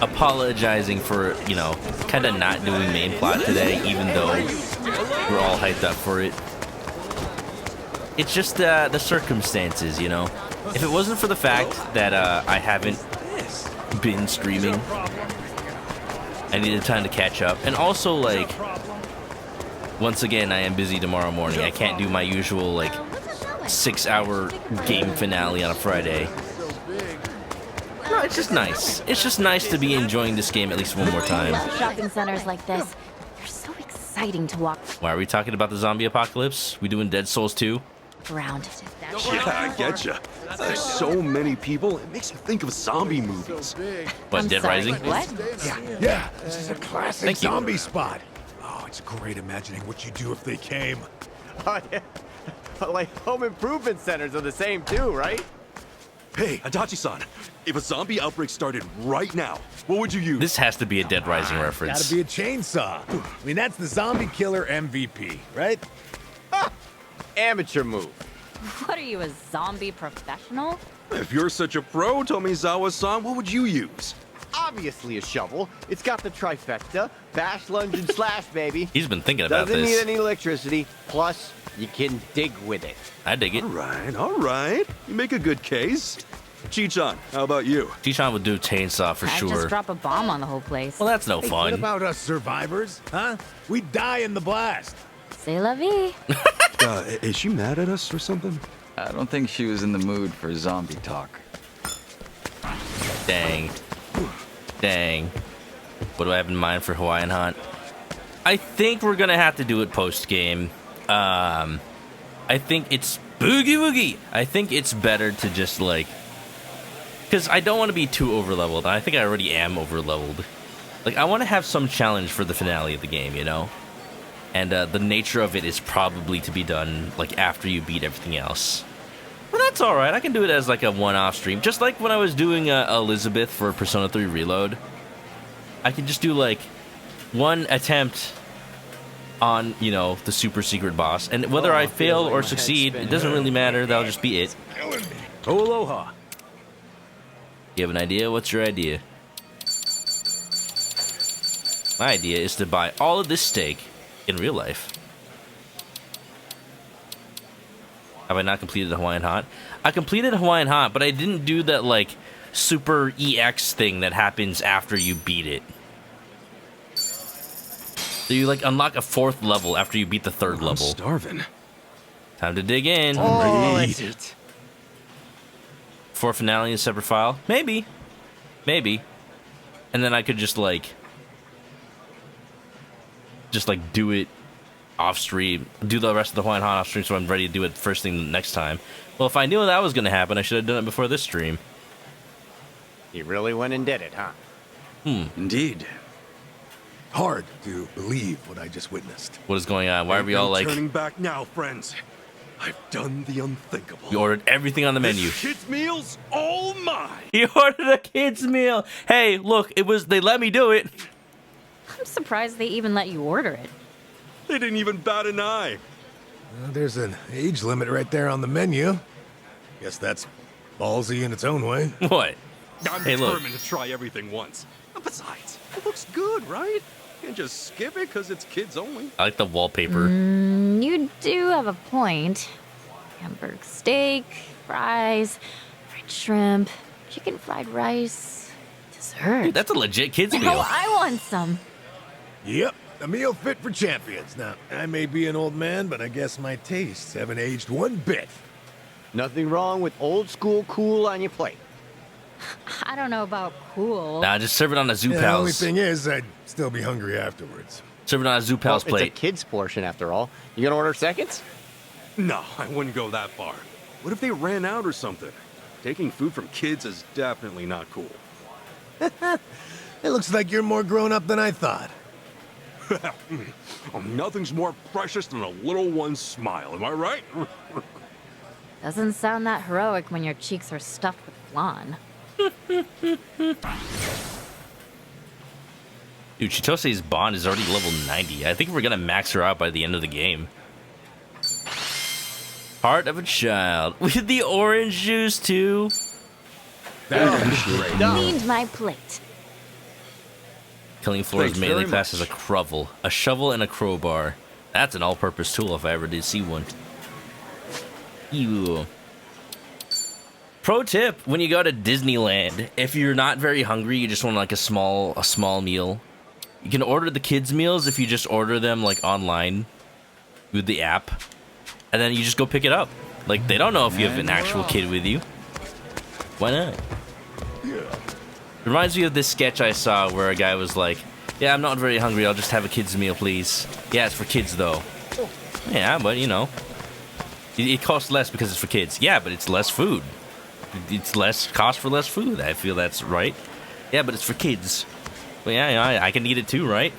apologizing for, you know, kind of not doing main plot today, even though we're all hyped up for it. It's just the circumstances, you know. If it wasn't for the fact that I haven't been streaming, I needed time to catch up. And also, like, once again, I am busy tomorrow morning. I can't do my usual, like, 6-hour game finale on a Friday. No, it's just nice. It's just nice to be enjoying this game at least one more time. Shopping centers like this, they're so exciting to walk Why are we talking about the zombie apocalypse? We doing Dead Souls 2? around. Yeah, I getcha. There's so many people, it makes you think of zombie movies. What, Dead Rising? What? Yeah, this is a classic Thank you. zombie spot. Oh, it's great imagining what you'd do if they came. Oh, yeah. Like home improvement centers are the same too, right? Hey, Adachi-san, if a zombie outbreak started right now, what would you use? This has to be a Dead Rising reference. Gotta be a chainsaw. I mean, that's the zombie killer MVP, right? Amateur move. What are you, a zombie professional? If you're such a pro, Tomizawa-san, what would you use? Obviously a shovel. It's got the trifecta. Bash, lunge, and slash, baby. He's been thinking about Doesn't this. need any electricity. Plus, you can dig with it. I dig it. All right. You make a good case. Chi-chan, how about you? Chi-chan would do chainsaw for I'd sure. just drop a bomb on the whole place. Well, that's no Hey, fun. what about us survivors, huh? We die in the blast. C'est la vie. Is she mad at us or something? I don't think she was in the mood for zombie talk. Dang. Dang. What do I have in mind for Hawaiian Hunt? I think we're gonna have to do it post-game. I think it's boogie woogie. I think it's better to just, like... Because I don't want to be too over-leveled. I think I already am over-leveled. Like, I want to have some challenge for the finale of the game, you know? And the nature of it is probably to be done, like, after you beat everything else. But that's alright. I can do it as, like, a one-off stream. Just like when I was doing Elizabeth for Persona 3 Reload. I can just do, like, one attempt on, you know, the super secret boss. And whether I fail or succeed, it doesn't really matter. That'll just be it. Oh, aloha. You have an idea? What's your idea? My idea is to buy all of this steak in real life. Have I not completed Hawaiian Hot? I completed Hawaiian Hot, but I didn't do that, like, super EX thing that happens after you beat it. So you, like, unlock a 4th level after you beat the 3rd level. I'm starving. Time to dig in. Oh, let's eat. For finale in a separate file? Maybe. Maybe. And then I could just like do it off stream. Do the rest of the Hawaiian Hot off stream so I'm ready to do it first thing next time. Well, if I knew that was going to happen, I should have done it before this stream. You really went and did it, huh? Indeed. Hard to believe what I just witnessed. What is going on? Why are we all like... Turning back now, friends. I've done the unthinkable. You ordered everything on the menu. This kid's meal's all mine. You ordered a kid's meal. Hey, look, they let me do it. I'm surprised they even let you order it. They didn't even bat an eye. There's an age limit right there on the menu. Guess that's ballsy in its own way. What? I'm Hey, look. determined to try everything once. Besides, it looks good, right? You can just skip it because it's kids only. I like the wallpaper. You do have a point. Hamburg steak, fries, fried shrimp, chicken fried rice, dessert. Dude, that's a legit kid's Oh, meal. I want some. Yep, a meal fit for champions. Now, I may be an old man, but I guess my tastes haven't aged one bit. Nothing wrong with old school cool on your plate. I don't know about cool. Nah, just serve it on a Zoo Yeah, the only Pals. thing is, I'd still be hungry afterwards. Serve it on a Zoo Pals Well, plate. It's a kid's portion after all. You gonna order seconds? No, I wouldn't go that far. What if they ran out or something? Taking food from kids is definitely not cool. It looks like you're more grown up than I thought. Nothing's more precious than a little one's smile, am I right? Doesn't sound that heroic when your cheeks are stuffed with flan. Dude, Chitose's bond is already level 90. I think we're gonna max her out by the end of the game. Heart of a child. With the orange juice, too. Cleaned my plate. Killing floors Thanks melee very class much. is a crovel, a shovel, and a crowbar. That's an all-purpose tool if I ever did see one. Ew. Pro tip, when you go to Disneyland, if you're not very hungry, you just want like a small meal, you can order the kids' meals if you just order them like online with the app, and then you just go pick it up. Like, they don't know if you have an actual kid with you. Why not? Reminds me of this sketch I saw where a guy was like, yeah, I'm not very hungry, I'll just have a kid's meal, please. Yeah, it's for kids, though. Yeah, but, you know, it costs less because it's for kids. Yeah, but it's less food. It's less cost for less food. I feel that's right. Yeah, but it's for kids. Well, yeah, I can eat it too, right?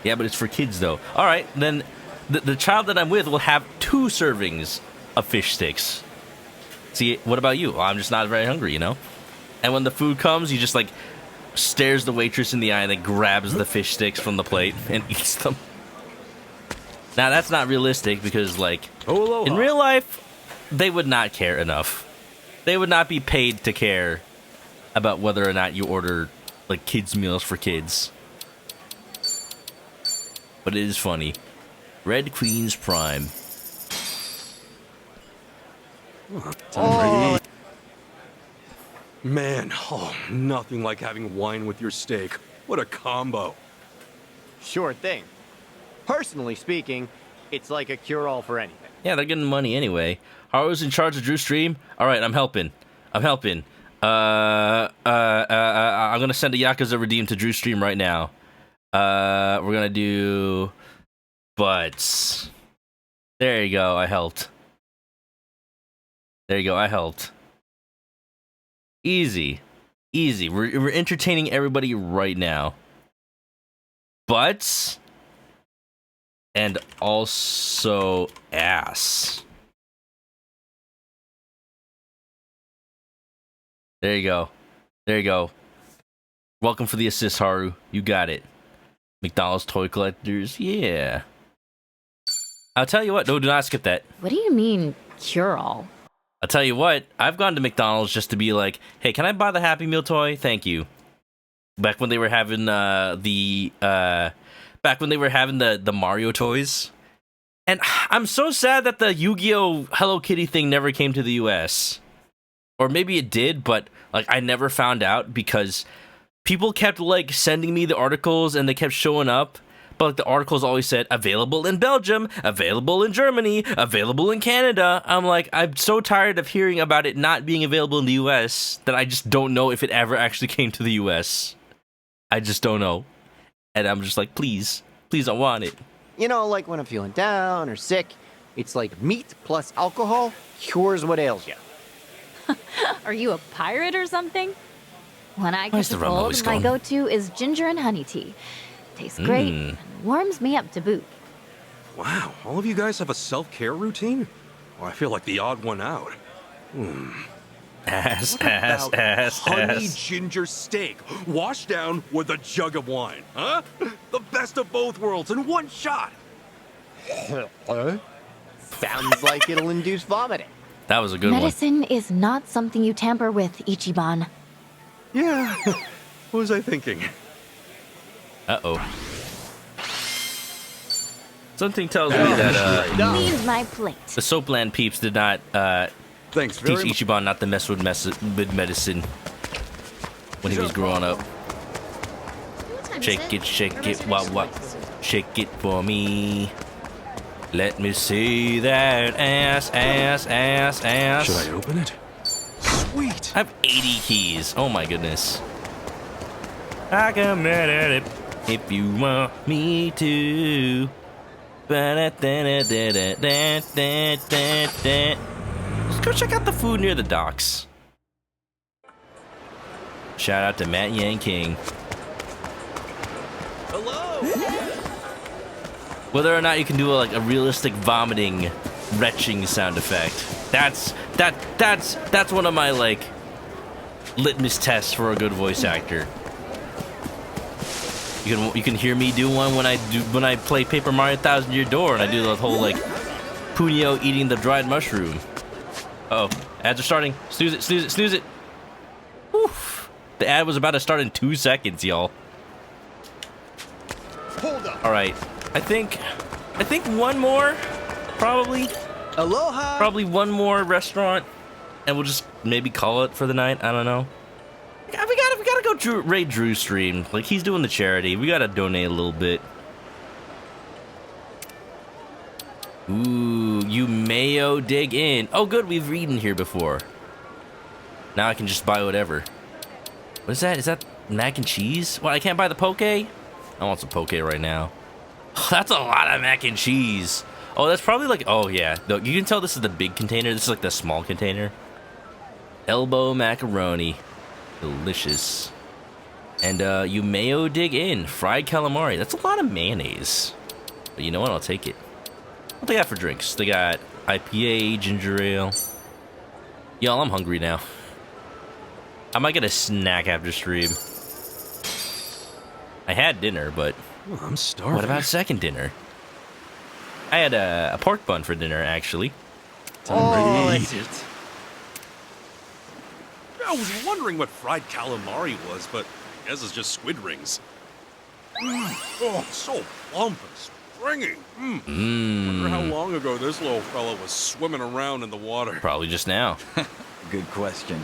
Yeah, but it's for kids, though. All right, then the child that I'm with will have 2 servings of fish sticks. See, what about you? Well, I'm just not very hungry, you know? And when the food comes, he just, like, stares the waitress in the eye and then grabs the fish sticks from the plate and eats them. Now, that's not realistic because, like, in real life, they would not care enough. They would not be paid to care about whether or not you order, like, kids' meals for kids. But it is funny. Red Queen's Prime. Oh. Man, nothing like having wine with your steak. What a combo. Sure thing. Personally speaking, it's like a cure-all for anything. Yeah, they're getting money anyway. Haru's in charge of Drew Stream. All right, I'm helping. I'm gonna send a Yakuza Redeem to Drew Stream right now. We're gonna do butts. There you go. I helped. There you go. I helped. Easy, easy. We're entertaining everybody right now. Butts. And also ass. There you go. There you go. Welcome for the assist, Haru. You got it. McDonald's toy collectors. Yeah. I'll tell you what. No, do not skip that. What do you mean, cure-all? I'll tell you what. I've gone to McDonald's just to be like, hey, can I buy the Happy Meal toy? Thank you. Back when they were having the Mario toys. And I'm so sad that the Yu-Gi-Oh! Hello Kitty thing never came to the US. Or maybe it did, but like I never found out because people kept like sending me the articles and they kept showing up. But like, the articles always said, available in Belgium, available in Germany, available in Canada. I'm like, I'm so tired of hearing about it not being available in the US that I just don't know if it ever actually came to the US. I just don't know. And I'm just like, please, I want it. You know, like when I'm feeling down or sick, it's like meat plus alcohol cures what ails you. Are you a pirate or something? When I Where's catch a the rum cold, always my going? go-to is ginger and honey tea. Tastes great and warms me up to boot. Wow, all of you guys have a self-care routine? I feel like the odd one out. Ass, What ass, about ass, honey ass. ginger steak washed down with a jug of wine, huh? The best of both worlds in one shot. Sounds like it'll induce vomiting. That was a good one. Medicine is not something you tamper with, Ichiban. Yeah, what was I thinking? Uh-oh. Something tells me that Leave my plate. the Soapland peeps did not Thanks teach very much. Ichiban not to mess with medicine when he was growing up. Shake it, wah wah. Shake it for me. Let me see that ass, ass, ass, ass. Should I open it? Sweet. I have 80 keys. Oh my goodness. I can mad at it if you want me to. Let's go check out the food near the docks. Shout out to Matt Yang King. Hello. Whether or not you can do a realistic vomiting, retching sound effect. That's one of my litmus tests for a good voice actor. You can hear me do one when I play Paper Mario Thousand Year Door and I do the whole Punio eating the dried mushroom. Uh oh, ads are starting. Snooze it, snooze it, snooze it. Oof. The ad was about to start in 2 seconds, y'all. Hold up. All right, I think one more, probably. Aloha. Probably one more restaurant, and we'll just maybe call it for the night. I don't know. We gotta go raid Drew's stream. He's doing the charity. We gotta donate a little bit. Ooh, you mayo dig in. Oh, good. We've eaten here before. Now I can just buy whatever. What is that? Is that mac and cheese? What? I can't buy the poke? I want some poke right now. That's a lot of mac and cheese. Oh, that's probably oh yeah. No, you can tell this is the big container. This is the small container. Elbow macaroni. Delicious. And you mayo dig in. Fried calamari. That's a lot of mayonnaise. But you know what? I'll take it. What they got for drinks? They got IPA, ginger ale. Y'all, I'm hungry now. I might get a snack after stream. I had dinner, but Oh, I'm starving. what about second dinner? I had a pork bun for dinner, actually. Oh, let's eat. I was wondering what fried calamari was, but I guess it's just squid rings. Oh, so plump and springy. Wonder how long ago this little fella was swimming around in the water. Probably just now. Good question.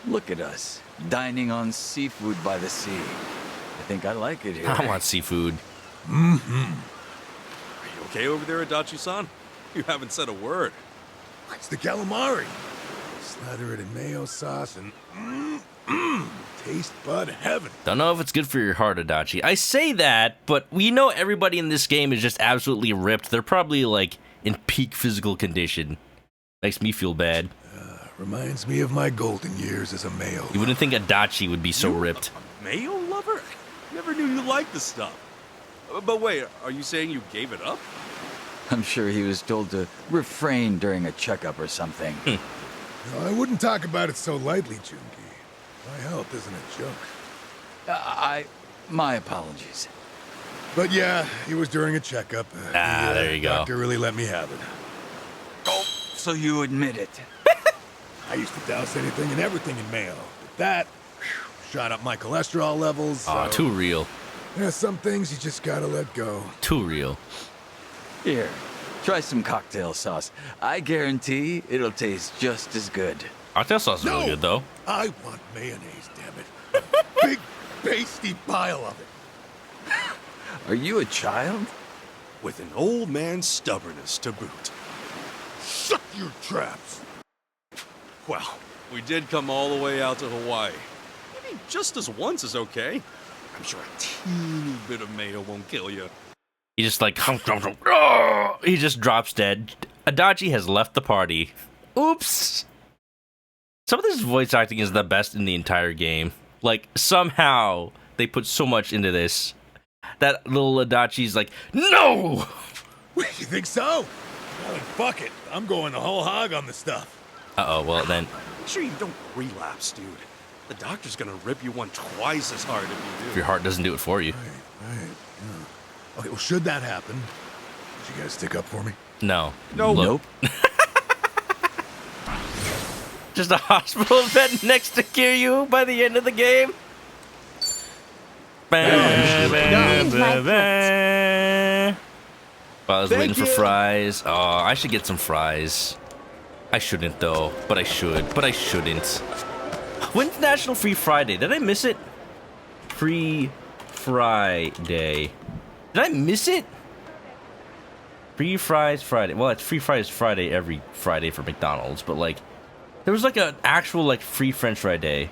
Look at us, dining on seafood by the sea. I think I like it here. I want seafood. Are you okay over there, Adachi-san? You haven't said a word. It's the calamari. Slather it in mayo sauce and taste bud heaven. Don't know if it's good for your heart, Adachi. I say that, but we know everybody in this game is just absolutely ripped. They're probably in peak physical condition. Makes me feel bad. Reminds me of my golden years as a mayo. You wouldn't think Adachi would be so ripped. Mayo lover? Never knew you liked the stuff. But wait, are you saying you gave it up? I'm sure he was told to refrain during a checkup or something. No, I wouldn't talk about it so lightly, joon-gi. My health isn't a joke. My apologies. But yeah, it was during a checkup. There you go. Doctor really let me have it. Oh, so you admit it. I used to douse anything and everything in mayo. But that shot up my cholesterol levels. Aw, so- too real. Yeah, some things you just gotta let go. Too real. Here, try some cocktail sauce. I guarantee it'll taste just as good. Cocktail sauce is really good, though. I want mayonnaise, damn it. A big, pasty pile of it. Are you a child? With an old man's stubbornness to boot. Shut your traps. Well, we did come all the way out to Hawaii. Maybe just this once is okay. I'm sure a teeny bit of mayo won't kill you. He just he just drops dead. Adachi has left the party. Oops. Some of this voice acting is the best in the entire game. Somehow they put so much into this. That little Adachi's no! You think so? Well, then fuck it. I'm going the whole hog on the stuff. Uh-oh, well then. Make sure you don't relapse, dude. The doctor's gonna rip you one twice as hard if you do. If your heart doesn't do it for you. Right. Yeah. Okay, well, should that happen, would you guys stick up for me? No. Nope. Just a hospital bed next to Kiryu by the end of the game. I was waiting for fries. Oh, I should get some fries. I shouldn't though, but I should. But I shouldn't. When's National Free Friday? Did I miss it? Free Friday. Did I miss it? Free Fries Friday. Well, it's Free Fries Friday every Friday for McDonald's, but like, there was like an actual like free French fry day.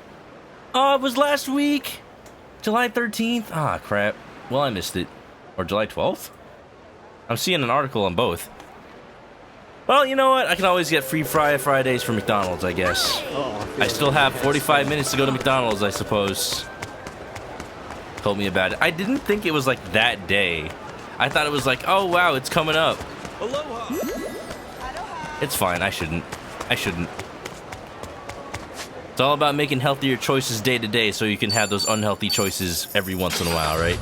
Oh, it was last week, July 13th. Ah, crap. Well, I missed it. Or July 12th? I'm seeing an article on both. Well, you know what? I can always get free Fridays from McDonald's, I guess. I still have 45 minutes to go to McDonald's, I suppose. Told me about it. I didn't think it was like that day. I thought it was like, oh wow, it's coming up. Aloha. It's fine. I shouldn't. It's all about making healthier choices day to day so you can have those unhealthy choices every once in a while, right?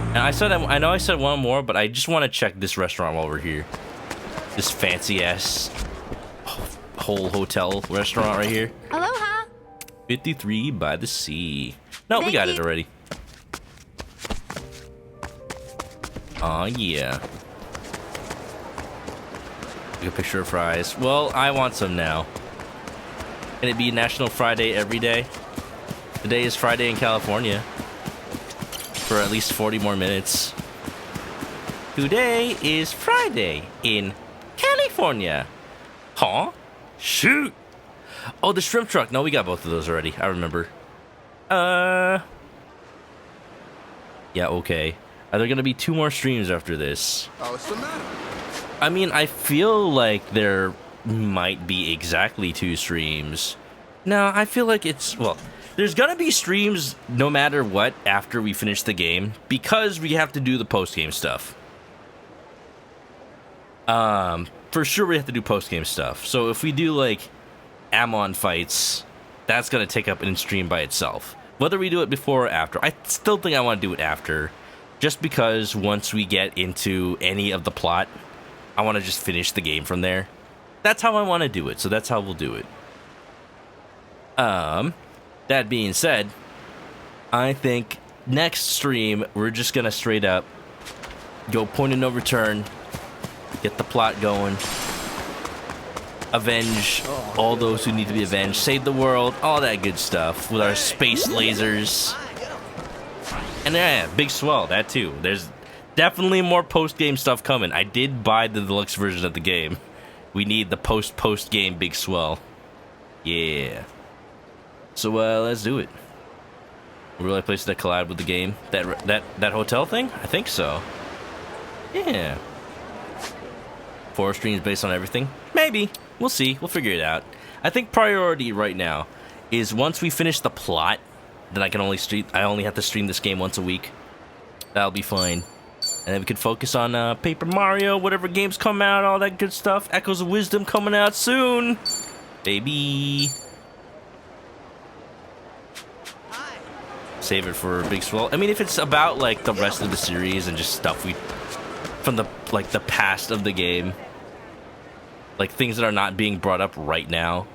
And I know I said one more, but I just want to check this restaurant while we're here. This fancy ass whole hotel restaurant right here. Aloha. 53 by the sea. No, we got it already. Aw, yeah. Take a picture of fries. Well, I want some now. Can it be National Friday every day? Today is Friday in California. For at least 40 more minutes. Today is Friday in California. Huh? Shoot! Oh, the shrimp truck. No, we got both of those already. I remember. Yeah, okay. Are there gonna be 2 more streams after this? Oh, what's the matter? I mean, I feel like there might be exactly 2 streams. No, I feel like it's, well, there's gonna be streams no matter what after we finish the game because we have to do the post-game stuff. For sure we have to do post-game stuff. So if we do like Amon fights, that's gonna take up an stream by itself. Whether we do it before or after, I still think I want to do it after. Just because once we get into any of the plot, I want to just finish the game from there. That's how I want to do it, so that's how we'll do it. That being said, I think next stream, we're just gonna straight up go point of no return, get the plot going, avenge all those who need to be avenged, save the world, all that good stuff with our space lasers. And yeah, big swell, that too. There's definitely more post-game stuff coming. I did buy the deluxe version of the game. We need the post-game big swell. Yeah. So let's do it. Really place that collide with the game? That hotel thing? I think so. Yeah. 4 streams based on everything? Maybe. We'll see. We'll figure it out. I think priority right now is once we finish the plot, then I only have to stream this game once a week. That'll be fine. And then we could focus on Paper Mario, whatever games come out, all that good stuff. Echoes of Wisdom coming out soon. Baby. Save it for a big swell. I mean, if it's about like the rest of the series and just stuff from the past of the game, like things that are not being brought up right now,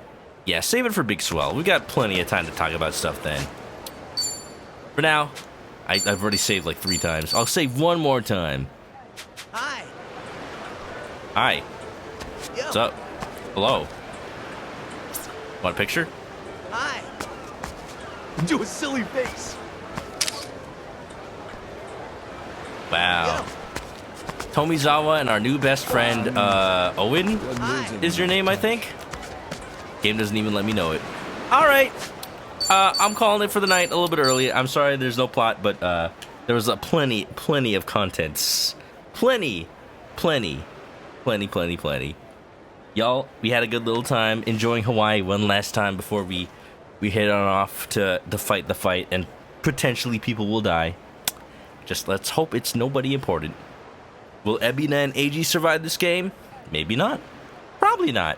yeah, save it for big swell. We've got plenty of time to talk about stuff then. For now, I've already saved like 3 times. I'll save one more time. Hi. Hi. Yo. What's up? Hello. Want a picture? Hi. Do a silly face. Wow. Tomizawa and our new best friend, Owen is your name, I think? Game doesn't even let me know it. Alright. I'm calling it for the night a little bit early. I'm sorry there's no plot, but there was plenty of contents. Plenty. Y'all, we had a good little time enjoying Hawaii one last time before we head on off to fight the fight, and potentially people will die. Just let's hope it's nobody important. Will Ebina and AG survive this game? Maybe not. Probably not.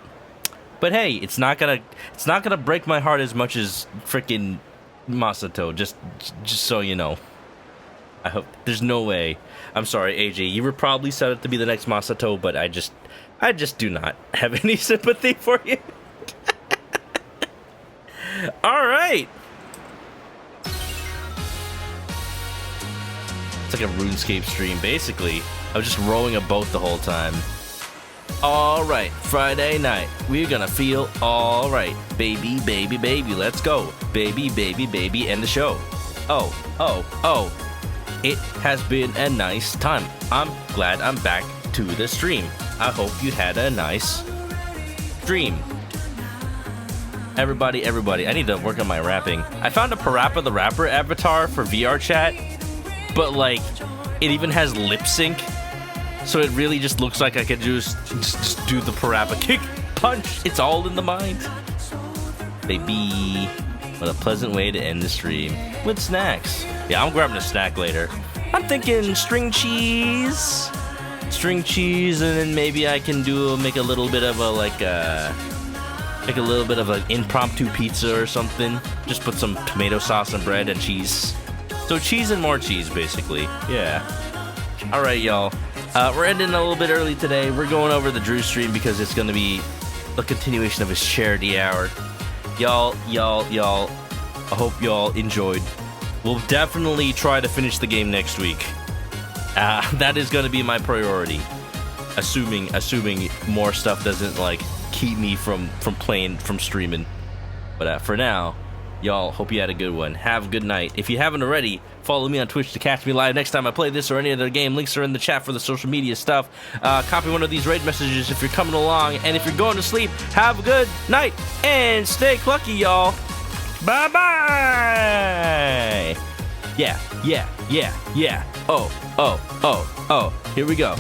But hey, it's not gonna break my heart as much as freaking Masato. Just so you know. I hope there's no way. I'm sorry, AJ. You were probably set up to be the next Masato, but I just do not have any sympathy for you. All right. It's like a RuneScape stream, basically. I was just rowing a boat the whole time. All right, Friday night, we're gonna feel all right. Baby, baby, baby, let's go. Baby, baby, baby, end the show. Oh, oh, oh. It has been a nice time. I'm glad I'm back to the stream. I hope you had a nice stream. Everybody, I need to work on my rapping. I found a Parappa the Rapper avatar for VR chat, but like, it even has lip sync. So it really just looks like I could just do the Parappa kick, punch. It's all in the mind. Baby, what a pleasant way to end the stream with snacks. Yeah, I'm grabbing a snack later. I'm thinking string cheese, and then maybe I can make a little bit of an impromptu pizza or something. Just put some tomato sauce and bread and cheese. So cheese and more cheese, basically. Yeah. All right, y'all. We're ending a little bit early today. We're going over the Drew stream because it's going to be a continuation of his charity hour. Y'all, I hope y'all enjoyed. We'll definitely try to finish the game next week. That is going to be my priority. Assuming more stuff doesn't like keep me from streaming. But for now, y'all, hope you had a good one. Have a good night. If you haven't already, follow me on Twitch to catch me live next time I play this or any other game. Links are in the chat for the social media stuff. Copy one of these raid messages if you're coming along. And if you're going to sleep, have a good night and stay clucky, y'all. Bye-bye. Yeah. Oh. Here we go.